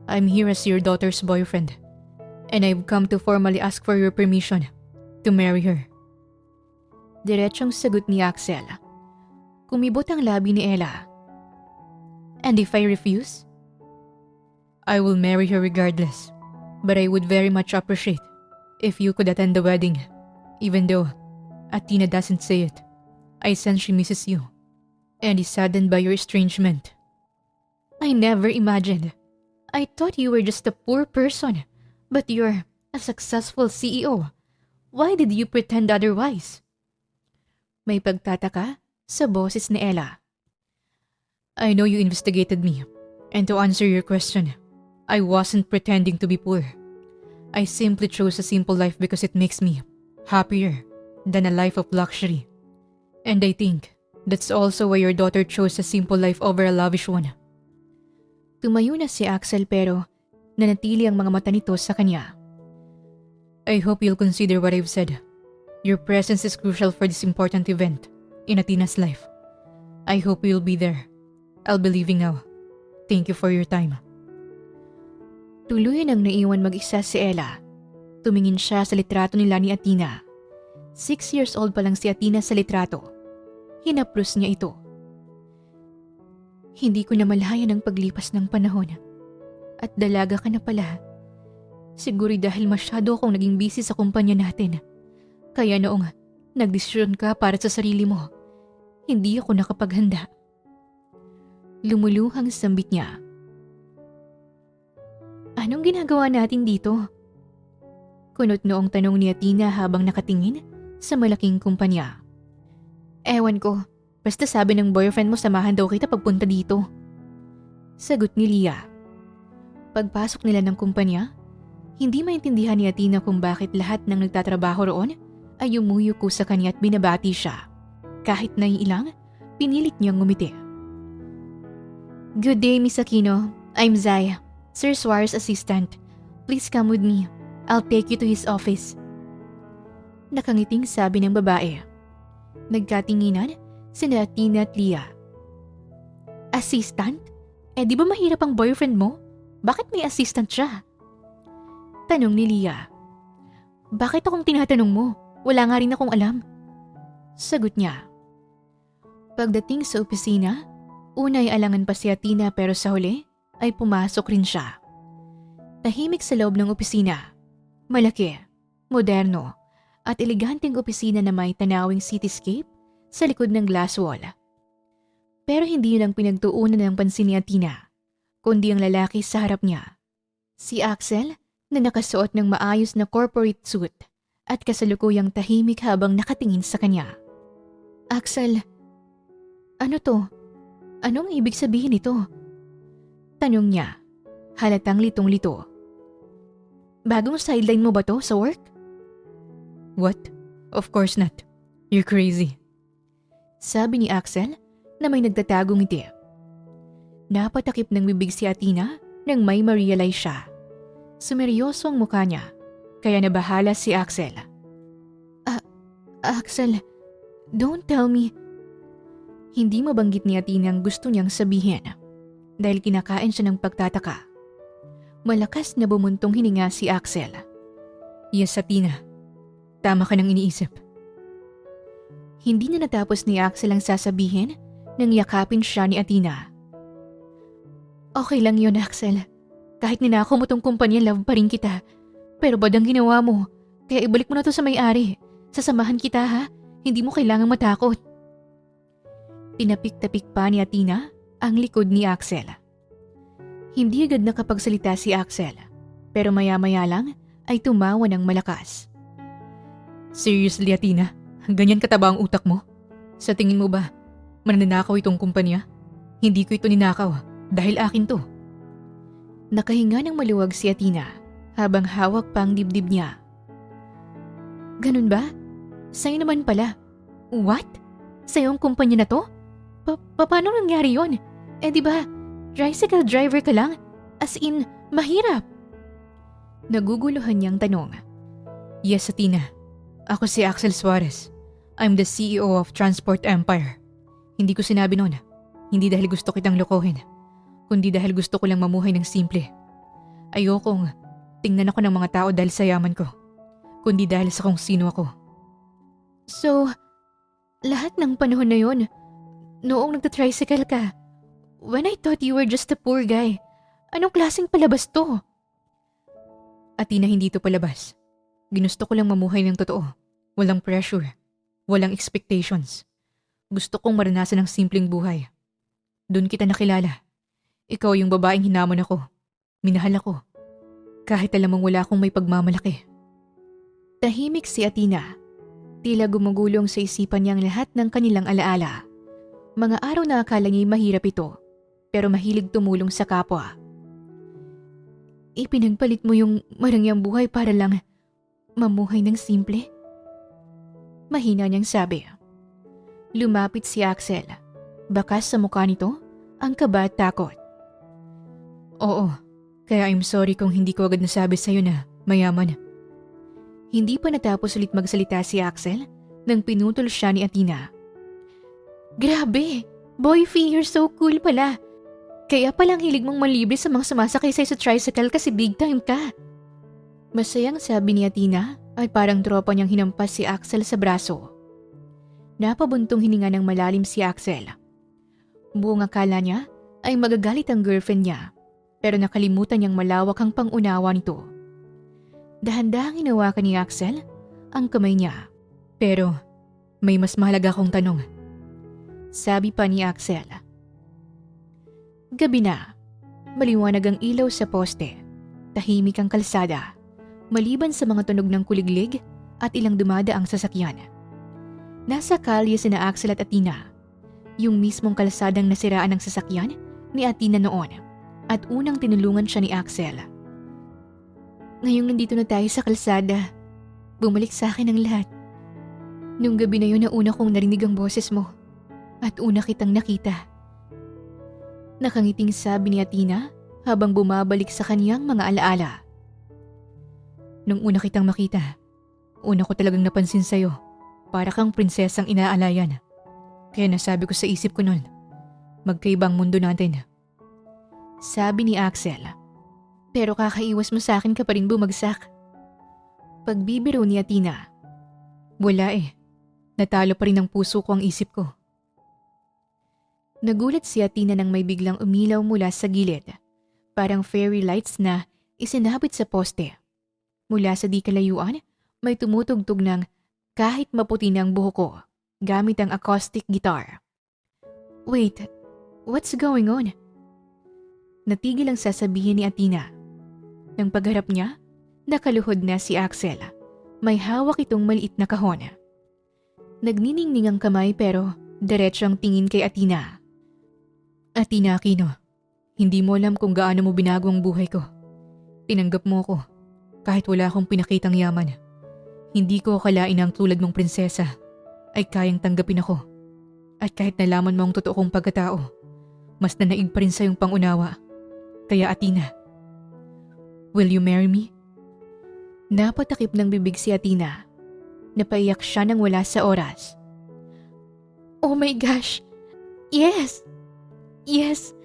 I'm here as your daughter's boyfriend, and I've come to formally ask for your permission to marry her. Diretsong sagot ni Axel. Kumibot ang labi ni Ella. And if I refuse? I will marry her regardless, but I would very much appreciate if you could attend the wedding, even though Athena doesn't say it. I sense she misses you and is saddened by your estrangement. I never imagined. I thought you were just a poor person, but you're a successful CEO. Why did you pretend otherwise? May pagtataka sa boses ni Ella. I know you investigated me. And to answer your question, I wasn't pretending to be poor. I simply chose a simple life because it makes me happier than a life of luxury. And I think that's also why your daughter chose a simple life over a lavish one. Tumayo na si Axel pero nanatili ang mga mata nito sa kanya. I hope you'll consider what I've said. Your presence is crucial for this important event in Athena's life. I hope you'll be there. I'll be leaving now. Thank you for your time. Tuluyan ang naiwan mag-isa si Ella. Tumingin siya sa litrato nila ni Athena. 6 years old pa lang si Athena sa litrato. Hinaplos niya ito. Hindi ko namalayan ang paglipas ng panahon. At dalaga ka na pala. Siguro dahil masyado akong naging busy sa kumpanya natin. Kaya noong nagdesisyon ka para sa sarili mo, hindi ako nakapaghanda. Lumuluhang sambit niya. Anong ginagawa natin dito? Kunot noong tanong ni Athena habang nakatingin sa malaking kumpanya. Ewan ko, basta sabi ng boyfriend mo samahan daw kita pagpunta dito. Sagot ni Leah. Pagpasok nila ng kumpanya, hindi maintindihan ni Athena kung bakit lahat ng nagtatrabaho roon ay umuyuko sa kanya at binabati siya. Kahit naiilang, pinilit niyang ngumiti. Good day, Miss Aquino. I'm Zai, Sir Suarez' assistant. Please come with me. I'll take you to his office. Nakangiting sabi ng babae. Nagkatinginan sina Athena at Leah. Assistant? Eh di ba mahirap ang boyfriend mo? Bakit may assistant siya? Tanong ni Leah. Bakit akong tinatanong mo? Wala nga rin akong alam. Sagot niya. Pagdating sa opisina, una ay alangan pa si Athena pero sa huli ay pumasok rin siya. Tahimik sa loob ng opisina. Malaki, moderno, at eleganteng opisina na may tanawing cityscape sa likod ng glass wall. Pero hindi yun ang pinagtuunan ng pansin ni Athena, kundi ang lalaki sa harap niya. Si Axel na nakasuot ng maayos na corporate suit at kasalukuyang tahimik habang nakatingin sa kanya. Axel, ano to? Anong ibig sabihin nito? Tanong niya, halatang litong-lito. Bagong sideline mo ba to sa work? What? Of course not. You're crazy. Sabi ni Axel na may nagtatagong ngiti. Napatakip ng bibig si Athena nang may ma-realize siya. Sumeryoso ang mukha niya, kaya nabahala si Axel. Axel, don't tell me. Hindi mabanggit ni Athena ang gusto niyang sabihin dahil kinakain siya ng pagtataka. Malakas na bumuntong hininga si Axel. Yes, Athena. Tama ka nang iniisip. Hindi na natapos ni Axel ang sasabihin nang yakapin siya ni Athena. Okay lang yun, Axel. Kahit ninakaw mo tong kumpanya, love pa rin kita. Pero badang ginawa mo, kaya ibalik mo na to sa may-ari. Sasamahan kita ha, hindi mo kailangang matakot. Tinapik-tapik pa ni Athena ang likod ni Axel. Hindi agad nakapagsalita si Axel, pero maya-maya lang ay tumawa ng malakas. Seriously, Athena? Ganyan kataba ang utak mo? Sa tingin mo ba, mananakaw itong kumpanya? Hindi ko ito ninakaw dahil akin to. Nakahinga ng maluwag si Athena habang hawak pa ang dibdib niya. Ganun ba? Sa'yo naman pala. What? Sa'yo ang kumpanya na to? Paano nangyari yon? Eh di ba, tricycle driver ka lang? As in, mahirap. Naguguluhan niyang tanong. Yes, Athena. Ako si Axel Suarez. I'm the CEO of Transport Empire. Hindi ko sinabi noon. Hindi dahil gusto kitang lokohin, kundi dahil gusto ko lang mamuhay ng simple. Ayokong tingnan ako ng mga tao dahil sa yaman ko, kundi dahil sa kung sino ako. So, lahat ng panahon na yon, noong nagtatricycle ka, when I thought you were just a poor guy, anong klaseng palabas to? Athena, hindi to palabas. Ginusto ko lang mamuhay ng totoo. Walang pressure. Walang expectations. Gusto kong maranasan ang simpleng buhay. Doon kita nakilala. Ikaw yung babaeng hinamon ako. Minahal ako. Kahit alam mong wala akong may pagmamalaki. Tahimik si Athena. Tila gumugulong sa isipan niya ang lahat ng kanilang alaala. Mga araw na akala niya'y mahirap ito. pero mahilig tumulong sa kapwa. Ipinagpalit mo yung marangyang buhay para lang mamuhay ng simple? Mahina niyang sabi. Lumapit si Axel. Bakas sa mukha nito ang kaba at takot. Oo, kaya I'm sorry kung hindi ko agad nasabi sa'yo na mayaman. Hindi pa natapos ulit magsalita si Axel nang pinutol siya ni Athena. Grabe! Boyfie, you're so cool pala. Kaya palang hilig mong malibre sa mga sumasakay sa'yo sa tricycle kasi big time ka. Masayang sabi ni Athena at parang tropa niyang hinampas si Axel sa braso. Napabuntong hininga ng malalim si Axel. Buong akala niya ay magagalit ang girlfriend niya, pero nakalimutan niyang malawak ang pangunawa nito. Dahan-dahang hinawakan ni Axel ang kamay niya. Pero may mas mahalaga akong tanong. Sabi pa ni Axel. Gabi na. Maliwanag ang ilaw sa poste. Tahimik ang kalsada. Maliban sa mga tunog ng kuliglig at ilang dumadaang sasakyan. Nasa kalye sina Axel at Athena. Yung mismong kalsadang nasiraan ng sasakyan ni Athena noon at unang tinulungan siya ni Axel. Ngayong nandito na tayo sa kalsada, bumalik sa akin ang lahat. Nung gabi na yun na una kong narinig ang boses mo at una kitang nakita. Nakangiting sabi ni Athena habang bumabalik sa kaniyang mga alaala. Nung una kitang makita, una ko talagang napansin sa'yo. Para kang prinsesang inaalayan. Kaya nasabi ko sa isip ko nun, magkaibang mundo natin. Sabi ni Axel. Pero kakaiwas mo sa akin ka pa rin bumagsak. Pagbibiro ni Athena. Wala eh. Natalo pa rin ang puso ko ang isip ko. Nagulat si Athena nang may biglang umilaw mula sa gilid. Parang fairy lights na isinabit sa poste. Mula sa di kalayuan, may tumutugtog ng kahit maputi na ang buhok ko gamit ang acoustic guitar. Wait, what's going on? Natigil ang sasabihin ni Athena. Nang pagharap niya, nakaluhod na si Axel. May hawak itong maliit na kahon. Nagniningning ang kamay pero diretso ang tingin kay Athena. Athena Aquino, hindi mo alam kung gaano mo binago ang buhay ko. Tinanggap mo ko kahit wala akong pinakitang yaman. Hindi ko akalain na ang tulad mong prinsesa ay kayang tanggapin ako. At kahit nalaman mo ang totoo kong pagkatao, mas nanaig pa rin sa iyong pangunawa. Kaya Athena, will you marry me? Napatakip ng bibig si Athena. Napaiyak siya nang wala sa oras. Oh my gosh! Yes! Yes!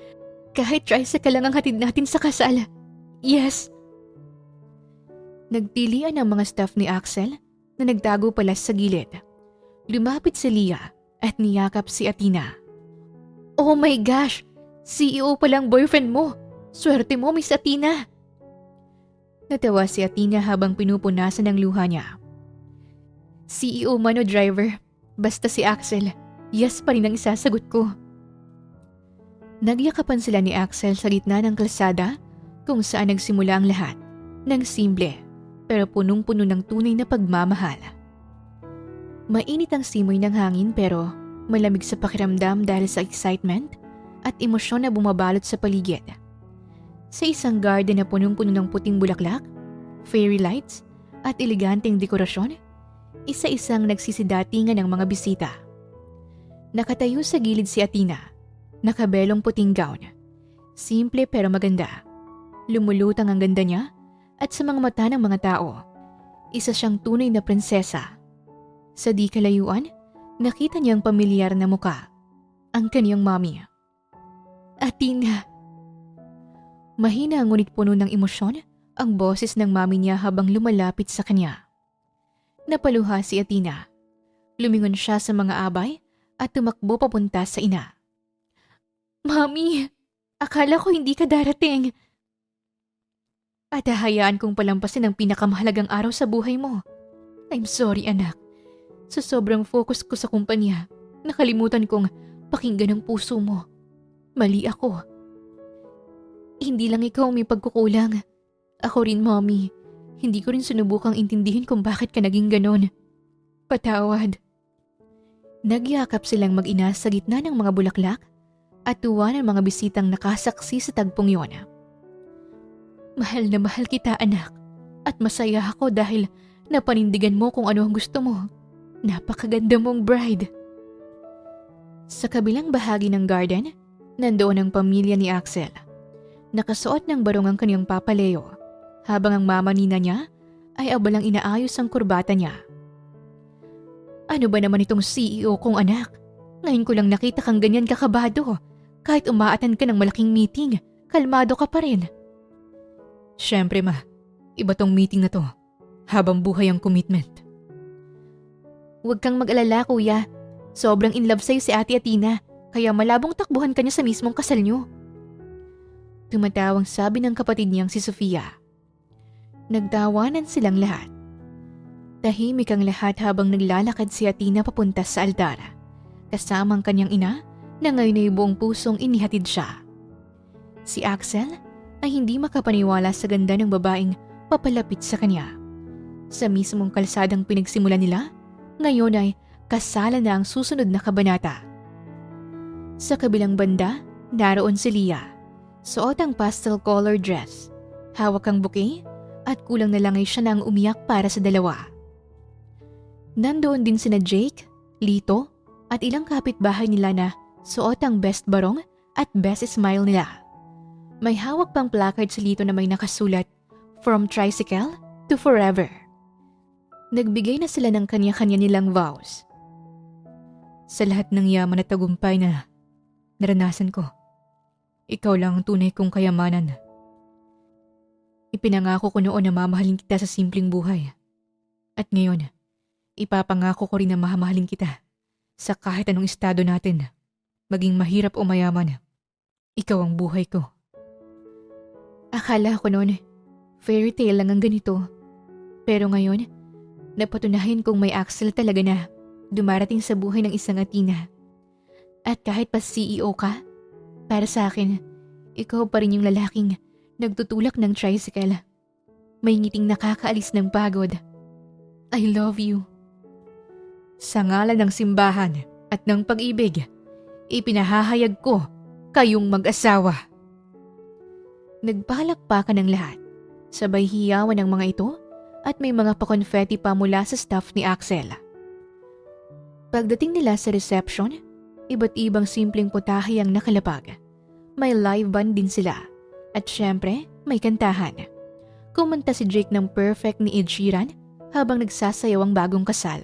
Kahit tricycle lang ang hatid natin sa kasal. Yes! Nagtilian ang mga staff ni Axel na nagtago pala sa gilid. Lumapit si Leah at niyakap si Athena. Oh my gosh! CEO palang boyfriend mo! Swerte mo, Miss Athena! Natawa si Athena habang pinupunasan ang luha niya. CEO man o driver, basta si Axel, yes pa rin ang isasagot ko. Nagyakapan sila ni Axel sa gitna ng kalsada kung saan nagsimula ang lahat ng simple pero punong-puno ng tunay na pagmamahal. Mainit ang simoy ng hangin pero malamig sa pakiramdam dahil sa excitement at emosyon na bumabalot sa paligid. Sa isang garden na punong-puno ng puting bulaklak, fairy lights at eleganteng dekorasyon, isa-isang nagsisidatingan ng mga bisita. Nakatayo sa gilid si Athena, nakabelong puting gown. Simple pero maganda. Lumulutang ang ganda niya at sa mga mata ng mga tao, isa siyang tunay na prinsesa. Sa di kalayuan, nakita niya ang pamilyar na muka, ang kaniyang mommy. Athena! Mahina ngunit puno ng emosyon ang boses ng mami niya habang lumalapit sa kanya. Napaluha si Athena. Lumingon siya sa mga abay at tumakbo papunta sa ina. Mami, akala ko hindi ka darating. At hahayaan kong palampasin ang pinakamahalagang araw sa buhay mo. I'm sorry anak. Sa sobrang focus ko sa kumpanya, nakalimutan kong pakinggan ang puso mo. Mali ako. Hindi lang ikaw may pagkukulang. Ako rin, Mommy. Hindi ko rin sinubukang intindihin kung bakit ka naging ganon. Patawad. Nagyakap silang mag-ina sa gitna ng mga bulaklak, at tuwa ng mga bisitang nakasaksi sa tagpong yon. Mahal na mahal kita, anak, at masaya ako dahil napanindigan mo kung ano ang gusto mo. Napakaganda mong bride. Sa kabilang bahagi ng garden, nandoon ang pamilya ni Axel. Nakasuot ng barong ang kanyang papa Leo, habang ang mama nina niya ay abalang inaayos ang kurbata niya. Ano ba naman itong CEO kong anak? Ngayon ko lang nakita kang ganyan kakabado. Kahit umaatan ka ng malaking meeting, kalmado ka pa rin. Siyempre ma, iba tong meeting na to. Habang buhay ang commitment. Huwag kang mag-alala kuya. Sobrang in love sa'yo si Ate Athena, kaya malabong takbuhan ka niya sa mismong kasal niyo. Tumatawang sabi ng kapatid niyang si Sofia. Nagtawanan silang lahat. Tahimik ang lahat habang naglalakad si Athena papunta sa altar, kasama ang kanyang ina na ngayon ay buong pusong inihatid siya. Si Axel ay hindi makapaniwala sa ganda ng babaeng papalapit sa kanya. Sa mismong kalsadang pinagsimulan nila, ngayon ay kasalan na ang susunod na kabanata. Sa kabilang banda, naroon si Leah. Suot ang pastel color dress, hawak ang bouquet at kulang na lang ay siya na ang umiyak para sa dalawa. Nandoon din sina Jake, Lito at ilang kapitbahay nila na suot ang best barong at best smile nila. May hawak pang placard si Lito na may nakasulat, "From tricycle to forever." Nagbigay na sila ng kanya-kanya nilang vows. Sa lahat ng yaman at tagumpay na naranasan ko, ikaw lang ang tunay kong kayamanan. Ipinangako ko noon na mamahalin kita sa simpleng buhay. At ngayon, ipapangako ko rin na mamahalin kita sa kahit anong estado natin, maging mahirap o mayaman. Ikaw ang buhay ko. Akala ko noon, fairy tale lang ang ganito. Pero ngayon, napatunayan kong may Axel talaga na dumarating sa buhay ng isang Athena. At kahit pa CEO ka, para sa akin, ikaw pa rin yung lalaking nagtutulak ng tricycle. May ngiting nakakaalis ng pagod. I love you. Sa ngalan ng simbahan at ng pag-ibig, ipinahahayag ko kayong mag-asawa. Nagpalakpakan ng lahat, sabay hiyawan ng mga ito at may mga pa-confetti pa mula sa staff ni Axel. Pagdating nila sa reception, iba't ibang simpleng putahe ang nakalapag. May live band din sila at syempre may kantahan. Kumanta si Jake ng Perfect ni Ed Sheeran habang nagsasayaw ang bagong kasal.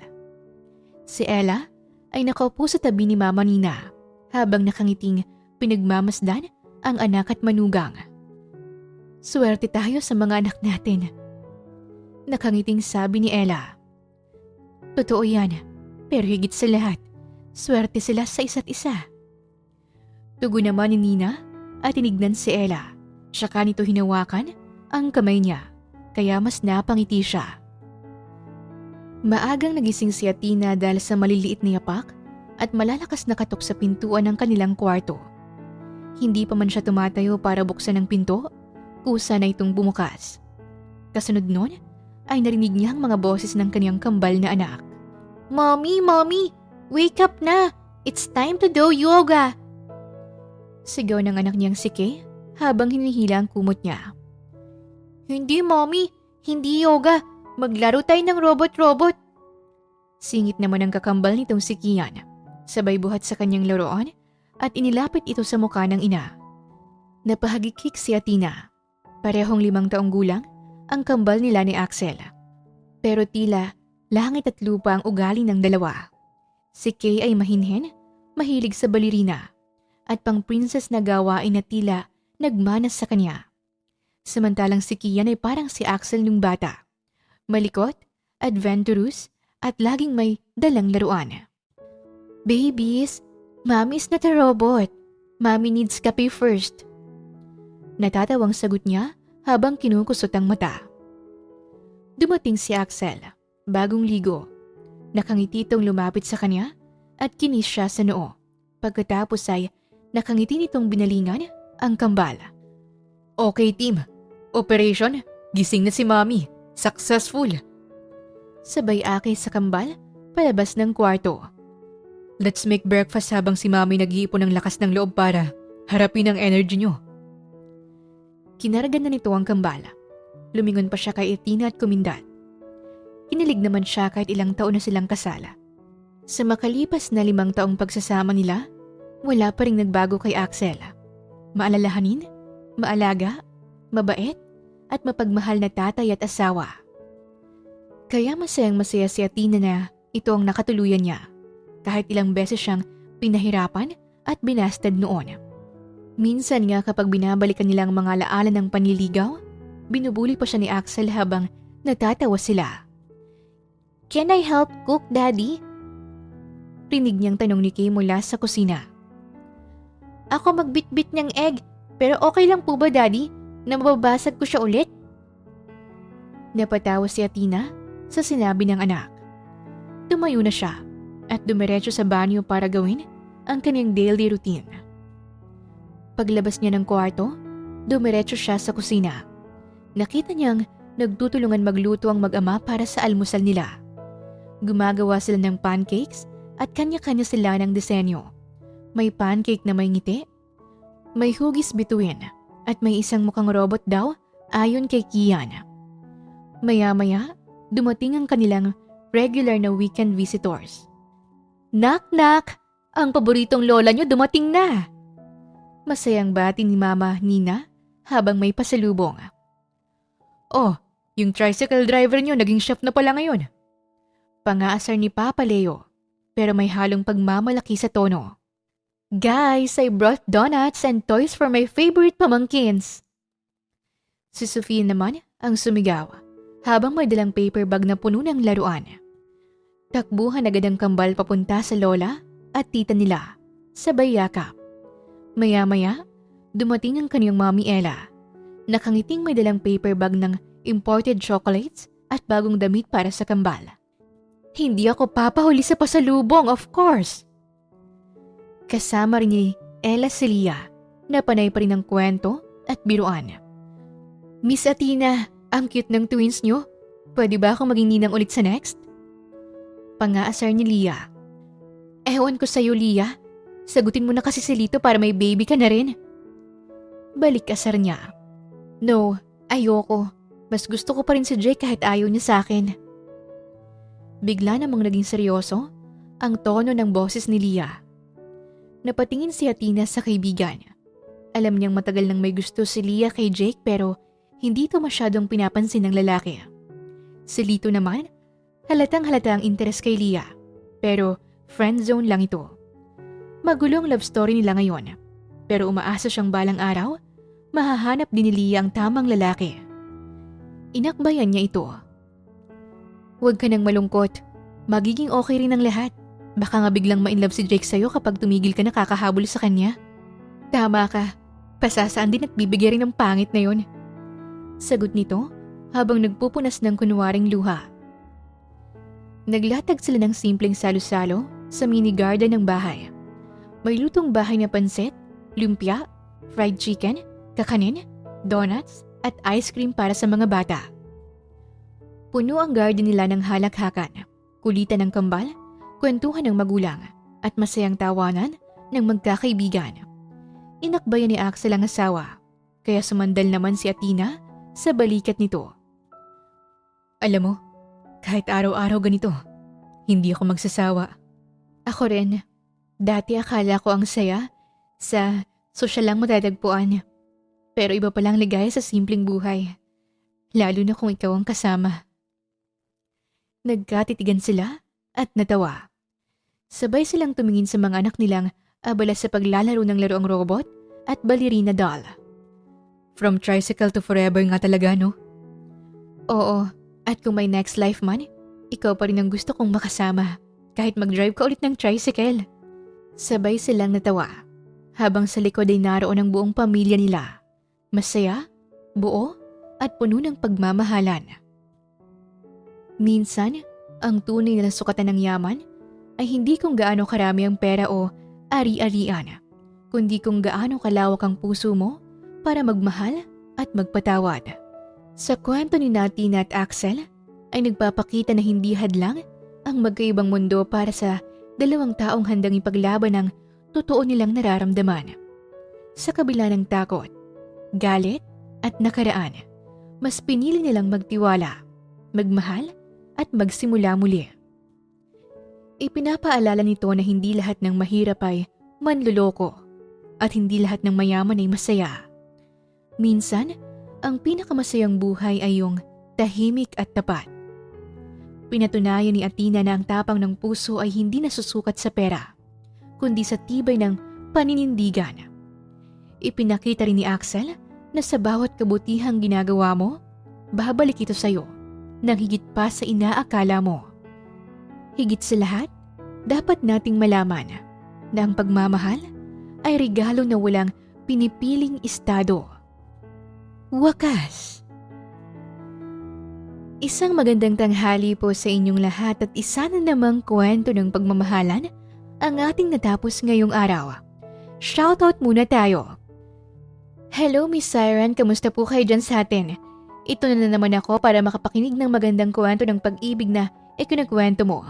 Si Ella ay nakaupo sa tabi ni Mama Nina habang nakangiting pinagmamasdan ang anak at manugang. Swerte tayo sa mga anak natin. Nakangiting sabi ni Ella. Totoo yan, pero higit sa lahat, swerte sila sa isa't isa. Tugon naman ni Nina at tinignan si Ella. Saka nito hinawakan ang kamay niya, kaya mas napangiti siya. Maagang nagising si Athena dahil sa maliliit na yapak at malalakas na katok sa pintuan ng kanilang kwarto. Hindi pa man siya tumatayo para buksan ang pinto, kusa na itong bumukas. Kasunod nun, ay narinig niya ang mga boses ng kanyang kambal na anak. Mommy, Mommy! Wake up na! It's time to do yoga! Sigaw ng anak niyang si Kay habang hinihila ang kumot niya. Hindi, Mommy! Hindi yoga! Maglaro tayo ng robot-robot! Singit naman ang kakambal nitong si Kian. Sabay buhat sa kanyang laruan at inilapit ito sa mukha ng ina. Napahagikik si Athena. Parehong 5 taong gulang ang kambal nila ni Axel. Pero tila langit at lupa ang ugali ng dalawa. Si Kay ay mahinhin, mahilig sa balerina, at pang princess na gawain na tila nagmanas sa kanya. Samantalang si Kian ay parang si Axel nung bata. Malikot, adventurous, at laging may dalang laruan. Babies, Mommy's not a robot. Mommy needs kape first. Natatawang sagot niya habang kinukusot ang mata. Dumating si Axel, bagong ligo. Nakangiti itong lumapit sa kanya at kinis siya sa noo. Pagkatapos ay nakangiti nitong binalingan ang kambal. Okay team, operation, gising na si Mommy. Successful. Sabay akay sa kambal, palabas ng kwarto. Let's make breakfast habang si Mami nag-iipon ng lakas ng loob para harapin ang energy nyo. Kinaragan na nito ang kambal. Lumingon pa siya kay Athena at kumindat. Kinilig naman siya kahit ilang taon na silang kasala. Sa makalipas na 5 taong pagsasama nila, wala pa ring nagbago kay Axel. Maalalahanin, maalaga, mabait, at mapagmahal na tatay at asawa. Kaya masayang masaya si Athena na ito ang nakatuluyan niya, kahit ilang beses siyang pinahirapan at binastad noon. Minsan nga kapag binabalikan nila ang mga alaala ng panliligaw, binubuli pa siya ni Axel habang natatawa sila. "Can I help cook, Daddy?" Rinig niyang tanong ni Kay mula sa kusina. "Ako magbitbit ng egg, pero okay lang po ba, Daddy, na mababasag ko siya ulit?" Napatawa si Athena sa sinabi ng anak. Tumayo na siya at dumiretso sa banyo para gawin ang kanyang daily routine. Paglabas niya ng kwarto, dumiretso siya sa kusina. Nakita niyang nagtutulungan magluto ang mag-ama para sa almusal nila. Gumagawa sila ng pancakes at kanya-kanya sila ng disenyo. May pancake na may ngiti, may hugis bituin, at may isang mukhang robot daw ayon kay Kian. Maya-maya, dumating ang kanilang regular na weekend visitors. "Knock-knock! Ang paboritong lola niyo dumating na!" Masayang bati ni Mama Nina habang may pasalubong. "Oh, yung tricycle driver niyo naging chef na pala ngayon." Pangaasar ni Papa Leo, pero may halong pagmamalaki sa tono. "Guys, I brought donuts and toys for my favorite pamangkins." Si Sofia naman ang sumigaw habang may dalang paper bag na puno ng laruan. Takbuhan agad ang kambal papunta sa lola at tita nila, sabay yakap. Maya-maya, dumating ang kanyang Mami Ella. Nakangiting may dalang paper bag ng imported chocolates at bagong damit para sa kambal. "Hindi ako papahuli sa pasalubong, of course." Kasama rin ni Ella si Leah, na panay pa rin ng kwento at biruan. "Miss Athena, ang cute ng twins nyo. Pwede ba akong maging ninang ulit sa next?" Pangaasar ni Leah. "Ewan ko sa'yo, Leah. Sagutin mo na kasi si Lito para may baby ka na rin." Balik asar niya. "No, ayoko. Mas gusto ko pa rin si Jake kahit ayaw niya sa akin." Bigla namang naging seryoso ang tono ng boses ni Leah. Napatingin si Athena sa kaibigan. Alam niyang matagal nang may gusto si Leah kay Jake pero hindi ito masyadong pinapansin ng lalaki. Si Lito naman, halatang-halata ang interes kay Leah, pero friend zone lang ito. Magulong love story nila ngayon, pero umaasa siyang balang araw, mahahanap din ni Leah ang tamang lalaki. Inakbayan niya ito. "Huwag ka nang malungkot. Magiging okay rin ang lahat. Baka nga biglang ma-inlove si Jake sa'yo kapag tumigil ka na kakahabol sa kanya." "Tama ka. Pasasaan din at bibigay rin ng pangit na yon." Sagot nito habang nagpupunas ng kunwaring luha. Naglatag sila ng simpleng salo-salo sa mini garden ng bahay. May lutong bahay na pansit, lumpia, fried chicken, kakanin, donuts, at ice cream para sa mga bata. Puno ang garden nila ng halakhakan, kulitan ng kambal, kwentuhan ng magulang, at masayang tawanan ng magkakaibigan. Inakbayan ni Axel ang asawa, kaya sumandal naman si Athena sa balikat nito. "Alam mo, kahit araw-araw ganito, hindi ako magsasawa." "Ako rin. Dati akala ko ang saya sa sosyal lang matatagpuan. Pero iba palang ligaya sa simpleng buhay. Lalo na kung ikaw ang kasama." Nagkatitigan sila at natawa. Sabay silang tumingin sa mga anak nilang abala sa paglalaro ng laruang robot at ballerina doll. From tricycle to forever nga talaga, no? Oo, at kung may next life man, ikaw pa rin ang gusto kong makasama kahit mag-drive ka ulit ng tricycle. Sabay silang natawa habang sa likod ay naroon ang buong pamilya nila. Masaya, buo, at puno ng pagmamahalan. Minsan, ang tunay na sukatan ng yaman ay hindi kung gaano karami ang pera o ari-arian, kundi kung gaano kalawak ang puso mo para magmahal at magpatawad. Sa kwento ni Tina at Axel ay nagpapakita na hindi hadlang ang magkaibang mundo para sa Dalawang taong handang ipaglaban ang totoo nilang nararamdaman. Sa kabila ng takot, galit at nakaraan, mas pinili nilang magtiwala, magmahal at magsimula muli. Ipinapaalala nito na hindi lahat ng mahirap ay manloloko at hindi lahat ng mayaman ay masaya. Minsan, ang pinakamasayang buhay ay yung tahimik at tapat. Pinatunayan ni Athena na ang tapang ng puso ay hindi nasusukat sa pera, kundi sa tibay ng paninindigan. Ipinakita rin ni Axel na sa bawat kabutihang ginagawa mo, babalik ito sa'yo nang higit pa sa inaakala mo. Higit sa lahat, dapat nating malaman na ang pagmamahal ay regalo na walang pinipiling estado. Wakas! Isang magandang tanghali po sa inyong lahat at isa na namang kwento ng pagmamahalan ang ating natapos ngayong araw. Shoutout muna tayo! Hello Miss Siren, kamusta po kayo dyan sa atin? Ito na naman ako para makapakinig ng magandang kwento ng pag-ibig na ikinakwento mo.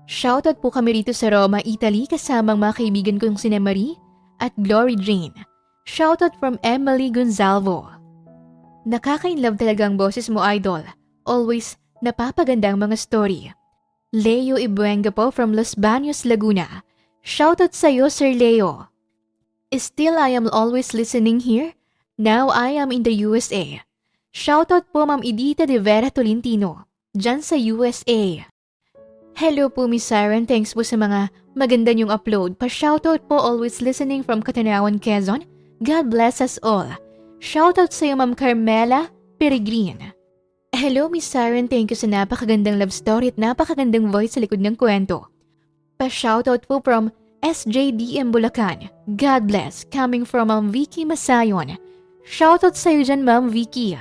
Shoutout po kami rito sa Roma, Italy kasamang mga kaibigan kong sina Marie at Glory Jane. Shoutout from Emily Gonzalvo. Nakaka-inlove talaga ang boses mo, idol. Always napapaganda ang mga story. Leo Ibuenga po from Los Baños, Laguna. Shoutout sa iyo, Sir Leo. Still, I am always listening here. Now I am in the USA. Shoutout po Ma'am Edita de Vera Tolentino, dyan sa USA. Hello po Miss Siren, thanks po sa mga maganda niyong upload. Pa-shoutout po always listening from Catanawan, Quezon. God bless us all. Shoutout sa iyo Ma'am Carmela Peregrine. Hello Miss Siren, thank you sa napakagandang love story at napakagandang voice sa likod ng kwento. Pa-shoutout po from SJDM Bulacan. God bless. Coming from Ma'am Vicky Masayon. Shoutout sa iyo dyan Ma'am Vicky.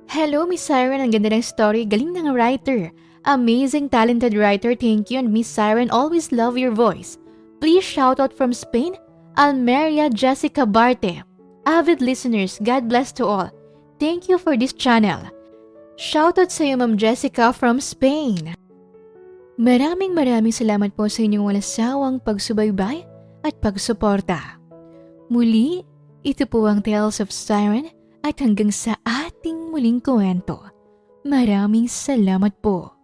Hello Miss Siren, ang ganda ng story. Galing ng writer. Amazing talented writer. Thank you and Miss Siren, always love your voice. Please shoutout from Spain, Almeria Jessica Barte. Avid listeners, God bless to all. Thank you for this channel. Shoutout sa iyo Ma'am Jessica from Spain. Maraming salamat po sa inyong walang sawang pagsubaybay at pagsuporta. Muli, ito po ang Tales of Siren at hanggang sa ating muling kwento. Maraming salamat po.